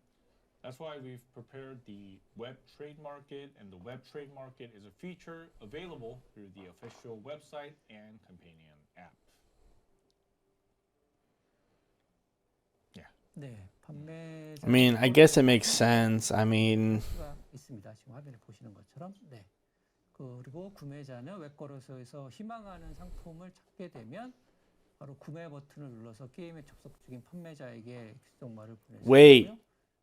That's why we've prepared the web trade market, and the web trade market is a feature available through the official website and companion app. Yeah. 네, 판매자. I mean, I guess it makes sense. I mean, 있습니다. 지금 화면에 보시는 것처럼. 네. 그리고 구매자는 웹거래소에서 희망하는 상품을 찾게 되면 바로 구매 버튼을 눌러서 게임에 접속 중인 판매자에게 귓속말을 보낼 수 Wait. 있고요.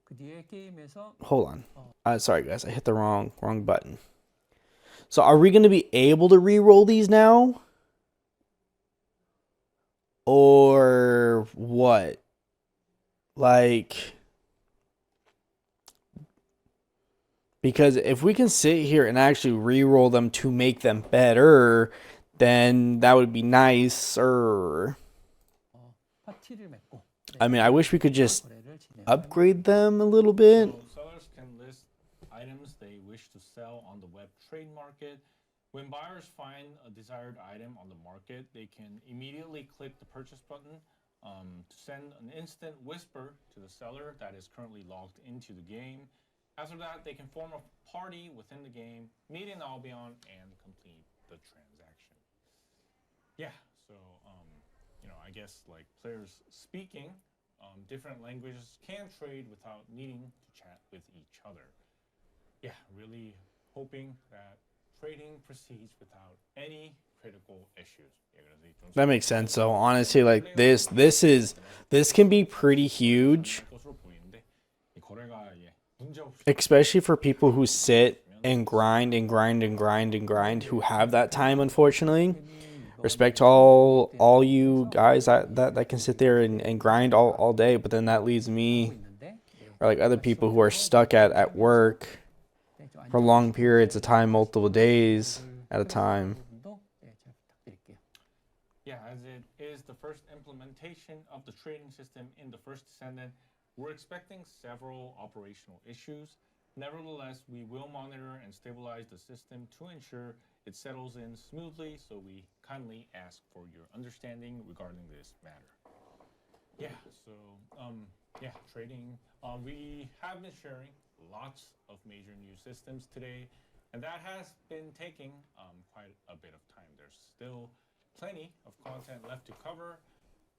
그 뒤에 게임에서 hold on. Sorry guys, I hit the wrong button. So are we gonna be able to re-roll these now? Or what? Like, because if we can sit here and actually re-roll them to make them better, then that would be nicer. 파티를 맺고. I mean, I wish we could just upgrade them a little bit. So sellers can list items they wish to sell on the web trade market. When buyers find a desired item on the market, they can immediately click the purchase button to send an instant whisper to the seller that is currently logged into the game. After that, they can form a party within the game, meet in Albion, and complete the transaction. Yeah, So I guess like players speaking different languages can trade without needing to chat with each other. Yeah, really hoping that trading proceeds without any critical issues. 예, 그래서 좀 That makes sense. So honestly, like this can be pretty huge, 것으로 보이는데 이 거래가 문제 없이 especially for people who sit and grind and grind and grind and grind, who have that time, unfortunately. Respect to all you guys that can sit there and grind all day, but then that leaves me or like other people who are stuck at work for long periods of time, multiple days at a time. Yeah, as it is the first implementation of the trading system in the first Descendant, we're expecting several operational issues. Nevertheless, we will monitor and stabilize the system to ensure it settles in smoothly, so we kindly ask for your understanding regarding this matter. Yeah, so trading. We have been sharing lots of major new systems today, and that has been taking quite a bit of time. There's still plenty of content left to cover.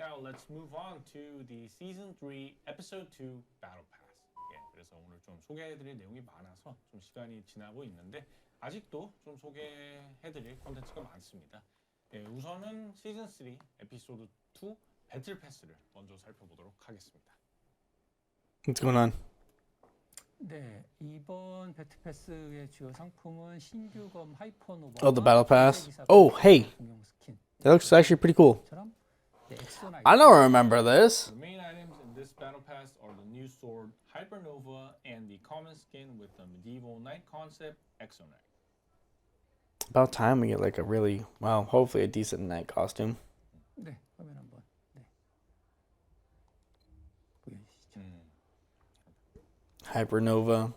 Now let's move on to the Season 3, Episode 2 Battle Pass. 예, 그래서 오늘 좀 소개해드릴 내용이 많아서 좀 시간이 지나고 있는데 아직도 좀 소개해드릴 콘텐츠가 많습니다. 예, 우선은 시즌 3 에피소드 2 배틀 패스를 먼저 살펴보도록 하겠습니다. What's going on? 네, 이번 배틀 패스의 주요 상품은 신규검 하이퍼노바. Oh, the battle pass. Oh, hey, that looks actually pretty cool. I don't remember this. The main items in this battle pass are the new sword Hypernova and the common skin with the medieval knight concept Exo-Knight. About time we get like a really, well, hopefully a decent knight costume. 네, 화면 한번 보여주시죠. Hypernova.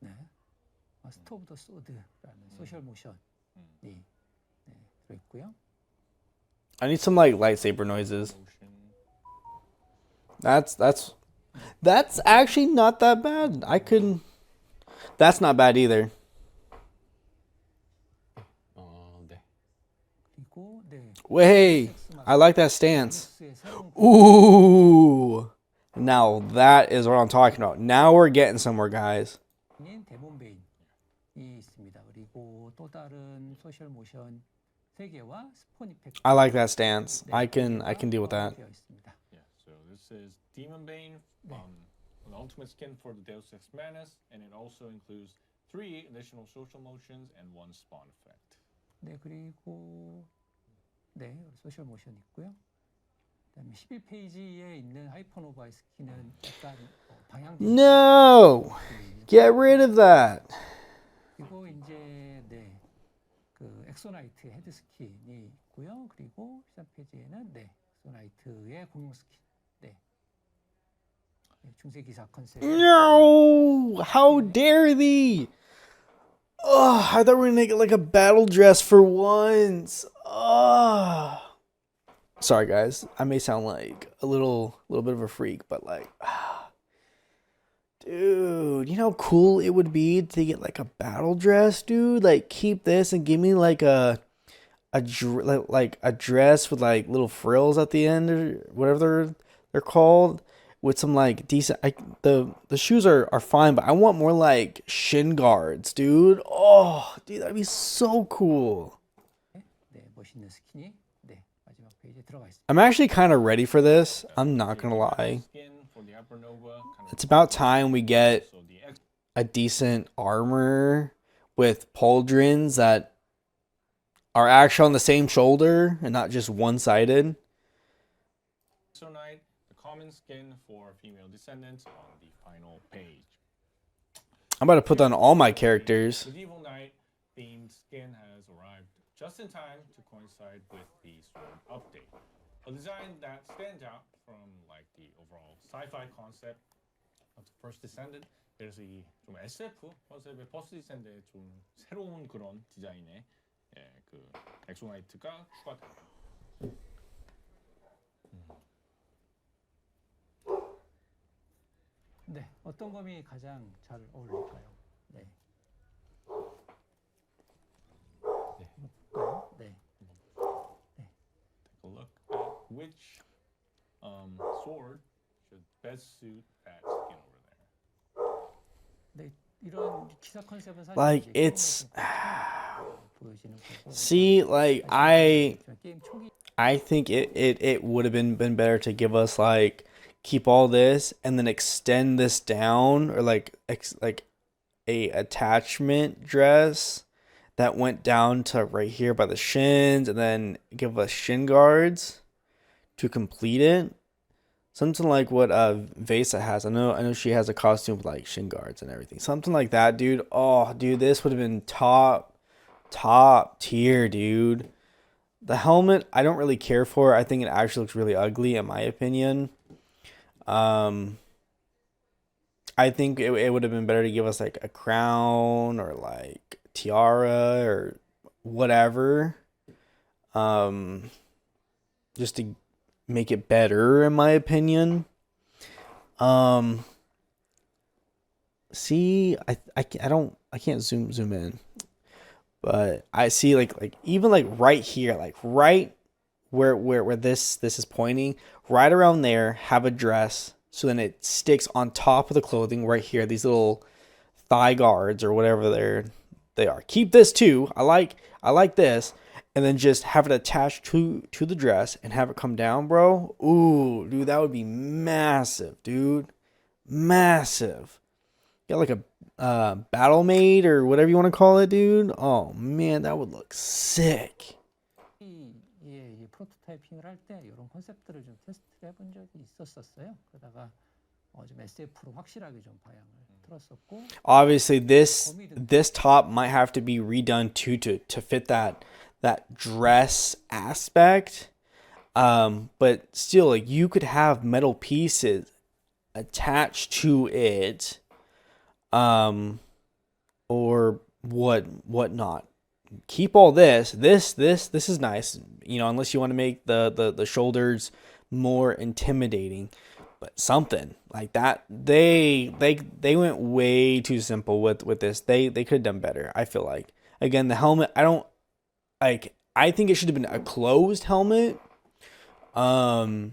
네, 마스터 오브 더 소드라는 소셜 모션이 들어있고요. I need some like lightsaber noises. That's actually not that bad. That's not bad either. 네. 그리고 네, Way, I like that stance. Ooh, now that is what I'm talking about. Now we're getting somewhere, guys. 데몬 베인이 있습니다. 그리고 또 다른 소셜 모션 3개와 스폰 이펙트. I like that stance. I can deal with that. 되어 있습니다. Yeah, so this is Demon Bane, an ultimate skin for the Deus Ex Manus, and it also includes 3 additional social motions and 1 spawn effect. 네, 그리고 네, 소셜 모션 있고요. 그다음에 11페이지에 있는 하이퍼노바의 스킨은 약간 방향. No, get rid of that. 그리고 이제 네, 그 엑소나이트 헤드 스킨이 있고요. 그리고 13페이지에는 네, 엑소나이트의 공용 스킨. 네. 중세 기사 컨셉. No, how dare thee? Oh, I thought we were gonna make it like a battle dress for once. Oh. Sorry, guys. I may sound like a little bit of a freak, but like, dude, you know how cool it would be to get like a battle dress, dude? Like, keep this and give me like a dress with like little frills at the end or whatever they're called, with some like decent. The shoes are fine, but I want more like shin guards, dude. Oh, dude, that'd be so cool. 네, 멋있는 스킨이 네, 마지막 페이지에 들어가 있습니다. I'm actually kind of ready for this. I'm not gonna lie. It's about time we get a decent armor with pauldrons that are actually on the same shoulder and not just one-sided. Exo-Knight, the common skin for female descendants on the final page. I'm about to put that on all my characters. Medieval Knight themed skin has arrived just in time to coincide with the sword update. A design that stands out from like the overall sci-fi concept of the first Descendant. 그래서 이 좀 SF 컨셉의 퍼스트 디센드의 좀 새로운 그런 디자인의 그 엑소나이트가 추가됩니다. 네, 어떤 검이 가장 잘 어울릴까요? 네, sword should best suit that skin over there. 네, 이런 기사 컨셉은 사실 Like, 이제 it's 보여지는 거고. see, like 게임 초기 I think it would have been better to give us like keep all this and then extend this down, or like a attachment dress that went down to right here by the shins, and then give us shin guards to complete it. Something like what Vesa has. I know she has a costume with like shin guards and everything. Something like that, dude. Oh, dude, this would have been top tier, dude. The helmet, I don't really care for. I think it actually looks really ugly, in my opinion. I think it would have been better to give us like a crown or like tiara or whatever. Just to make it better, in my opinion. See, I can't zoom in. But I see like even like right here, like right where this is pointing, right around there, have a dress, so then it sticks on top of the clothing right here. These little thigh guards or whatever they are. Keep this too. I like this, and then just have it attached to the dress and have it come down, bro. Ooh, dude, that would be massive, dude. Massive. Got like a battle maid or whatever you want to call it, dude. Oh man, that would look sick. 이 프로토타이핑을 할 때 이런 컨셉들을 좀 테스트를 해본 적이 있었어요. 그러다가 좀 SF로 확실하게 좀 방향을 틀었었고. Obviously, this top might have to be redone too to fit that dress aspect. But still, like, you could have metal pieces attached to it. Or whatnot. Keep all this. This is nice. You know, unless you want to make the shoulders more intimidating, but something like that. They went way too simple with this. They could have done better. I feel like, again, the helmet. I think it should have been a closed helmet. Rather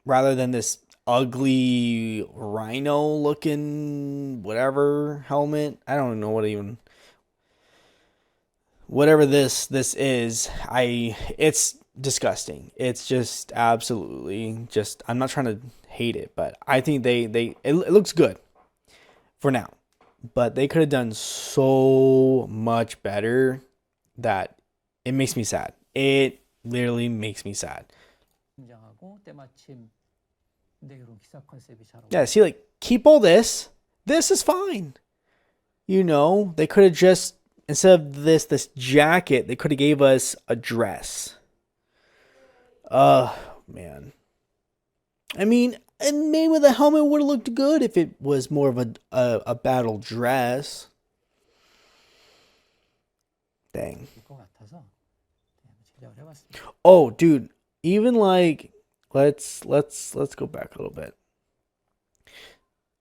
than this ugly rhino looking whatever helmet. I don't know whatever this is. It's disgusting. It's just absolutely just, I'm not trying to hate it, but I think it looks good for now, but they could have done so much better that it makes me sad. It literally makes me sad. Yeah, see, like, keep all this. This is fine. You know, they could have just, instead of this jacket, they could have gave us a dress. Man. I mean, and maybe the helmet would have looked good if it was more of a battle dress. Dang. Oh, dude, even like, let's go back a little bit.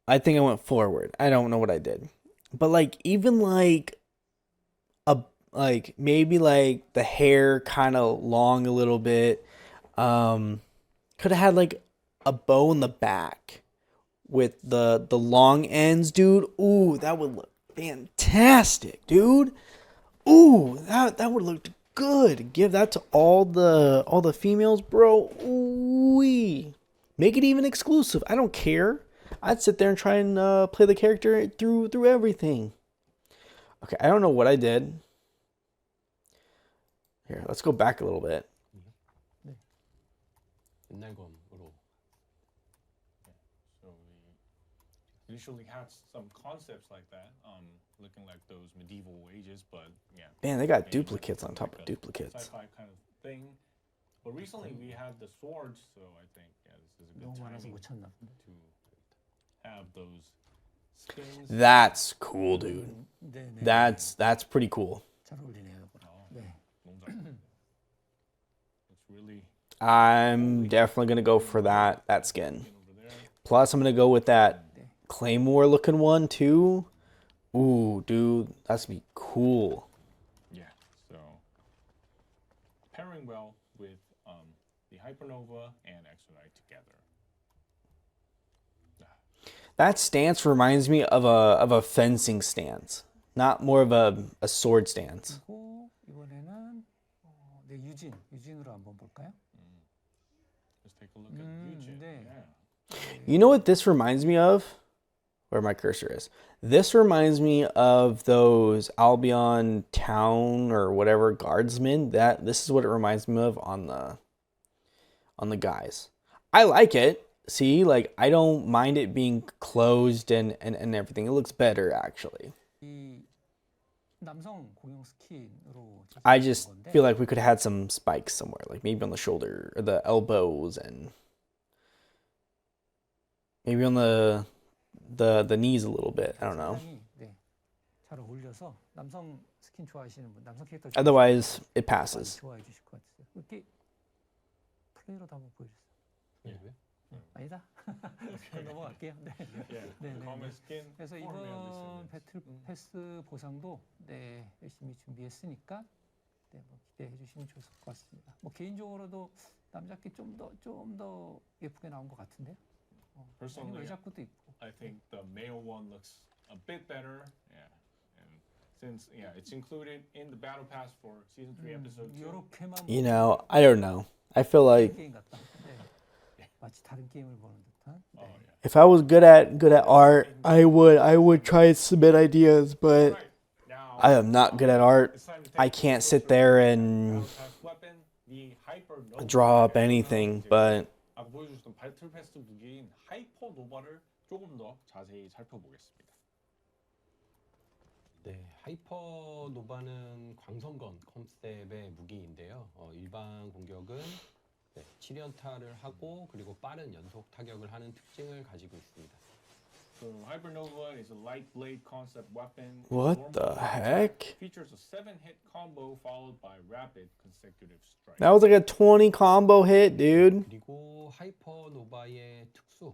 I think I went forward. I don't know what I did. But like, even like maybe like the hair kind of long a little bit. Could have had like a bow in the back with the long ends, dude. Ooh, that would look fantastic, dude. Ooh, that would look good. Give that to all the females, bro. Ooh, make it even exclusive. I don't care. I'd sit there and try and play the character through everything. Okay, I don't know what I did. Here, let's go back a little bit. So we initially had some concepts like that, looking like those medieval ages, but yeah. Man, they got duplicates on top of duplicates. Sci-fi kind of thing. But recently we had the swords, so I think this is a good time to have those skins. That's cool, dude. That's pretty cool. It's really. I'm definitely gonna go for that skin. Plus, I'm gonna go with that Claymore looking one too. Ooh, dude, that's gonna be cool. Yeah. So pairing well with the Hypernova and Exodite together. That stance reminds me of a fencing stance, not more of a sword stance. 그리고 이번에는 네, 유진으로 한번 볼까요? Let's take a look at Eugene. 네. Yeah. You know what this reminds me of? Where my cursor is. This reminds me of those Albion town or whatever guardsmen. This is what it reminds me of on the guys. I like it. See, like I don't mind it being closed and everything. It looks better actually. 이 남성 공용 스킨으로 I just feel like we could have had some spikes somewhere, like maybe on the shoulder or the elbows and maybe on the knees a little bit. I don't know. 네, 잘 어울려서 남성 스킨 좋아하시는 분, 남성 캐릭터 Otherwise, it passes. 좋아해 주실 것 같아요. 이렇게 플레이로도 한번 보여주세요. 아니다. 넘어갈게요. 네. Yeah. 네, 네, Common 네. skin. 그래서 for male 이번 descendants. 배틀 패스 보상도 네, 열심히 준비했으니까 네, 뭐 기대해 주시면 좋을 것 같습니다. 뭐 개인적으로도 남자께 좀 더 예쁘게 나온 것 같은데요. Personally, 외작구도 있고. I think the male one looks a bit better. Yeah. And since it's included in the battle pass for season 3 episode 2. 이렇게만 You know, I don't know. I feel like 게임 같다. 네. 마치 다른 게임을 보는 듯한. 네. Oh yeah. if I was good at art, I would try to submit ideas, but Right. Now, I am not good at art. it's time to take I can't sit there and battle pass weapon, the Hypernova. draw up anything, but 아까 보여주셨던 배틀 패스 무기인 하이퍼노바를 조금 더 자세히 살펴보겠습니다. 네, 하이퍼노바는 광선건 컨셉의 무기인데요. 일반 공격은 7연타를 하고 그리고 빠른 연속 타격을 하는 특징을 가지고 있습니다. So Hypernova is a light blade concept weapon. what Normal the attack heck? Features a 7-hit combo followed by rapid consecutive strikes. That was like a 20 combo hit, dude. 그리고 하이퍼노바의 특수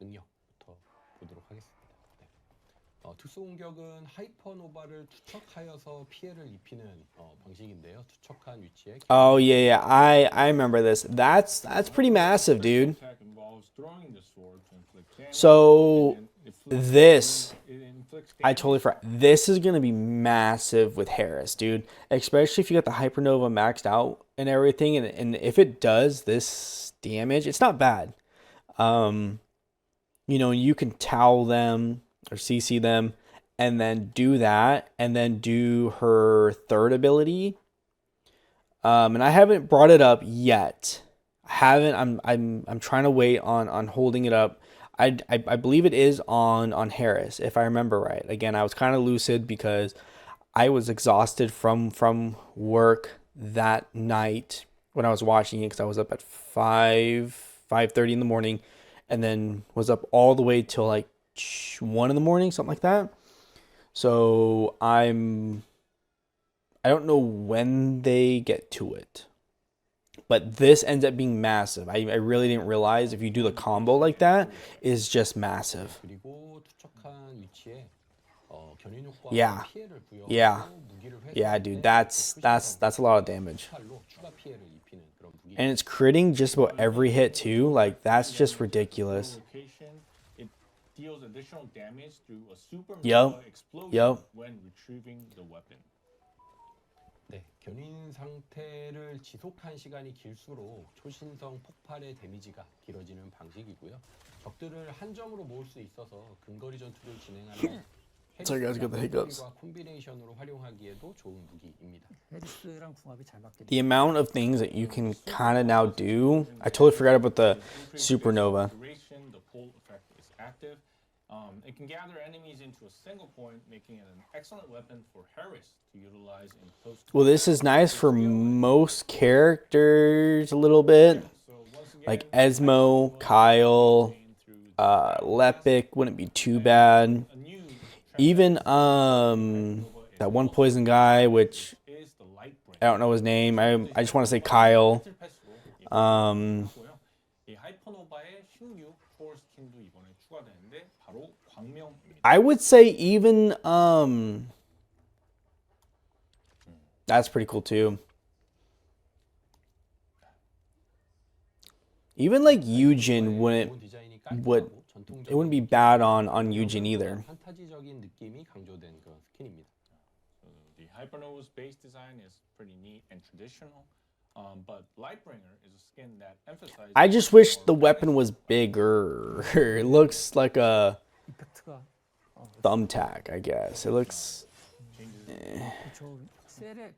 능력부터 보도록 하겠습니다. 네. 특수 공격은 하이퍼노바를 투척하여서 피해를 입히는 방식인데요. 투척한 위치에 Oh yeah, I remember this. That's pretty massive, dude. Attack involves throwing the sword to inflict damage. So and inflict- this it inflicts I damage. totally forgot. This is gonna be massive with Harris, dude. Especially if you got the Hypernova maxed out and everything, and if it does this damage, it's not bad. You know, you can towel them or CC them, and then do that, and then do her third ability. And I haven't brought it up yet. I haven't. I'm trying to wait on holding it up. I believe it is on Harris, if I remember right. Again, I was kind of lucid because I was exhausted from work that night when I was watching it because I was up at 5:30 in the morning, and then was up all the way till like 1 in the morning, something like that. So I don't know when they get to it. But this ends up being massive. I really didn't realize if you do the combo like that, it's just massive. 그리고 투척한 위치에 견인 효과와 Yeah. 피해를 부여하고 Yeah. 무기를 Yeah, dude, that's a lot of damage. 칼로 추가 피해를 입히는 그런 무기. And it's critting just about every hit too. Like that's just ridiculous. Location, it deals additional damage through a supernova Yup. explosion Yup. when retrieving the weapon. 네, 견인 상태를 지속한 시간이 길수록 초신성 폭발의 데미지가 길어지는 방식이고요. 적들을 한 점으로 모을 수 있어서 근거리 전투를 진행하는 Sorry, guys, got the hiccups. 과 콤비네이션으로 활용하기에도 좋은 무기입니다. 해리스랑 궁합이 잘 맞게 The amount of things that you can kind of now do. I totally forgot about the supernova. Duration, the pull effect is active. It can gather enemies into a single point, making it an excellent weapon for Harris to utilize in close. Well, this is nice for most characters a little bit. So once again, Like Esmo, Kyle, Lepic wouldn't be too bad. a new Even that one poison guy, which is the light brand. I don't know his name. I just want to say Kyle. 이 하이퍼노바의 신규 초월 스킨도 이번에 추가되는데 바로 광명입니다. I would say even that's pretty cool too. Even like Eugen wouldn't 기본 디자인이 would 깔끔하고 it wouldn't be 전통적인 bad on Eugen either. 판타지적인 느낌이 강조된 그런 스킨입니다. So the Hypernova's base design is pretty neat and traditional, but Lightbringer is a skin that emphasizes. I just wish the weapon was bigger. It looks like a 이펙트가 thumbtack, I guess. It looks. 그쵸.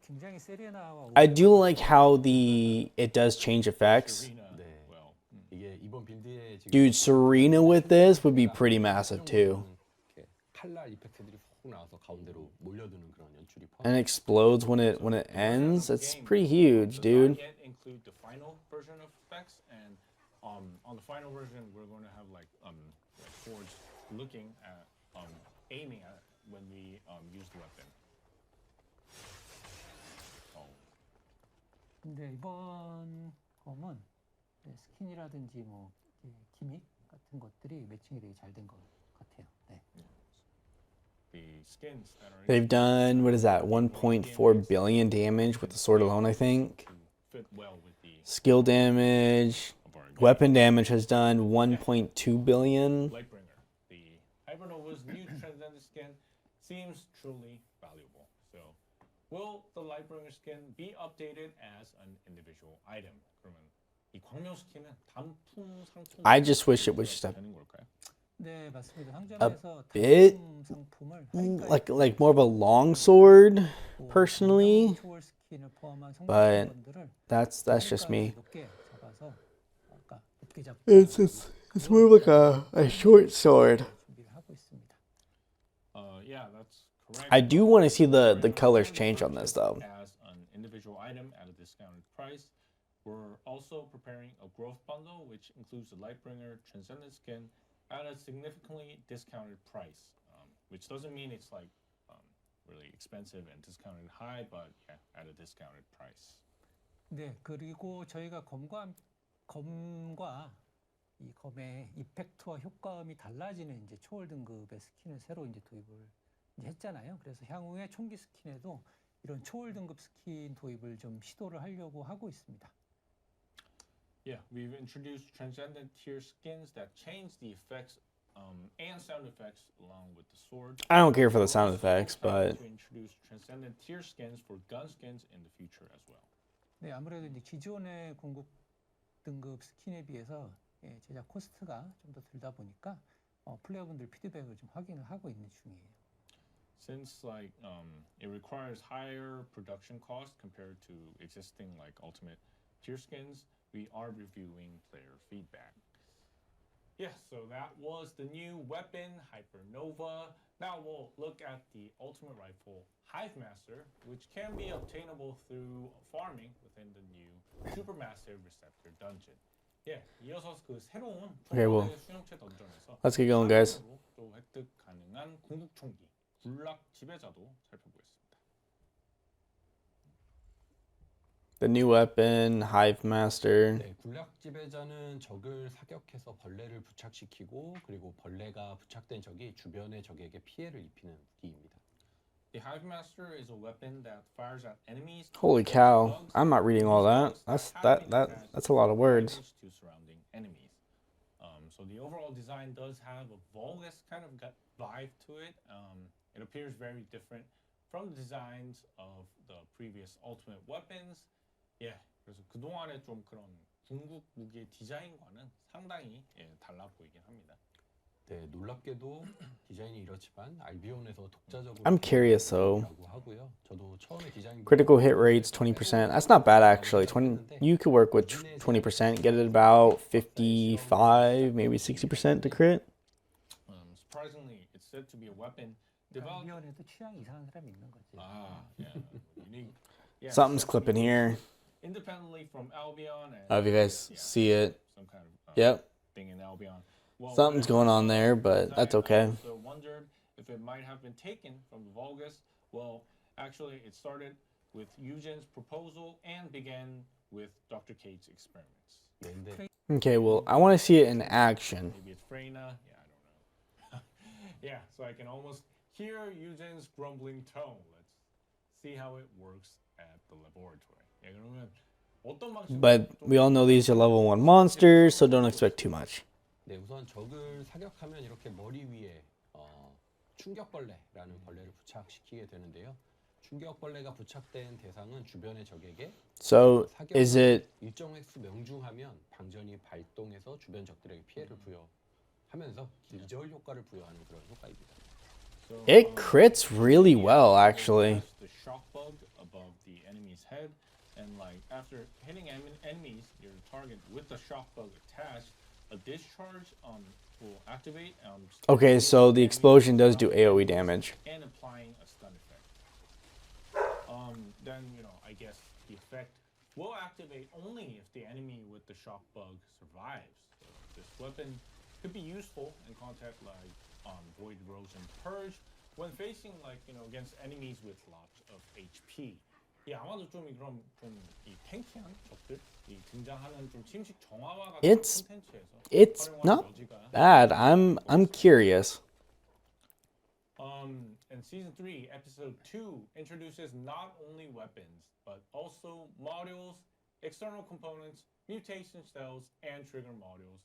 굉장히 세레나와 I do like how it does change effects. Serena, 네. well, 이게 이번 빌드에 지금 Dude, Serena with this would be pretty massive too. 이렇게 칼날 이펙트들이 훅 나와서 가운데로 몰려드는 그런 연출이 And 포함. explodes when it ends. It's game pretty huge, does dude. not yet include the final version of effects, and on the final version, we're going to have like swords looking at aiming at when we use the weapon. 근데 이번 검은 스킨이라든지 뭐 기믹 같은 것들이 매칭이 되게 잘 된 것 같아요. 네. The skins that are They've done, what is that, 1.4 billion damage with the sword alone, I think. to fit well with the Skill damage, of our game. weapon damage has done 1.2 billion. Lightbringer, the Hypernova's new Transcendent skin, seems truly valuable. So, will the Lightbringer skin be updated as an individual item? 그러면 이 광명 스킨은 단품 상품. I just wish it was just 되는 걸까요? 네, 맞습니다. 상점에서 bit 단품 상품을 like more of a long sword, personally. 초월 스킨을 포함한 but 성분들을 That's just me. 높게 잡아서 아까 높게 잡고 It's more like a short sword. 준비를 하고 있습니다. Yeah, that's correct. I do want to see the colors change on this though. As an individual item at a discounted price. We're also preparing a growth bundle, which includes the Lightbringer Transcendent skin at a significantly discounted price, which doesn't mean it's like really expensive and discounted high, but yeah, at a discounted price. 네, 그리고 저희가 검과 이 검의 이펙트와 효과음이 달라지는 이제 초월 등급의 스킨을 새로 이제 도입을 이제 했잖아요. 그래서 향후에 총기 스킨에도 이런 초월 등급 스킨 도입을 좀 시도를 하려고 하고 있습니다. Yeah, we've introduced Transcendent tier skins that change the effects and sound effects along with the sword. I don't care for the sound We're also effects, planning but to introduce Transcendent tier skins for gun skins in the future as well. 네, 아무래도 이제 기존의 공급 등급 스킨에 비해서 제작 코스트가 좀 더 들다 보니까 플레이어분들 피드백을 좀 확인을 하고 있는 중이에요. Since like it requires higher production cost compared to existing like ultimate tier skins, we are reviewing player feedback. Yeah, so that was the new weapon, Hypernova. Now we'll look at the ultimate rifle, Hive Master, which can be obtainable through farming within the new Supermassive Receptor Dungeon. 예, 이어서 그 새로운 Okay, well, 초월의 수용체 던전에서 let's get going, guys. 또 획득 가능한 궁극 총기, 군락 지배자도 살펴보겠습니다. the new weapon, Hive Master. 네, 군락 지배자는 적을 사격해서 벌레를 부착시키고 그리고 벌레가 부착된 적이 주변의 적에게 피해를 입히는 무기입니다. The Hive Master is a weapon that fires at enemies. Holy cow! I'm not reading all that. That's a lot of words. To surrounding enemies. So the overall design does have a Vulgus kind of vibe to it. It appears very different from the designs of the previous Ultimate weapons. 예, 그래서 그 동안에 좀 그런 궁극 무기의 디자인과는 상당히 달라 보이긴 합니다. 네, 놀랍게도 디자인이 이렇지만 알비온에서 독자적으로 I'm curious though. 하고요. 저도 처음에 디자인 Critical hit rates 20%. That's not bad actually. 20. You could work with 20%. Get it about 55, maybe 60% to crit. Surprisingly, it's said to be a weapon developed. 미연에도 취향 이상한 사람이 있는 거지. Yeah, unique. Yeah, Something's said to clipping be here. independently from Albion. And, If you guys see it. some kind of Yep. thing in Albion. Well, Something's going on there, but that's okay. I also wondered if it might have been taken from the Vulgus. Well, actually, it started with Eugen's proposal and began with Dr. Cage's experiments. 네, 근데 Okay, well, I want to see it in action. Maybe it's Freyna. Yeah, I don't know. Yeah, so I can almost hear Eugen's grumbling tone. Let's see how it works at the laboratory. 예, 그러면 어떤 방식으로 But 좀 we all know these are level 1 monsters, so don't expect too much. 네, 우선 적을 사격하면 이렇게 머리 위에 충격벌레라는 벌레를 부착시키게 되는데요. 충격벌레가 부착된 대상은 주변의 적에게 So is 사격을 it 일정 횟수 명중하면 방전이 발동해서 주변 적들에게 피해를 부여하면서 기절 효과를 부여하는 그런 효과입니다. So, it crits really well actually. The shock bug above the enemy's head, and like after hitting enemies, your target with the shock bug attached, a discharge will activate. Okay, so the explosion does do AoE damage. And applying a stun effect. Then I guess the effect will activate only if the enemy with the shock bug survives. So this weapon could be useful in contact like Void Rose and Purge when facing against enemies with lots of HP. 예, 아마도 좀 그럼 이 탱키한 적들 등장하는 좀 침식 정화와 같은 It's 콘텐츠에서 not 활용할 여지가 bad. I'm curious. And Season 3, Episode 2 introduces not only weapons, but also modules, external components, mutation cells, and trigger modules.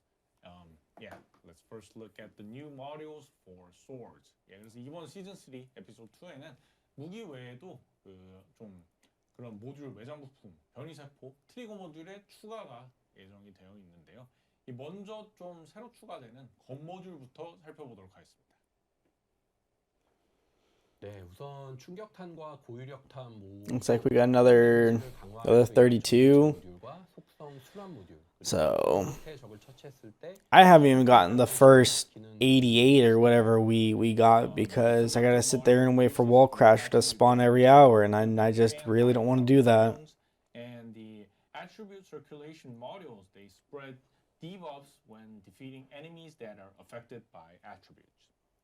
Yeah, let's first look at the new modules for swords. 예, 그래서 이번 Season 3, Episode 2에는 무기 외에도 좀 그런 모듈 외장 부품, 변이세포, 트리거 모듈의 추가가 예정이 되어 있는데요. 먼저 좀 새로 추가되는 검 모듈부터 살펴보도록 하겠습니다. 네, 우선 충격탄과 고위력탄 Looks like we got another 32. 모듈과 속성 순환 모듈. So 적을 처치했을 때 I haven't even gotten the first 88 or whatever we got because I gotta sit there and wait for Wall Crasher to spawn every hour, and I just really don't want to do that. And the attribute circulation modules, they spread debuffs when defeating enemies that are affected by attributes.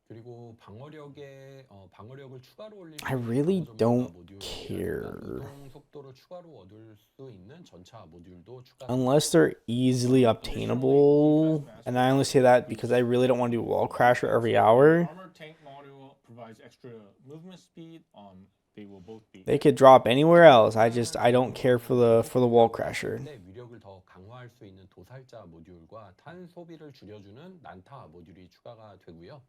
그리고 방어력을 추가로 올릴 수 I 있는 really 방어 전문가 don't 모듈, care. 이동 속도를 추가로 얻을 수 있는 전차 모듈도 추가. Unless they're easily obtainable, and I only say that because I really don't want to do Wall Crasher every hour. Armor tank module provides extra movement speed. They will both be. They could drop anywhere else. I don't care for the Wall Crasher. 위력을 더 강화할 수 있는 도살자 모듈과 탄 소비를 줄여주는 난타 모듈이 추가가 되고요.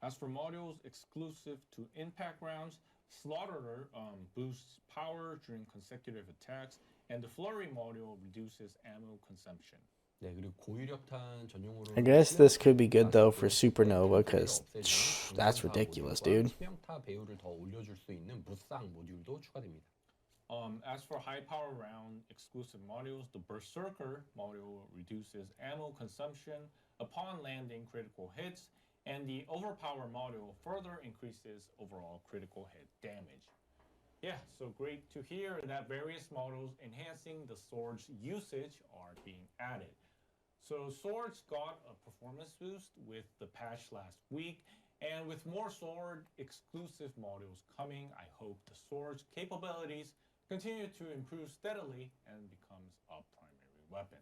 As for modules exclusive to impact rounds, Slaughterer boosts power during consecutive attacks, and the Flurry module reduces ammo consumption. 네, 그리고 고위력탄 전용으로 I guess this could be good though for Supernova because that's ridiculous, dude. 치명타 배율을 더 올려줄 수 있는 무쌍 모듈도 추가됩니다. As for high power round exclusive modules, the Berserker module reduces ammo consumption upon landing critical hits, and the Overpower module further increases overall critical hit damage. Yeah, so great to hear that various models enhancing the sword's usage are being added. So swords got a performance boost with the patch last week, and with more sword exclusive modules coming, I hope the sword's capabilities continue to improve steadily and becomes a primary weapon.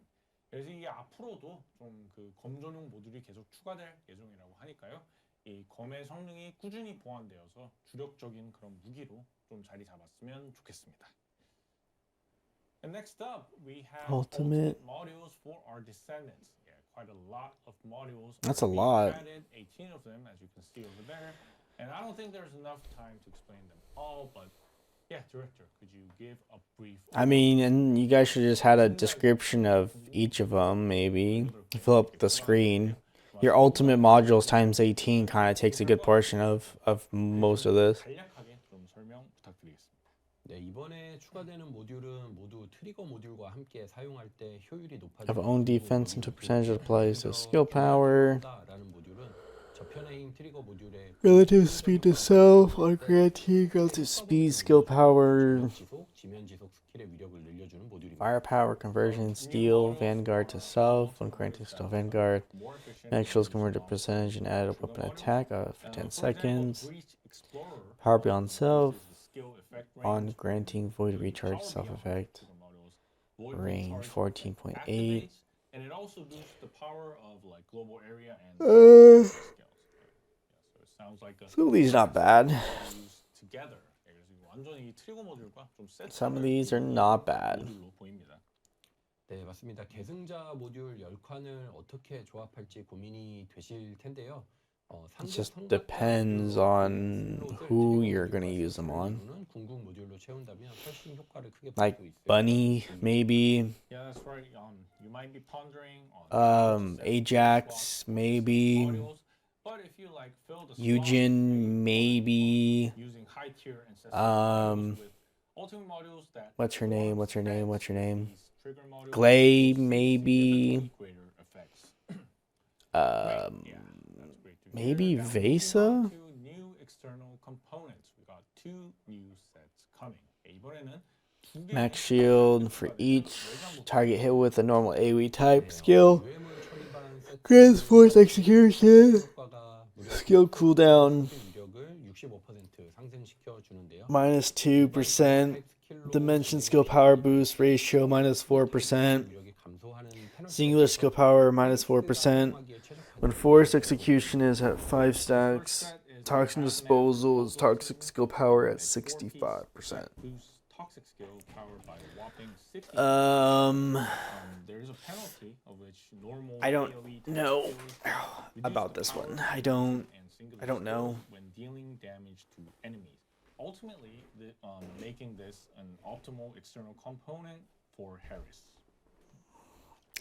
그래서 이게 앞으로도 좀 검 전용 모듈이 계속 추가될 예정이라고 하니까요. 이 검의 성능이 꾸준히 보완되어서 주력적인 그런 무기로 좀 자리 잡았으면 좋겠습니다. And next up, we have ultimate modules for our Descendants. Yeah, quite a lot of modules. That's a lot. Added 18 of them, as you can see over there. And I don't think there's enough time to explain them all, but yeah, Director, could you give a brief... I mean, and you guys should just had a description of each of them, maybe. Fill up the screen. Your ultimate modules times 18 kind of takes a good portion of most of this. 간략하게 좀 설명 부탁드리겠습니다. 네, 이번에 추가되는 모듈은 모두 트리거 모듈과 함께 사용할 때 효율이 높아지고 Have own defense into percentage applies to skill power. 라는 모듈은 저편의 힘 트리거 모듈의 Relative speed to self, or guarantee relative speed, skill power, 지속, 지면 지속 스킬의 위력을 늘려주는 모듈입니다. firepower conversion, steel, vanguard to self, when granting steel vanguard. Actuals convert to percentage and add a weapon attack for 10 seconds. Power beyond self, on granting void recharge self effect. Range 14.8. And it also boosts the power of like global area and skills. So it sounds like These not bad. together. 완전히 트리거 모듈과 좀 Some of these are not bad. 모듈로 보입니다. 네, 맞습니다. 계승자 모듈 10칸을 어떻게 조합할지 고민이 되실 텐데요. It just depends on who you're going to use them on. 궁극 모듈로 채운다면 훨씬 효과를 크게 볼 Like 수 있어요. Bunny, maybe. Yeah, that's right. You might be pondering on Ajax, maybe. modules, but if you like fill the Eugen, maybe. using high tier ancestral Um, modules with ultimate modules that What's her name? What's her name? spans What's her name? these trigger modules, Glay, you'll see maybe. significantly greater effects. Great. Yeah, that's great to hear. Maybe Now, moving on Vesa? to new external components. We got 2 new sets coming. 이번에는 두 개의 Max shield for 추가되는 each 외장부품. target hit with a normal AoE type skill. 유해물 처리반 세트 Grants force execution. 효과가 무려 Skill cooldown 위력을 65% 상승시켜 주는데요. minus 2%. Dimension skill power boost ratio minus 4%. Singular skill power minus 4%. When force execution is at 5 stacks, toxin disposal is toxic skill power at 65%. Boosts toxic skill power by a whopping 60%. There is a penalty of which normal I don't AoE type know skills reduce about the this power one. of I don't and singular I don't know. skills when dealing damage to enemies. Ultimately, making this an optimal external component for Harris.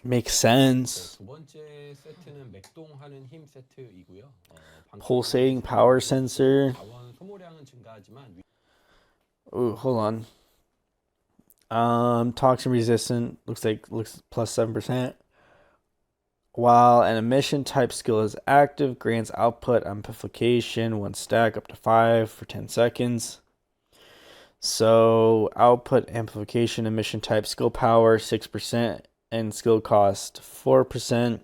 makes sense. 두 번째 세트는 맥동하는 힘 세트이고요. Pulsating power sensor. 자원 소모량은 증가하지만 Ooh, hold on. Toxin resistant looks plus 7%. While an emission type skill is active, grants output amplification 1 stack up to 5 for 10 seconds. So output amplification emission type skill power 6% and skill cost 4%.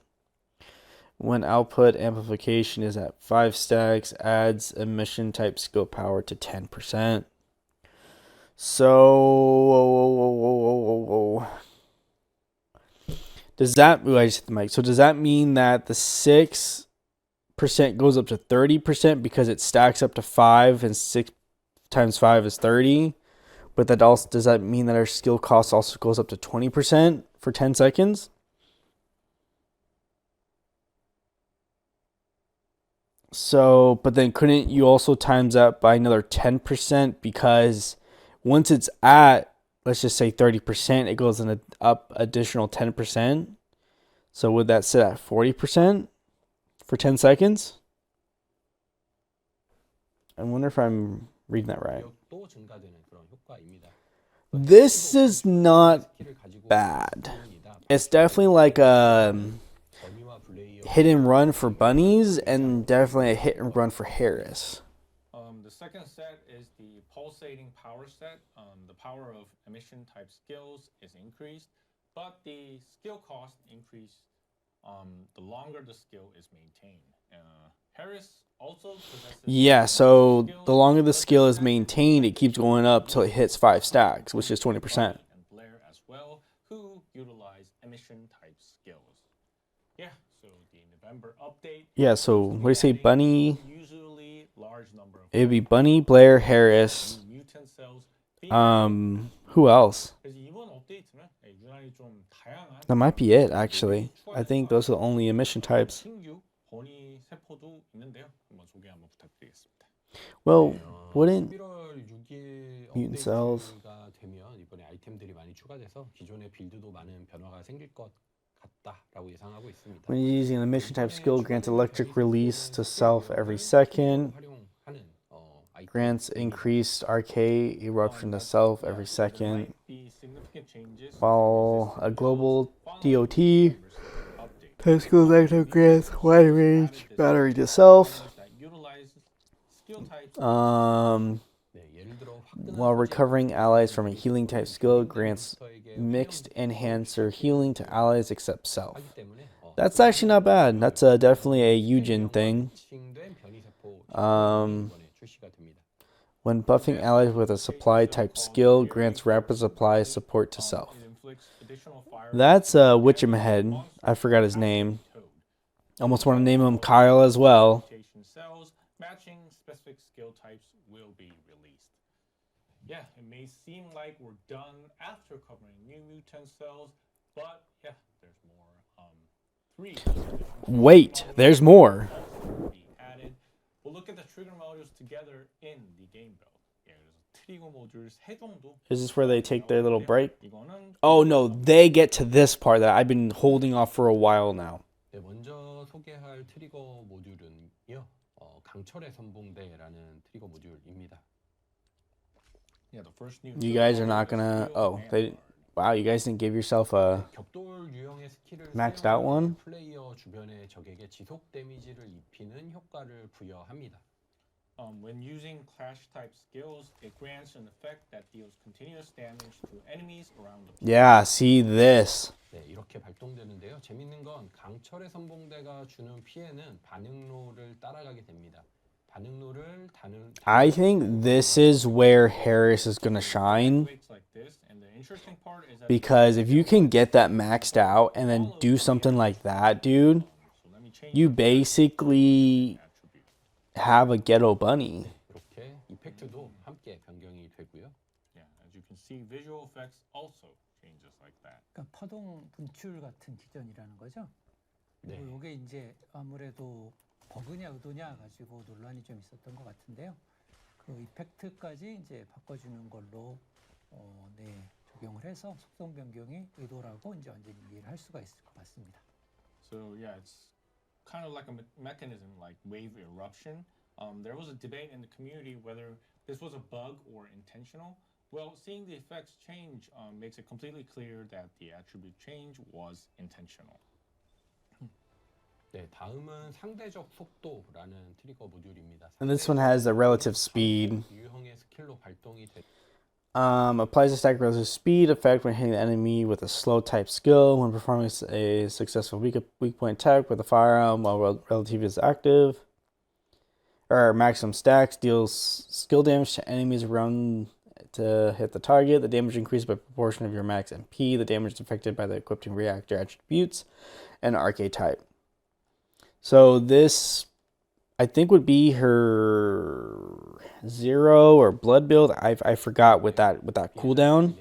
When output amplification is at 5 stacks, adds emission type skill power to 10%. So does that? Ooh, I just hit the mic. So does that mean that the 6% goes up to 30% because it stacks up to 5 and 6 times 5 is 30? But that also does that mean that our skill cost also goes up to 20% for 10 seconds? So, but then couldn't you also times that by another 10% because once it's at, let's just say 30%, it goes in up additional 10%. So would that sit at 40% for 10 seconds? I wonder if I'm reading that right. 또 증가되는 그런 효과입니다. This is not bad. It's definitely like a 범위와 플레이어 hit and run for bunnies and definitely a hit and run for Harris. The second set is the pulsating power set. The power of emission type skills is increased, but the skill cost increase the longer the skill is maintained. Harris also possesses Yeah, so the longer the skill is maintained, it keeps going up till it hits 5 stacks, which is 20%. and Blair as well, who utilize emission type skills. Yeah, so the November update. Yeah, so what do you say, Bunny? Usually large number of It'd be Bunny, Blair, Harris. mutant cells. Who else? 그래서 이번 업데이트는 유난히 좀 다양한 That might be it, actually. I think those are the only emission types. 신규 버니 세포도 있는데요. 한번 소개 한번 부탁드리겠습니다. Well, wouldn't 11월 6일 Mutant cells. 업데이트가 되면 이번에 아이템들이 많이 추가돼서 기존의 빌드도 많은 변화가 생길 것 같다라고 예상하고 있습니다. when using an emission type skill, grants electric release to self every second. 활용하는 아이템 Grants increased RK eruption to self every second. Be significant changes While a global DOT update. type skill active grants wide range battery to self. That utilize skill types 네, 예를 들어 While recovering allies from a healing type skill, grants mixed enhancer healing to allies except self. 하기 때문에 That's actually not bad. That's definitely a Eugen thing. 칭된 변이 세포 Um, 이번에 출시가 됩니다. When buffing allies with a supply type skill, grants rapid supply support to self. it inflicts additional fire. That's Witchemhead. I forgot his name. Almost want to name him Kyle as well. Mutation cells matching specific skill types will be released. yeah, it may seem like we're done after covering new mutant cells, but yeah, there's more. Three additional Wait, modules there's more. will be added. We'll look at the trigger modules together in the game build. 예, 그래서 트리거 모듈 세 정도. Is this where they take their little break? 이거는 Oh no, they get to this part that I've been holding off for a while now. 네, 먼저 소개할 트리거 모듈은요. 강철의 선봉대라는 트리거 모듈입니다. Yeah, the first new You guys are not gonna. Oh, they. Wow, you guys didn't give yourself a 격돌 유형의 스킬을 maxed out one. 플레이어 주변의 적에게 지속 데미지를 입히는 효과를 부여합니다. When using clash type skills, it grants an effect that deals continuous damage to enemies around the player. Yeah, see this. 네, 이렇게 발동되는데요. 재밌는 건 강철의 선봉대가 주는 피해는 반응로를 따라가게 됩니다. 반응로를 I think this is where Harris is gonna shine. Because if you can get that maxed out and then do something like that, dude, you basically have a ghetto bunny. 이렇게 이펙트도 함께 변경이 되고요. Yeah, as you can see, visual effects also changes like that. 그러니까 파동 분출 같은 기전이라는 거죠. 네. 그리고 이게 이제 아무래도 버그냐 의도냐 가지고 논란이 좀 있었던 것 같은데요. 그 이펙트까지 이제 바꿔주는 걸로 네, 적용을 해서 속성 변경이 의도라고 이제 완전히 이해를 할 수가 있을 것 같습니다. So yeah, it's kind of like a mechanism like wave eruption. There was a debate in the community whether this was a bug or intentional. Well, seeing the effects change makes it completely clear that the attribute change was intentional. 네, 다음은 상대적 속도라는 트리거 모듈입니다. And this one has a relative speed. 유형의 스킬로 발동이 돼. Applies a stack relative speed effect when hitting the enemy with a slow type skill when performing a successful weak point attack with a firearm while relative is active. Or maximum stacks deals skill damage to enemies around to hit the target. The damage increases by proportion of your max MP. The damage is affected by the equipping reactor attributes and arcade type. So this, I think, would be her zero or blood build. I forgot with that cooldown.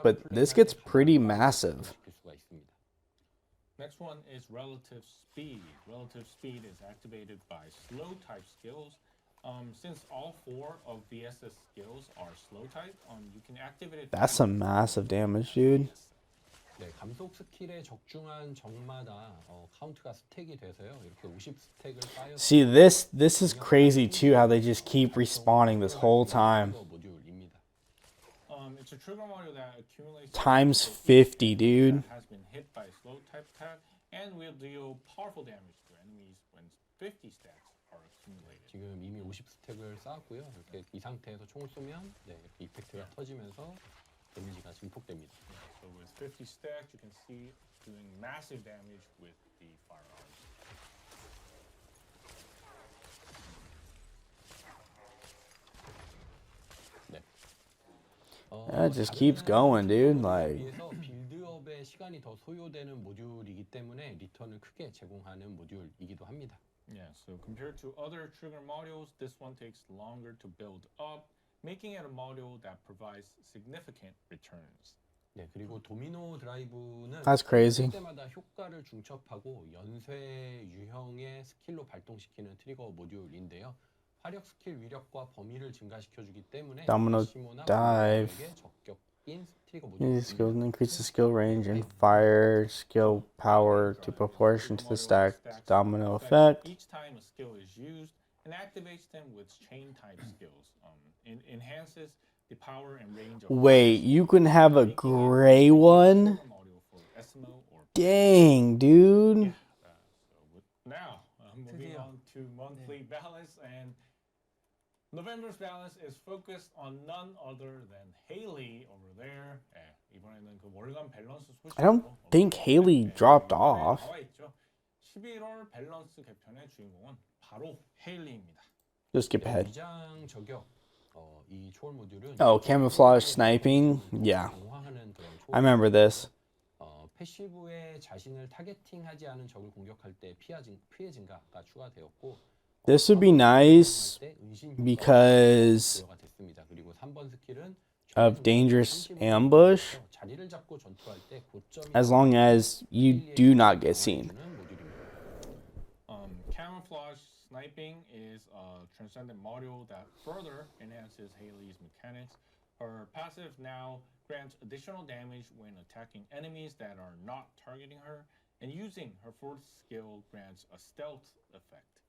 But this gets pretty massive. Next one is relative speed. Relative speed is activated by slow type skills. Since all four of VS's skills are slow type, you can activate it. That's some massive damage, dude. 네, 감속 스킬에 적중한 적마다 카운트가 스택이 돼서요. 이렇게 50스택을 쌓여서 See, this is crazy too, how they just keep respawning this whole time. 모듈입니다. It's a trigger module that accumulates Times 50, dude. that has been hit by slow type attack and will deal powerful damage to enemies when 50 stacks are accumulated. 지금 이미 50스택을 쌓았고요. 이렇게 이 상태에서 총을 쏘면 네, 이렇게 이펙트가 터지면서 데미지가 증폭됩니다. So with 50 stacks, you can see doing massive damage with the firearms. 네. That just keeps going, dude. Like, 비해서 빌드업에 시간이 더 소요되는 모듈이기 때문에 리턴을 크게 제공하는 모듈이기도 합니다. Yeah, so compared to other trigger modules, this one takes longer to build up, making it a module that provides significant returns. 네, 그리고 도미노 드라이브는 That's crazy. 때마다 효과를 중첩하고 연쇄 유형의 스킬로 발동시키는 트리거 모듈인데요. 화력 스킬 위력과 범위를 증가시켜주기 때문에 Domino 시모나 dive. 공격에게 적격인 트리거 these skills 모듈입니다. increase the skill range and fire skill power to proportion to the stack domino effect. Each time a skill is used, and activates them with chain type skills. Enhances the power and range of Wait, you can have a gray one? module for SMO or Dang, dude. now moving 드디어. on to monthly balance, and November's balance is focused on none other than Haley over there. 이번에는 그 월간 밸런스 소식. I don't think Haley dropped off. 나와 있죠. 11월 밸런스 개편의 주인공은 바로 헤일리입니다. Just skip ahead. 위장 저격 이 초월 모듈은 Oh, camouflage sniping? Yeah, 강화하는 그런 초월. I remember this. 패시브에 자신을 타겟팅하지 않은 적을 공격할 때 피해 증가가 추가되었고 This would be nice because 3번 스킬은 of dangerous ambush 자리를 잡고 전투할 때 고점이 as long as you do not get seen. 주는 모듈입니다. Camouflage sniping is a transcendent module that further enhances Haley's mechanics. Her passive now grants additional damage when attacking enemies that are not targeting her, and using her fourth skill grants a stealth effect.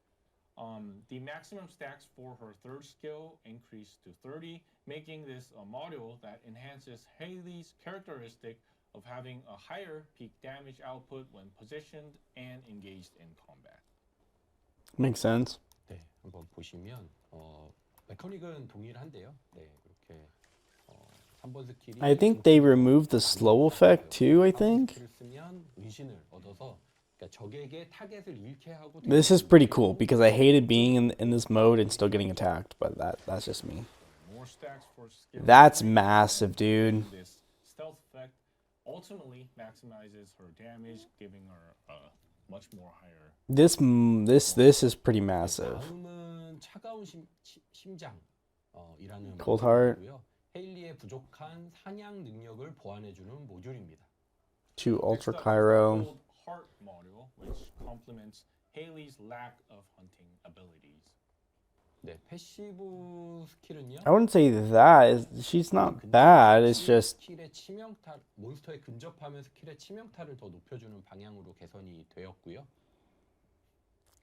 The maximum stacks for her third skill increase to 30, making this a module that enhances Haley's characteristic of having a higher peak damage output when positioned and engaged in combat. Makes sense. 네, 한번 보시면 메커닉은 동일한데요. 네, 이렇게 3번 스킬이 I think they removed the slow effect too, I think. 스킬을 쓰면 은신을 얻어서 그러니까 적에게 타겟을 잃게 하고 This is pretty cool because I hated being in this mode and still getting attacked, but that's just me. More stacks for skill. That's massive, dude. This stealth effect ultimately maximizes her damage, giving her a much more higher. This is pretty massive. 다음은 차가운 심장이라는 Cold Heart. 모듈이고요. 헤일리의 부족한 사냥 능력을 보완해주는 모듈입니다. To Ultra Next up is the Cairo. Cold Heart module, which complements Haley's lack of hunting abilities. 네, 패시브 스킬은요. I wouldn't say that. She's not bad. It's just 스킬의 치명타 몬스터에 근접하면 스킬의 치명타를 더 높여주는 방향으로 개선이 되었고요.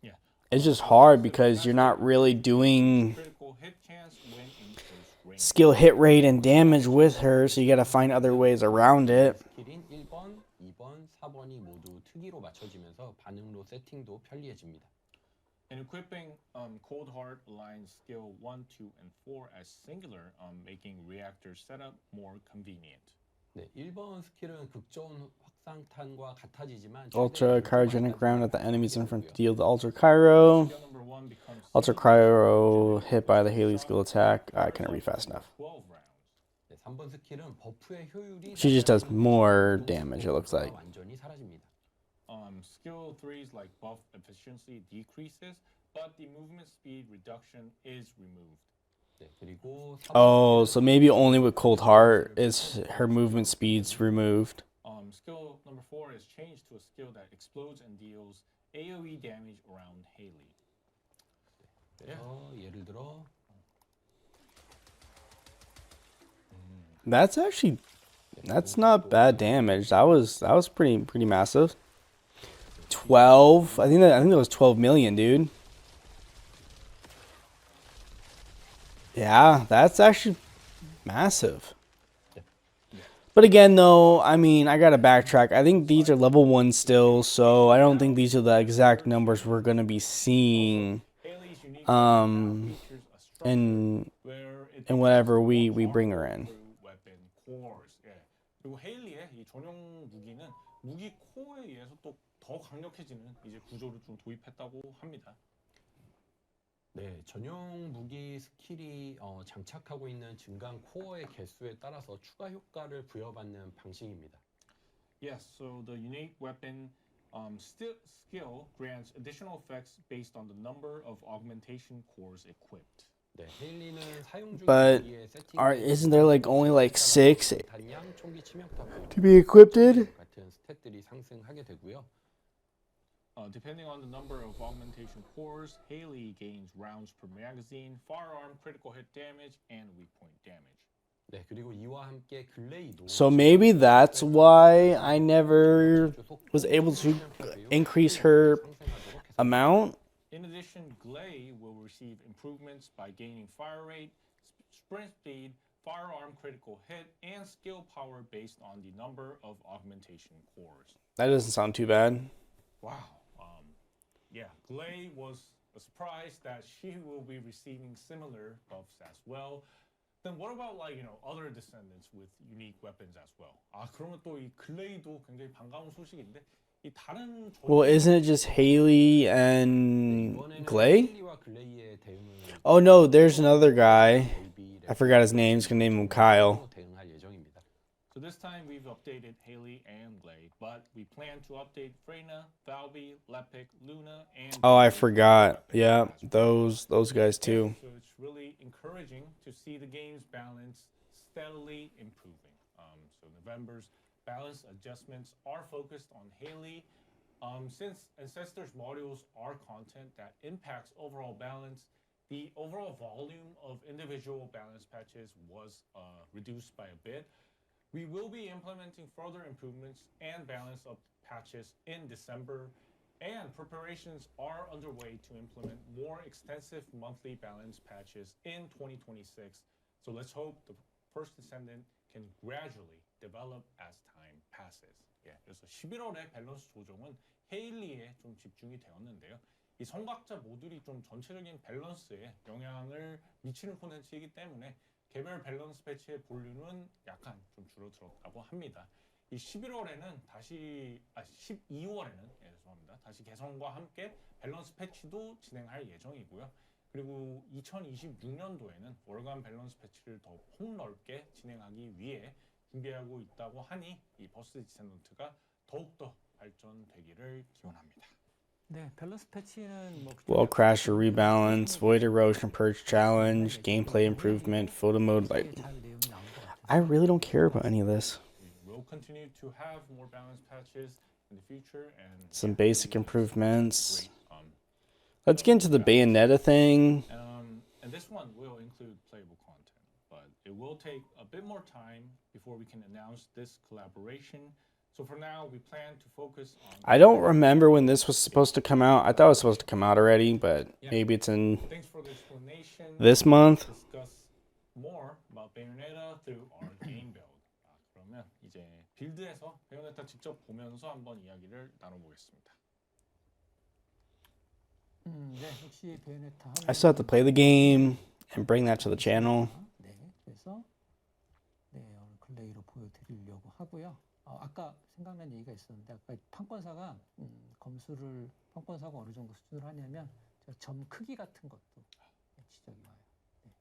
Yeah. it's just hard because you're not really doing Critical hit chance when in close range. skill hit rate and damage with her, so you gotta find other ways around it. 스킬인 1번, 2번, 4번이 모두 특이로 맞춰지면서 반응로 세팅도 편리해집니다. And equipping Cold Heart aligns skill 1, 2, and 4 as singular, making reactor setup more convenient. 네, 1번 스킬은 극저온 확산탄과 같아지지만 Ultra cryogenic round at the enemies in front to deal the Ultra Cryo. Skill number 1 becomes Ultra Cryo hit by the Haley skill attack. I can't read fast enough. 12 rounds. 네, 3번 스킬은 버프의 효율이 She just does more damage, it looks like. 완전히 사라집니다. Skill 3's like buff efficiency decreases, but the movement speed reduction is removed. 네, 그리고 Oh, so maybe only with Cold Heart is her movement speeds removed. Skill number 4 is changed to a skill that explodes and deals AoE damage around Haley. 그래서 예를 들어 That's not bad damage. That was pretty massive. 12. I think that was 12 million, dude. Yeah, that's actually massive. But again, though, I mean, I gotta backtrack. I think these are level 1 still, so I don't think these are the exact numbers we're gonna be seeing Haley's unique features a structure in where it whatever we bring her in. through weapon cores. 예. 그리고 헤일리의 이 전용 무기는 무기 코어에 의해서 또 더 강력해지는 이제 구조를 좀 도입했다고 합니다. 네, 전용 무기 스킬이 장착하고 있는 증강 코어의 개수에 따라서 추가 효과를 부여받는 방식입니다. Yes, so the unique weapon skill grants additional effects based on the number of augmentation cores equipped. 네, 헤일리는 사용 중인 But 무기의 세팅 isn't there like only like 6 단량 총기 치명타 to be equipped? 같은 스탯들이 상승하게 되고요. Depending on the number of augmentation cores, Haley gains rounds per magazine, firearm critical hit damage, and weak point damage. 네, 그리고 이와 함께 글레이도 So maybe that's why I never was able to increase her amount. In addition, Glay will receive improvements by gaining fire rate, sprint speed, firearm critical hit, and skill power based on the number of augmentation cores. That doesn't sound too bad. Wow. Yeah, Glay was surprised that she will be receiving similar buffs as well. Then what about other descendants with unique weapons as well? 그러면 또 이 글레이도 굉장히 반가운 소식인데 이 다른 Well, isn't it just Haley and Glay? 헤일리와 글레이의 대응은 Oh no, there's another guy. I forgot his name. Just gonna name him Kyle. 대응할 예정입니다. So this time we've updated Haley and Glay, but we plan to update Freyna, Valby, Lepic, Luna, and Oh, I forgot. Yeah, those guys too. So it's really encouraging encouraging to see the game's balance steadily improving. So November's balance adjustments are focused on Haley. Since Ancestors modules are content that impacts overall balance, the overall volume of individual balance patches was reduced by a bit. We will be implementing further improvements and balance up patches in December, and preparations are underway to implement more extensive monthly balance patches in 2026. So let's hope the first Descendant can gradually develop as time passes. 예, 그래서 11월에 밸런스 조정은 헤일리에 좀 집중이 되었는데요. 이 성각자 모듈이 좀 전체적인 밸런스에 영향을 미치는 콘텐츠이기 때문에 개별 밸런스 패치의 볼륨은 약간 좀 줄어들었다고 합니다. 이 11월에는 다시 12월에는 죄송합니다. 다시 개선과 함께 밸런스 패치도 진행할 예정이고요. 그리고 2026년도에는 월간 밸런스 패치를 더 폭넓게 진행하기 위해 준비하고 있다고 하니 이 버스트 디센던트가 더욱더 발전되기를 기원합니다. 네, 밸런스 패치는 뭐 Wall crasher rebalance, void erosion purge challenge, gameplay improvement, photo mode. Like, 잘 내용이 나온 것 같아요. I really don't care about any of this. We will continue to have more balance patches in the future and Some basic improvements. great, Let's get into the Bayonetta thing. and this one will include playable content, but it will take a bit more time before we can announce this collaboration. So for now, we plan to focus on. I don't remember when this was supposed to come out. I thought it was supposed to come out already, but maybe it's in Thanks for the explanation. this month. Discuss more about Bayonetta through our game build. 그러면 이제 빌드에서 베요네타 직접 보면서 한번 이야기를 나눠보겠습니다. 네, 역시 베요네타. I still have to play the game and bring that to the channel. 네, 그래서 네, 오늘 클레이로 보여드리려고 하고요. 아까 생각난 얘기가 있었는데 아까 판권사가 검수를 판권사가 어느 정도 수준을 하냐면 점 크기 같은 것도 지적이 와요. 네.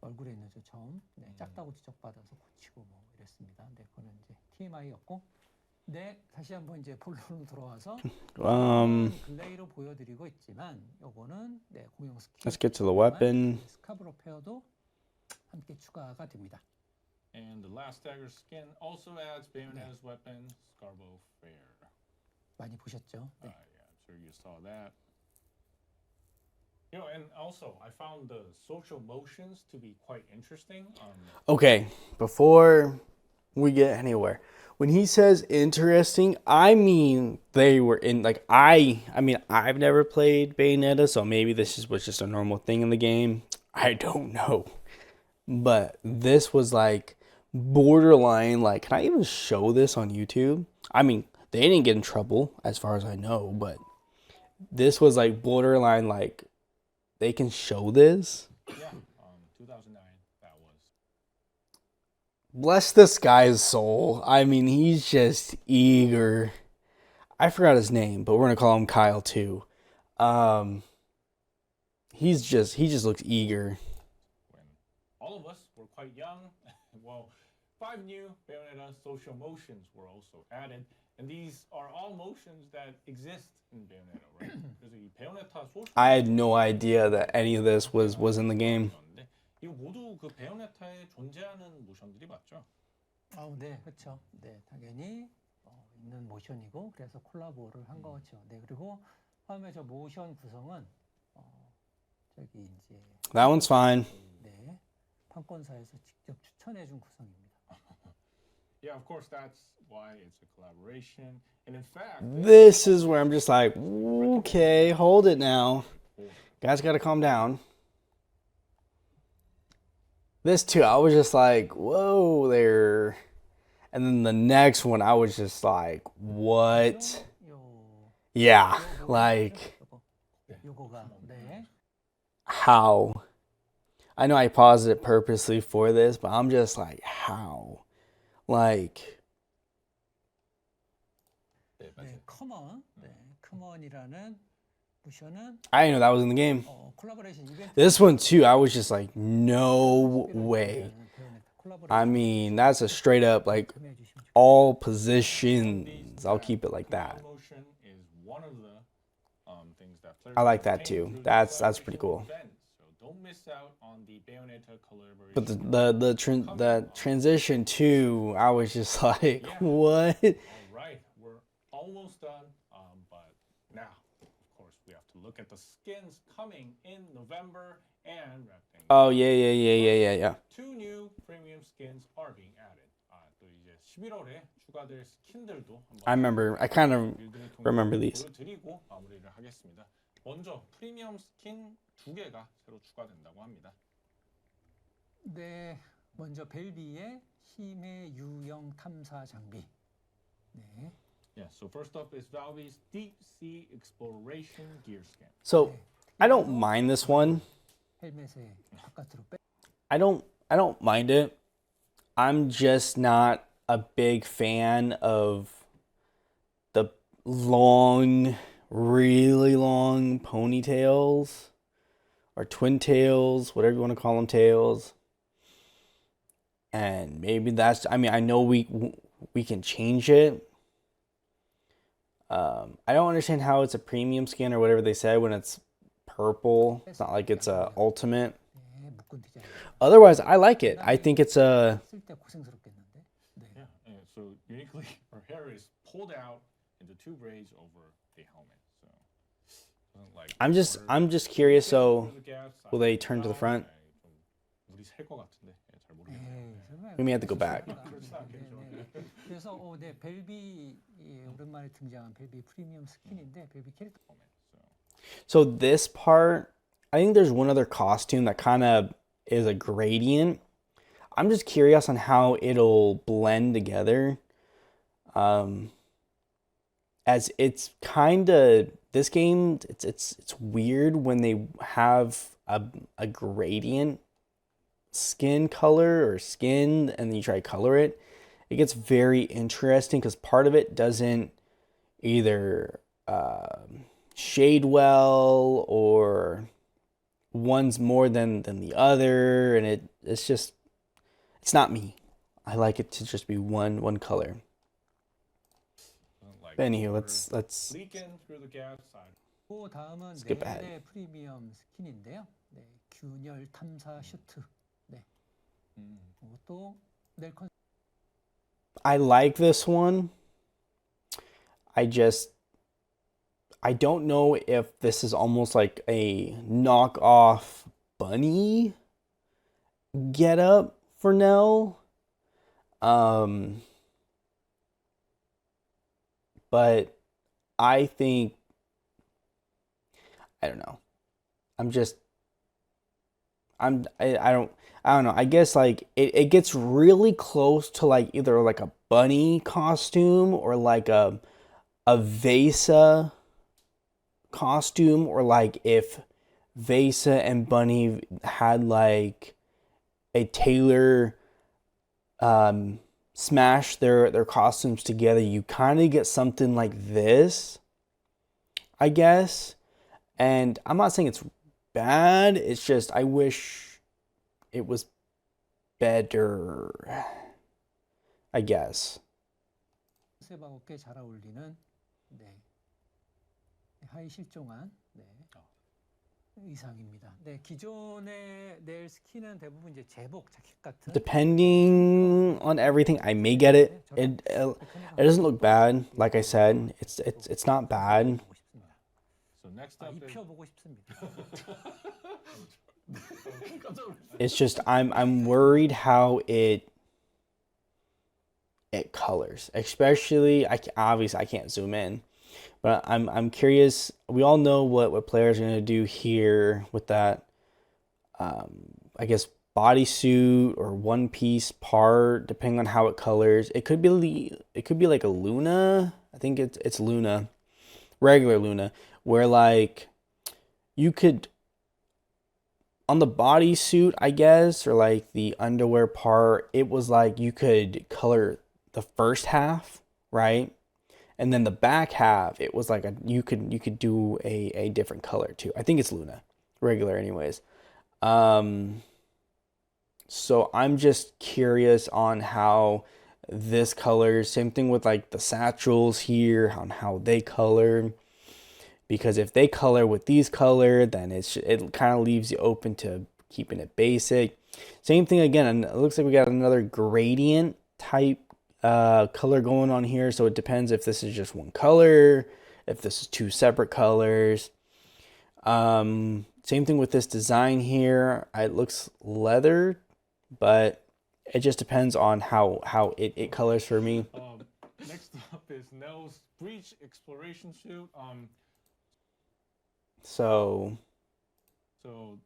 얼굴에 있는 저 점 작다고 지적받아서 고치고 뭐 이랬습니다. 네, 그거는 이제 TMI였고, 네, 다시 한번 이제 본론으로 돌아와서 글레이로 보여드리고 있지만 요거는 네, 공용 스킬. Let's get to the weapon. 스카브로 페어도 함께 추가가 됩니다. And the last dagger skin also adds Bayonetta's weapon, Scarbo Fair. 많이 보셨죠? 네. Yeah, I'm sure you saw that. You know, and also I found the social motions to be quite interesting. Okay, before we get anywhere, when he says interesting, I mean they were in like I mean I've never played Bayonetta, so maybe this was just a normal thing in the game. I don't know, but this was like borderline. Like, can I even show this on YouTube? I mean, they didn't get in trouble as far as I know, but this was like borderline. Like, they can show this. Yeah, 2009 that was. Bless this guy's soul. I mean, he's just eager. I forgot his name, but we're gonna call him Kyle too. He just looks eager. When all of us were quite young, well, 5 new Bayonetta social motions were also added, and these are all motions that exist in Bayonetta, right? 그래서 이 Bayonetta social. I had no idea that any of this was in the game. 이거 모두 그 베요네타에 존재하는 모션들이 맞죠? 네, 그렇죠. 네, 당연히 있는 모션이고 그래서 콜라보를 한 거죠. 네, 그리고 다음에 저 모션 구성은 저기 이제 That one's fine. 네, 판권사에서 직접 추천해 준 구성입니다. Yeah, of course, that's why it's a collaboration. And in fact, This is where I'm just like, okay, hold it now. Guys gotta calm down. This too, I was just like, whoa there. And then the next one, I was just like, what? Yeah, like, 요거가 네. how? I know I paused it purposely for this, but I'm just like, how? Like, 네, 맞아요. 네, 커먼. 네, 커먼이라는 모션은 I didn't know that was in the game. 콜라보레이션 이벤트. This one too, I was just like, no way. I mean, that's a straight up, like, all positions. I'll keep it like that. Motion is one of the things that players I like that obtain too. through the That's collaboration pretty cool. event. So don't miss out on the Bayonetta collaboration. But the transition to, I was just like, Yeah. what? All right, we're almost done. But now, of course, we have to look at the skins coming in November and wrapping. Oh yeah. Two new premium skins are being added. 또 이제 11월에 추가될 스킨들도 한번 I kind of 빌드를 통해서 remember these. 보여드리고 마무리를 하겠습니다. 먼저 프리미엄 스킨 2개가 새로 추가된다고 합니다. 네, 먼저 벨비의 힘의 유형 탐사 장비. 네. Yeah, so first up is Valve's Deep Sea Exploration Gear Skin. So I don't mind this one. 헬멧의 바깥으로 빼. I don't mind it. I'm just not a big fan of the long, really long ponytails or twin tails, whatever you want to call them, tails. And maybe that's, I mean, I know we can change it. I don't understand how it's a premium skin or whatever they said when it's purple. It's not like it's a ultimate. 네, 묶은 디자인. Otherwise, I like it. I think it's a. 쓸때 고생스럽겠는데. 네. Yeah, and so uniquely, her hair is pulled out into two braids over the helmet. So doesn't like. I'm just curious. So through the gaps, will they turn to the front? 좀 물이 셀 것 같은데 잘 모르겠네요. 에이, 설마. We may have to go back. 네. 그래서 네, 벨비 오랜만에 등장한 벨비 프리미엄 스킨인데 벨비 캐릭터. So this part, I think there's one other costume that kind of is a gradient. I'm just curious on how it'll blend together. As it's kind of this game, it's weird when they have a gradient skin color or skin and then you try to color it. It gets very interesting because part of it doesn't either shade well or one's more than the other, and it's not me. I like it to just be one color. Like But anywho, let's leaking through the gaps. 그 다음은 Skip ahead. 넬의 프리미엄 스킨인데요. 네, 균열 탐사 슈트. 네. 이것도 넬 컨. I like this one. I don't know if this is almost like a knockoff bunny getup for Nell. But I think, I don't know. I don't know. I guess like it gets really close to like either like a bunny costume or like a Vesa costume, or like if Vesa and Bunny had like a tailor smash their costumes together, you kind of get something like this, I guess. And I'm not saying it's bad, it's just I wish it was better, I guess. 컨셉하고 꽤 잘 어울리는 네. 하이 실종한 네. 의상입니다. 네, 기존의 넬 스킨은 대부분 이제 제복 자켓 같은. Depending on everything, I may get it. It doesn't look bad. Like I said, it's not bad. So next up is 입혀보고 싶습니다. It's just I'm worried how it colors, especially obviously I can't zoom in, but I'm curious. We all know what players are gonna do here with that. I guess bodysuit or one piece part, depending on how it colors. It could be like a Luna. I think it's Luna, regular Luna, where like you could on the bodysuit, I guess, or like the underwear part, it was like you could color the first half, right? And then the back half, it was like you could do a different color too. I think it's Luna, regular anyways. So I'm just curious on how this colors. Same thing with like the satchels here, on how they color. Because if they color with these color, then it kind of leaves you open to keeping it basic. Same thing again, and it looks like we got another gradient type color going on here. So it depends if this is just one color, if this is two separate colors. Same thing with this design here. It looks leather, but it just depends on how it colors for me. Next up is Nell's Breach Exploration Suit. So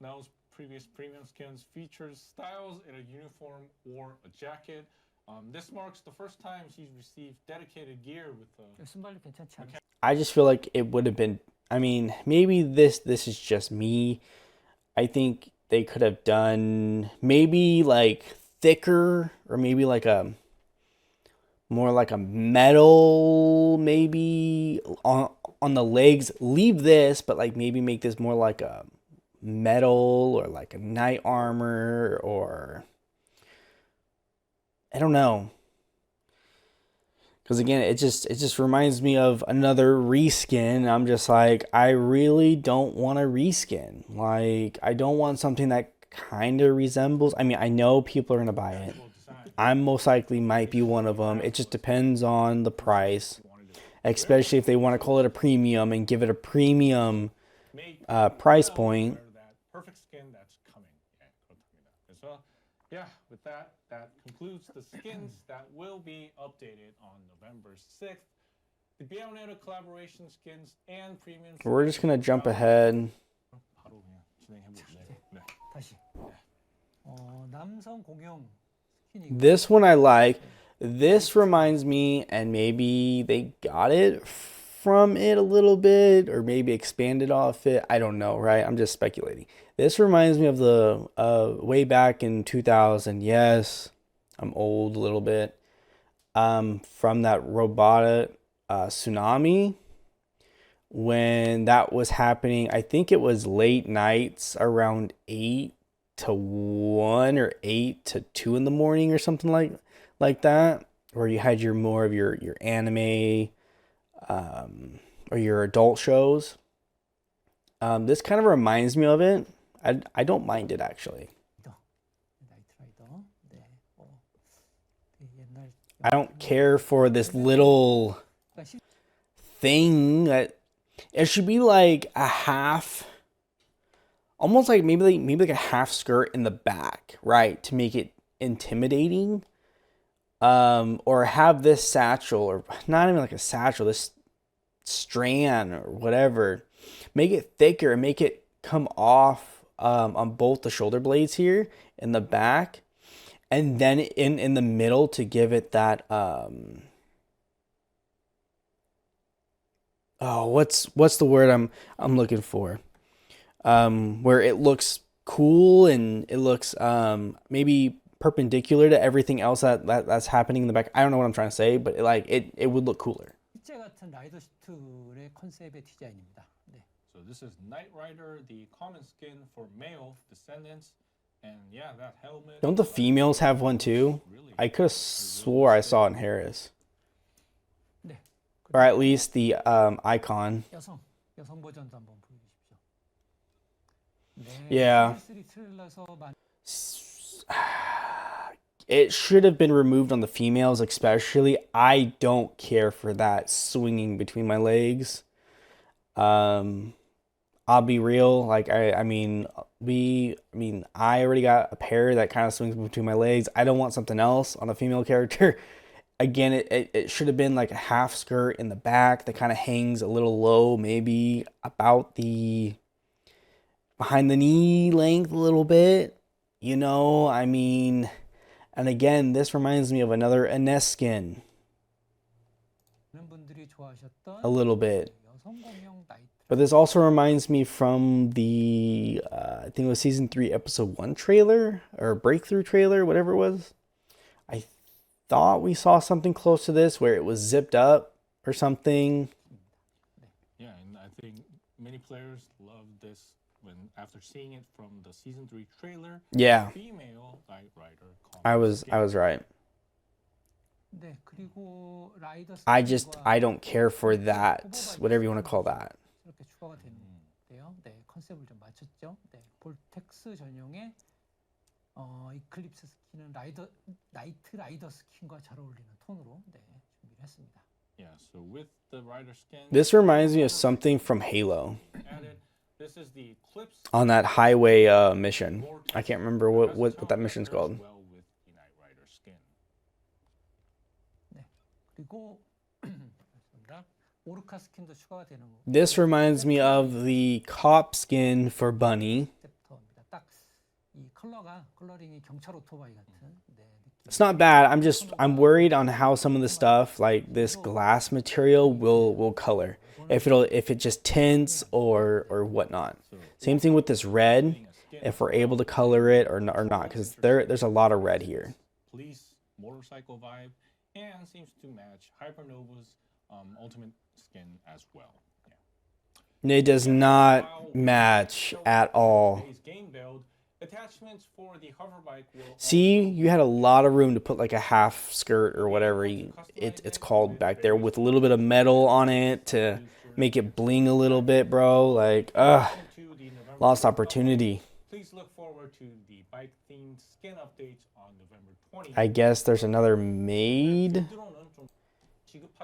Nell's previous premium skins features styles in a uniform or a jacket. This marks the first time she's received dedicated gear with 순발력 괜찮지 않아요? I just feel like it would have been, I mean, maybe this is just me. I think they could have done maybe like thicker, or maybe like a more like a metal, maybe on the legs. Leave this, but like maybe make this more like a metal or like a knight armor, or I don't know. Because again, it just reminds me of another reskin. I'm just like, I really don't want a reskin. Like, I don't want something that kind of resembles. I mean, I know people are gonna buy it. I most likely might be one of them. It just depends on the price, especially if they want to call it a premium and give it a premium price point. that perfect skin that's coming. 그래서 yeah, with that concludes the skins that will be updated on November 6th. The Bayonetta collaboration skins and premium. We're just gonna jump ahead. 바로 그냥 진행해볼게요. 네. 다시. 남성 공용 스킨이 This one I like. This reminds me, and maybe they got it from it a little bit, or maybe expanded off it. I don't know, right? I'm just speculating. This reminds me of the way back in 2000. Yes, I'm old a little bit. From that robotic tsunami, when that was happening, I think it was late nights around 8 to 1 or 8 to 2 in the morning or something like that, where you had more of your anime or your adult shows. This kind of reminds me of it. I don't mind it actually. 나이트라이더. 네. 옛날 I don't care for this little thing that it should be like a half, almost like maybe like a half skirt in the back, right, to make it intimidating. Or have this satchel, or not even like a satchel, this strand or whatever, make it thicker and make it come off on both the shoulder blades here in the back, and then in the middle to give it that what's the word I'm looking for, where it looks cool and it looks maybe perpendicular to everything else that's happening in the back. I don't know what I'm trying to say, but it would look cooler. 실제 같은 라이더 슈트의 컨셉의 디자인입니다. 네. So this is Knight Rider, the common skin for male Descendants, and yeah, that helmet. Don't the females have one too? I could have swore I saw it in Harris, 네. or at least the icon. 여성 버전도 한번 보여주십시오. 네. Yeah. PS3 트레일러에서 It should have been removed on the females, especially. I don't care for that swinging between my legs. I'll be real. Like I mean, I already got a pair that kind of swings between my legs. I don't want something else on a female character. Again, it should have been like a half skirt in the back that kind of hangs a little low, maybe about the behind the knee length a little bit. You know, I mean, and again, this reminds me of another Ines skin. A little bit. But this also reminds me from the, I think it was season 3, episode 1 trailer, or breakthrough trailer, whatever it was. I thought we saw something close to this where it was zipped up or something. Yeah, and I think many players love this when after seeing it from the season 3 trailer. Yeah. Female Knight Rider. I was right. 네, 그리고 라이더 I don't care for that, whatever you want to call that. 이렇게 추가가 됐는데요. 네, 컨셉을 좀 맞췄죠. 네, 볼텍스 전용의 이클립스 스킨은 나이트 라이더 스킨과 잘 어울리는 톤으로 준비를 했습니다. Yeah, so with the rider skin, This reminds me of something from Halo added, this is the Eclipse on that highway mission. I can't remember what that mission's called. well with the Knight Rider skin. 네. 그리고 맞습니다. 오르카 스킨도 추가가 되는 거. This reminds me of the cop skin for Bunny. 챕터입니다. 딱 이 컬러링이 경찰 오토바이 같은 느낌. It's not bad. I'm worried on how some of the stuff like this glass material will color. If it just tints or whatnot. Same thing with this red. If we're able to color it or not, because there's a lot of red here. Police motorcycle vibe and seems to match Hypernova's ultimate skin as well. Yeah. It does not match at all. Today's game build, attachments for the hover bike will See, you had a lot of room to put like a half skirt or whatever it's called back there with a little bit of metal on it to make it bling a little bit, bro. Like, lost opportunity. Please look forward to the bike themed skin updates on November 20th. I guess there's another maid.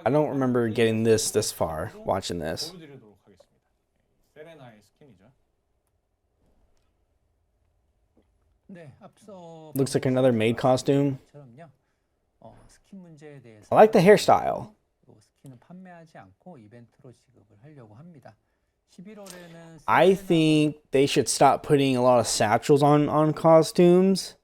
I don't remember getting this far, watching this. 보여드리도록 하겠습니다. 세레나의 스킨이죠. 네, 앞서 Looks like another maid costume. 처럼요. 스킨 문제에 대해서 I like the hairstyle. 스킨은 판매하지 않고 이벤트로 지급을 하려고 합니다. 11월에는 I think they should stop putting a lot of satchels on costumes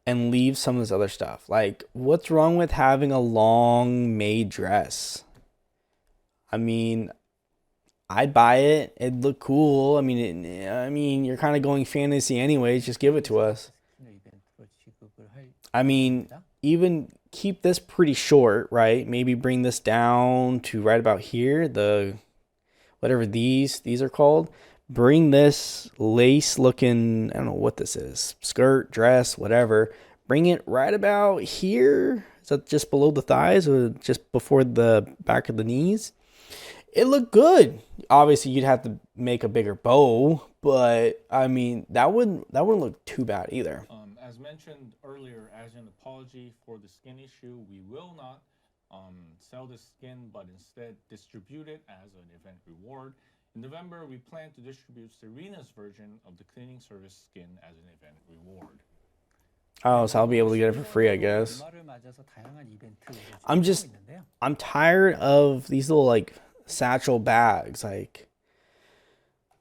and leave some of this other stuff. Like, what's wrong with having a long maid dress? I mean, I'd buy it. It'd look cool. I mean, you're kind of going fantasy anyways. Just give it to us. 이벤트로 지급을 할 I mean, even keep this pretty short, right? Maybe bring this down to right about here. The whatever these are called. Bring this lace looking, I don't know what this is, skirt, dress, whatever. Bring it right about here. Is that just below the thighs or just before the back of the knees? It looked good. Obviously, you'd have to make a bigger bow, but I mean, that wouldn't look too bad either. As mentioned earlier, as an apology for the skin issue, we will not sell this skin, but instead distribute it as an event reward. In November, we plan to distribute Serena's version of the cleaning service skin as an event reward. Oh, so I'll be able to get it for free, I guess. 주말을 맞아서 다양한 이벤트를 I'm 준비하고 있는데요. I'm tired of these little like satchel bags. Like,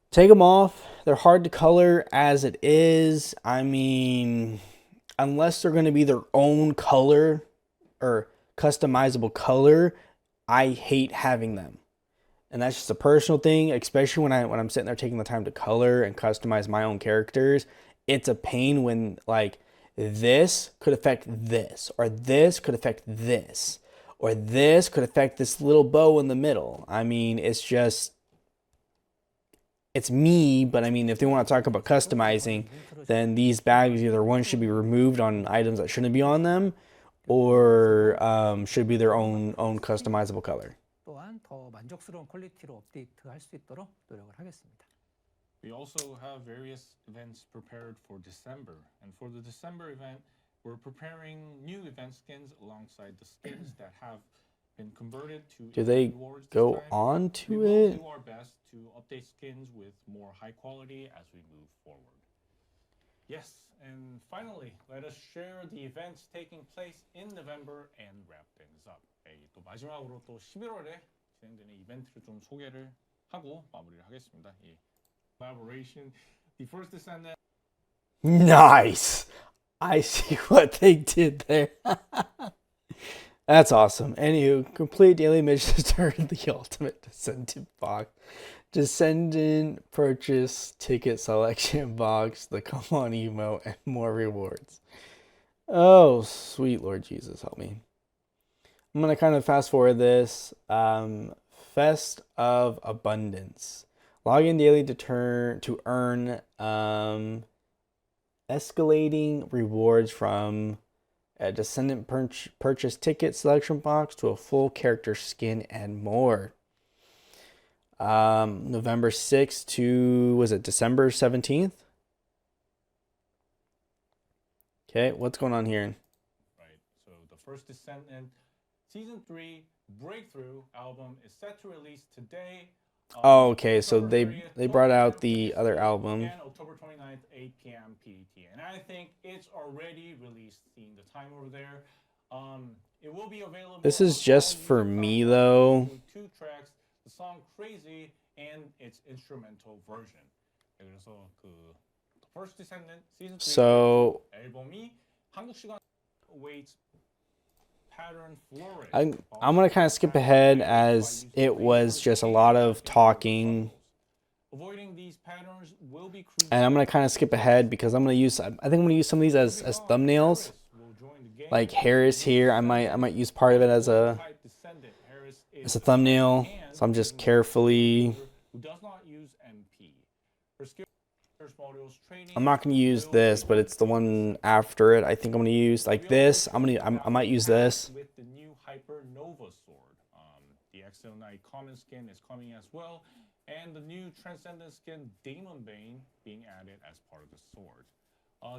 take them off. They're hard to color as it is. I mean, unless they're going to be their own color or customizable color, I hate having them. And that's just a personal thing, especially when I'm sitting there taking the time to color and customize my own characters. It's a pain when like this could affect this, or this could affect this, or this could affect this little bow in the middle. I mean, it's me, but I mean, if they want to talk about customizing, then these bags, either one should be removed on items that shouldn't be on them, or should be their own customizable color. 또한 더 만족스러운 퀄리티로 업데이트할 수 있도록 노력을 하겠습니다. We also have various events prepared for December. And for the December event, we're preparing new event skins alongside the skins that have been converted to Do they rewards this go time. on We to will it? do our best to update skins with more high quality as we move forward. Yes, and finally, let us share the events taking place in November and wrap things up. 또 마지막으로 또 11월에 진행되는 이벤트를 좀 소개를 하고 마무리를 하겠습니다. 이 collaboration, the first Descendant. Nice. I see what they did there. That's awesome. Anywho, complete daily missions turn the ultimate Descendant box. Descendant purchase ticket selection box, the come on emote, and more rewards. Oh, sweet Lord Jesus, help me. I'm going to kind of fast forward this. Fest of Abundance. Log in daily to earn escalating rewards from a Descendant purchase ticket selection box to a full character skin and more. November 6th to, was it December 17th? Okay, what's going on here? Right. So the first Descendant Season 3 Breakthrough album is set to release today. Oh, okay, so October they 30th, brought 12 out p.m. the other PST, album. and October 29th, 8 p.m. PET. And I think it's already released, seeing the time over there. It will be available. This is on just all for music me, platforms, though. including 2 tracks, the song Crazy and its instrumental version. 그래서 그 First Descendant Season 3 So 앨범이 한국 시간 awaits pattern flourish. I'm gonna kind of skip ahead as it was just a lot of talking, Avoiding these patterns will be and I'm gonna kind of skip ahead because I'm gonna use, I think I'm gonna use some of these as thumbnails. Like Harris here, I might use part of it as a thumbnail. So I'm just carefully. who does not use MP. For skill training, I'm not gonna use this, but it's the one after it. I think I'm gonna use like this. I might use this. with the new Hyper Nova sword. The XL9 common skin is coming as well, and the new Transcendent skin Demon Bane being added as part of the sword.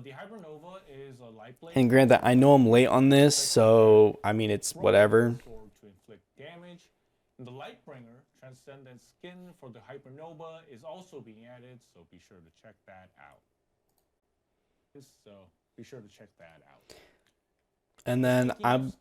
The Hyper Nova is a light blade. And granted, I know I'm late on this, so I mean it's whatever. Sword to inflict damage. And the Lightbringer Transcendent skin for the Hypernova is also being added, so be sure to check that out. And then I'm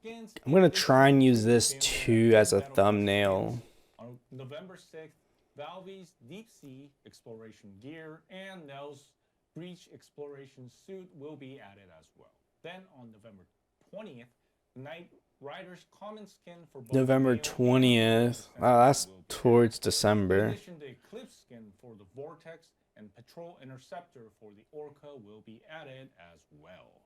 gonna try and use this too as a thumbnail. On November 6th, Valve's Deep Sea Exploration gear and Nell's Breach Exploration suit will be added as well. Then on November 20th, Knight Rider's common skin for both November male and 20th. female Wow, that's will be towards added. In December. addition, the Eclipse skin for the Vortex and Patrol Interceptor for the Orca will be added as well.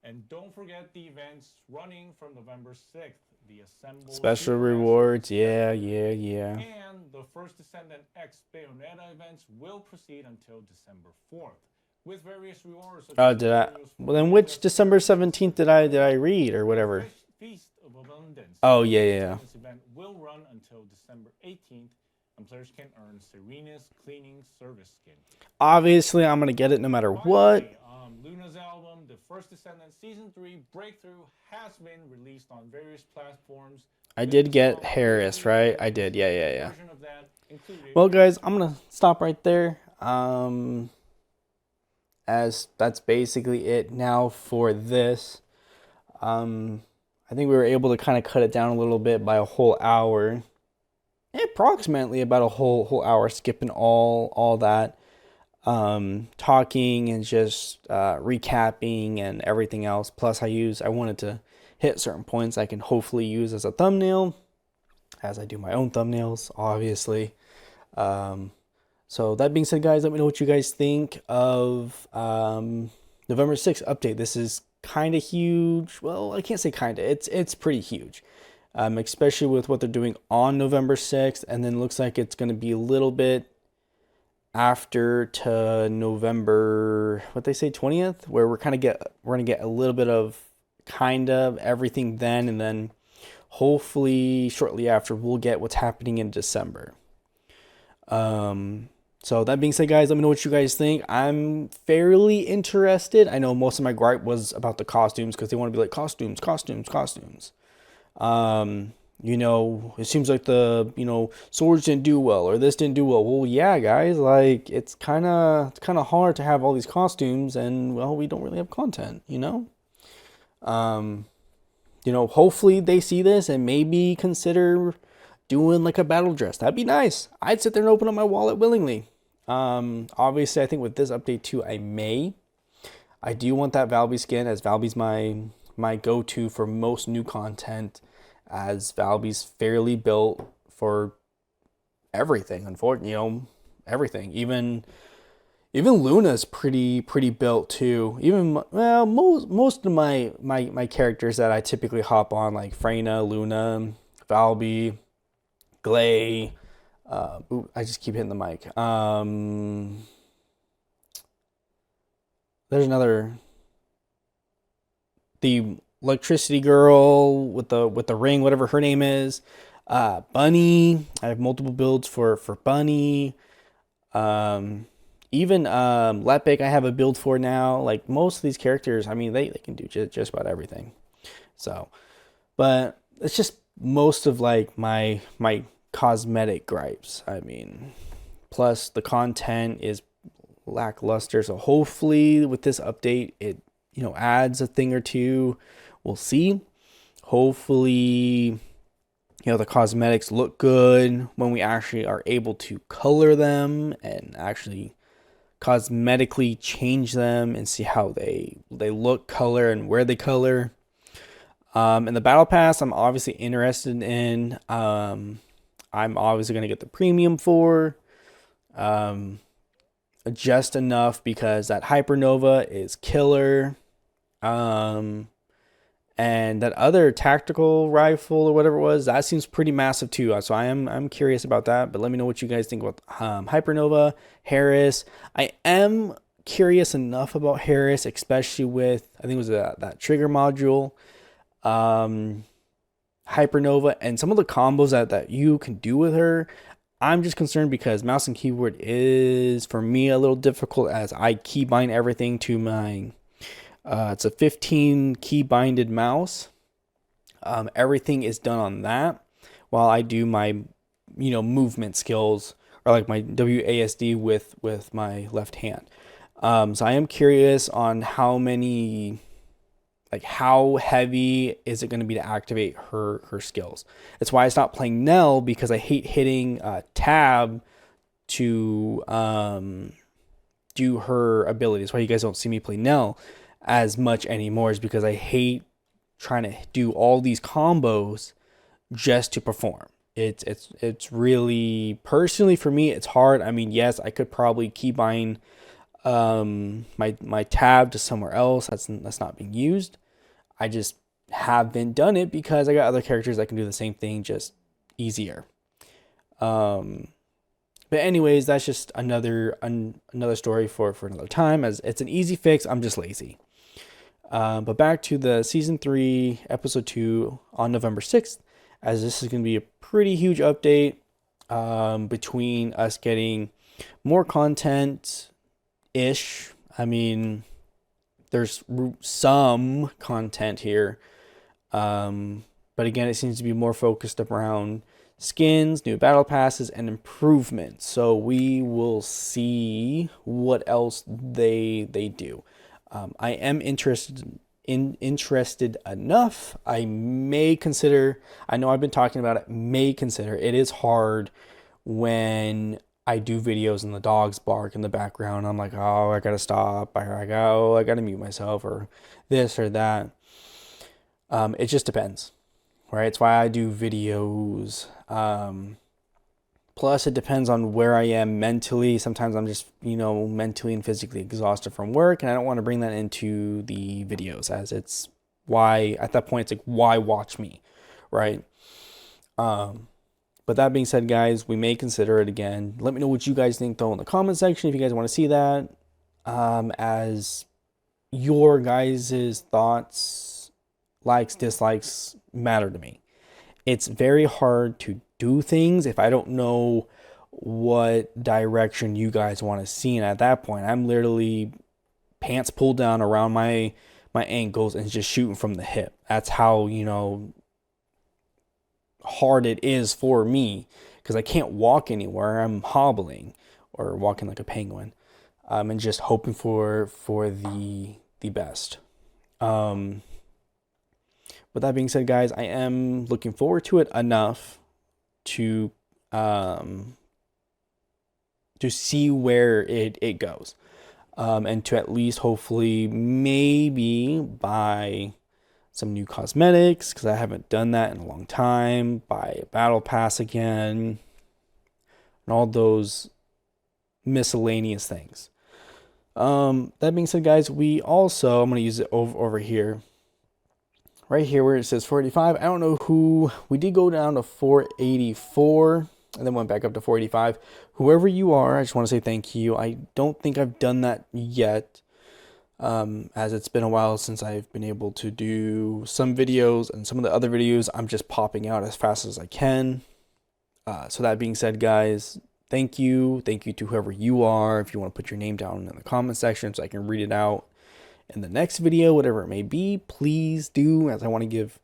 And don't forget the events running from November 6th. The Assemble Special Super rewards, Wrestling yeah. and the first Descendant X Bayonetta events will proceed until December 4th, with various rewards. Such Oh, as did I? materials for Well, then the which Desert December Exploration 17th did I read or whatever? Feast of Abundance. Oh, yeah. This event will run until December 18th, and players can earn Serena's Cleaning Service skin. Obviously, I'm gonna get it no matter what. Finally, Luna's album, The First Descendant Season 3 Breakthrough, has been released on various platforms. I did get Harris, right? I did, yeah. Version of that included. Well, guys, I'm gonna stop right there. As that's basically it now for this. I think we were able to kind of cut it down a little bit by a whole hour, approximately about a whole hour, skipping all that, talking and just recapping and everything else. Plus, I wanted to hit certain points I can hopefully use as a thumbnail, as I do my own thumbnails, obviously. So that being said, guys, let me know what you guys think of November 6th update. This is kind of huge. Well, I can't say kind of. It's pretty huge, especially with what they're doing on November 6th, and then looks like it's going to be a little bit after to November, what they say, 20th, where we're gonna get a little bit of kind of everything then, and then hopefully shortly after we'll get what's happening in December. So that being said, guys, let me know what you guys think. I'm fairly interested. I know most of my gripe was about the costumes because they want to be like costumes. You know, it seems like the, swords didn't do well or this didn't do well. Well, yeah, guys, like it's kind of hard to have all these costumes and, well, we don't really have content, hopefully they see this and maybe consider doing like a battle dress. That'd be nice. I'd sit there and open up my wallet willingly. Obviously, I think with this update too, I do want that Valby skin, as Valby's my go-to for most new content, as Valby's fairly built for everything. Unfortunately, everything. Even Luna's pretty built too. Most of my characters that I typically hop on, like Freyna, Luna, Valby, Glay. I just keep hitting the mic. There's another, the electricity girl with the ring, whatever her name is. Bunny. I have multiple builds for Bunny. Even Lepik I have a build for now. Like most of these characters, I mean, they can do just about everything. So, but it's just most of like my cosmetic gripes. I mean, plus the content is lackluster. So hopefully with this update, it adds a thing or two. We'll see. Hopefully, the cosmetics look good when we actually are able to color them and actually cosmetically change them and see how they look, color, and where they color. And the battle pass, I'm obviously interested in. I'm obviously going to get the premium for. Just enough because that Hypernova is killer. And that other tactical rifle or whatever it was, that seems pretty massive too. So I'm curious about that. But let me know what you guys think about Hypernova, Harris. I am curious enough about Harris, especially with, I think it was that trigger module, Hypernova, and some of the combos that you can do with her. I'm just concerned because mouse and keyboard is, for me, a little difficult as I keybind everything to my... it's a 15 key binded mouse. Everything is done on that while I do my, movement skills, or like my WASD with my left hand. So I am curious on how heavy is it going to be to activate her skills. That's why I stopped playing Nell, because I hate hitting tab to do her abilities. That's why you guys don't see me play Nell as much anymore, is because I hate trying to do all these combos just to perform. It's really, personally for me, it's hard. I mean, yes, I could probably keybind my tab to somewhere else that's not being used. I just haven't done it because I got other characters that can do the same thing just easier. But anyways, that's just another story for another time, as it's an easy fix. I'm just lazy. But back to the season 3 episode 2 on November 6th, as this is going to be a pretty huge update, between us getting more content ish. I mean, there's some content here, but again, it seems to be more focused around skins, new battle passes, and improvements. So we will see what else they do. I am interested enough. I may consider, I know I've been talking about it, may consider. It is hard when I do videos and the dogs bark in the background. I'm like, oh, I gotta stop. I gotta mute myself, or this or that. It just depends, right? It's why I do videos. Plus, it depends on where I am mentally. Sometimes I'm just, mentally and physically exhausted from work, and I don't want to bring that into the videos, as it's why, at that point, it's like, why watch me, right? But that being said, guys, we may consider it again. Let me know what you guys think, though, in the comment section if you guys want to see that. As your guys' thoughts, likes, dislikes matter to me. It's very hard to do things if I don't know what direction you guys want to see. And at that point, I'm literally pants pulled down around my ankles and just shooting from the hip. That's how, hard it is for me, because I can't walk anywhere. I'm hobbling or walking like a penguin, and just hoping for the best. But that being said, guys, I am looking forward to it enough to see where it goes, and to at least hopefully maybe buy some new cosmetics, because I haven't done that in a long time, buy a battle pass again, and all those miscellaneous things. That being said, guys, we also, I'm going to use it over here, right here where it says 485. I don't know who, we did go down to 484 and then went back up to 485. Whoever you are, I just want to say thank you. I don't think I've done that yet, as it's been a while since I've been able to do some videos, and some of the other videos I'm just popping out as fast as I can. So that being said, guys, thank you. Thank you to whoever you are. If you want to put your name down in the comment section so I can read it out in the next video, whatever it may be, please do, as I want to give,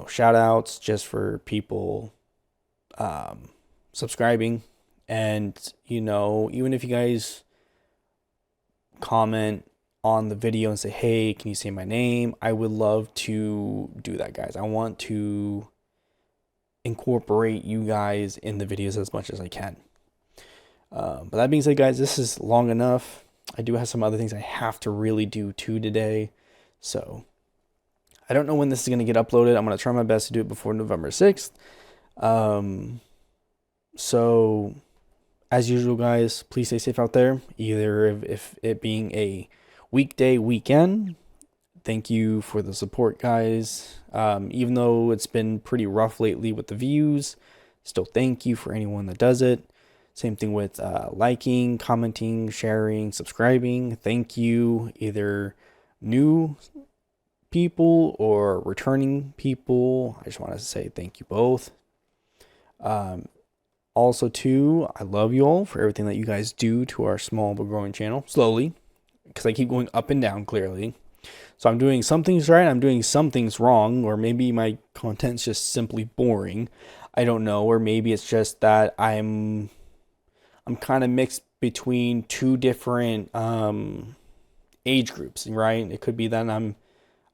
shout outs just for people subscribing. And, even if you guys comment on the video and say, hey, can you say my name? I would love to do that, guys. I want to incorporate you guys in the videos as much as I can. But that being said, guys, this is long enough. I do have some other things I have to really do too today. So I don't know when this is going to get uploaded. I'm going to try my best to do it before November 6th. So as usual, guys, please stay safe out there. Either if it being a weekday, weekend. Thank you for the support, guys. Even though it's been pretty rough lately with the views, still thank you for anyone that does it. Same thing with liking, commenting, sharing, subscribing. Thank you, either new people or returning people. I just want to say thank you both. Also, too, I love you all for everything that you guys do to our small but growing channel. Slowly, because I keep going up and down, clearly. So I'm doing some things right, I'm doing some things wrong, or maybe my content's just simply boring. I don't know, or maybe it's just that I'm kind of mixed between two different age groups, right? It could be that I'm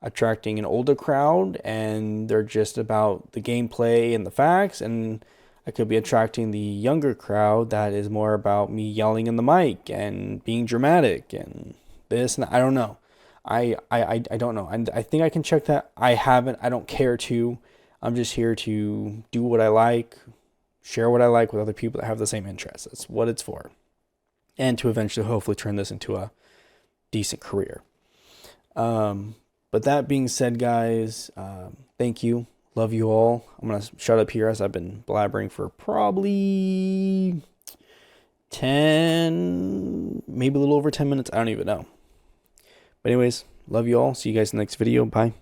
attracting an older crowd and they're just about the gameplay and the facts, and I could be attracting the younger crowd that is more about me yelling in the mic and being dramatic and this, and I don't know. I don't know. And I think I can check that. I haven't. I don't care to. I'm just here to do what I like, share what I like with other people that have the same interests. That's what it's for. And to eventually hopefully turn this into a decent career. But that being said, guys, thank you. Love you all. I'm going to shut up here as I've been blabbering for probably 10, maybe a little over 10 minutes. I don't even know. But anyways, love you all. See you guys in the next video. Bye.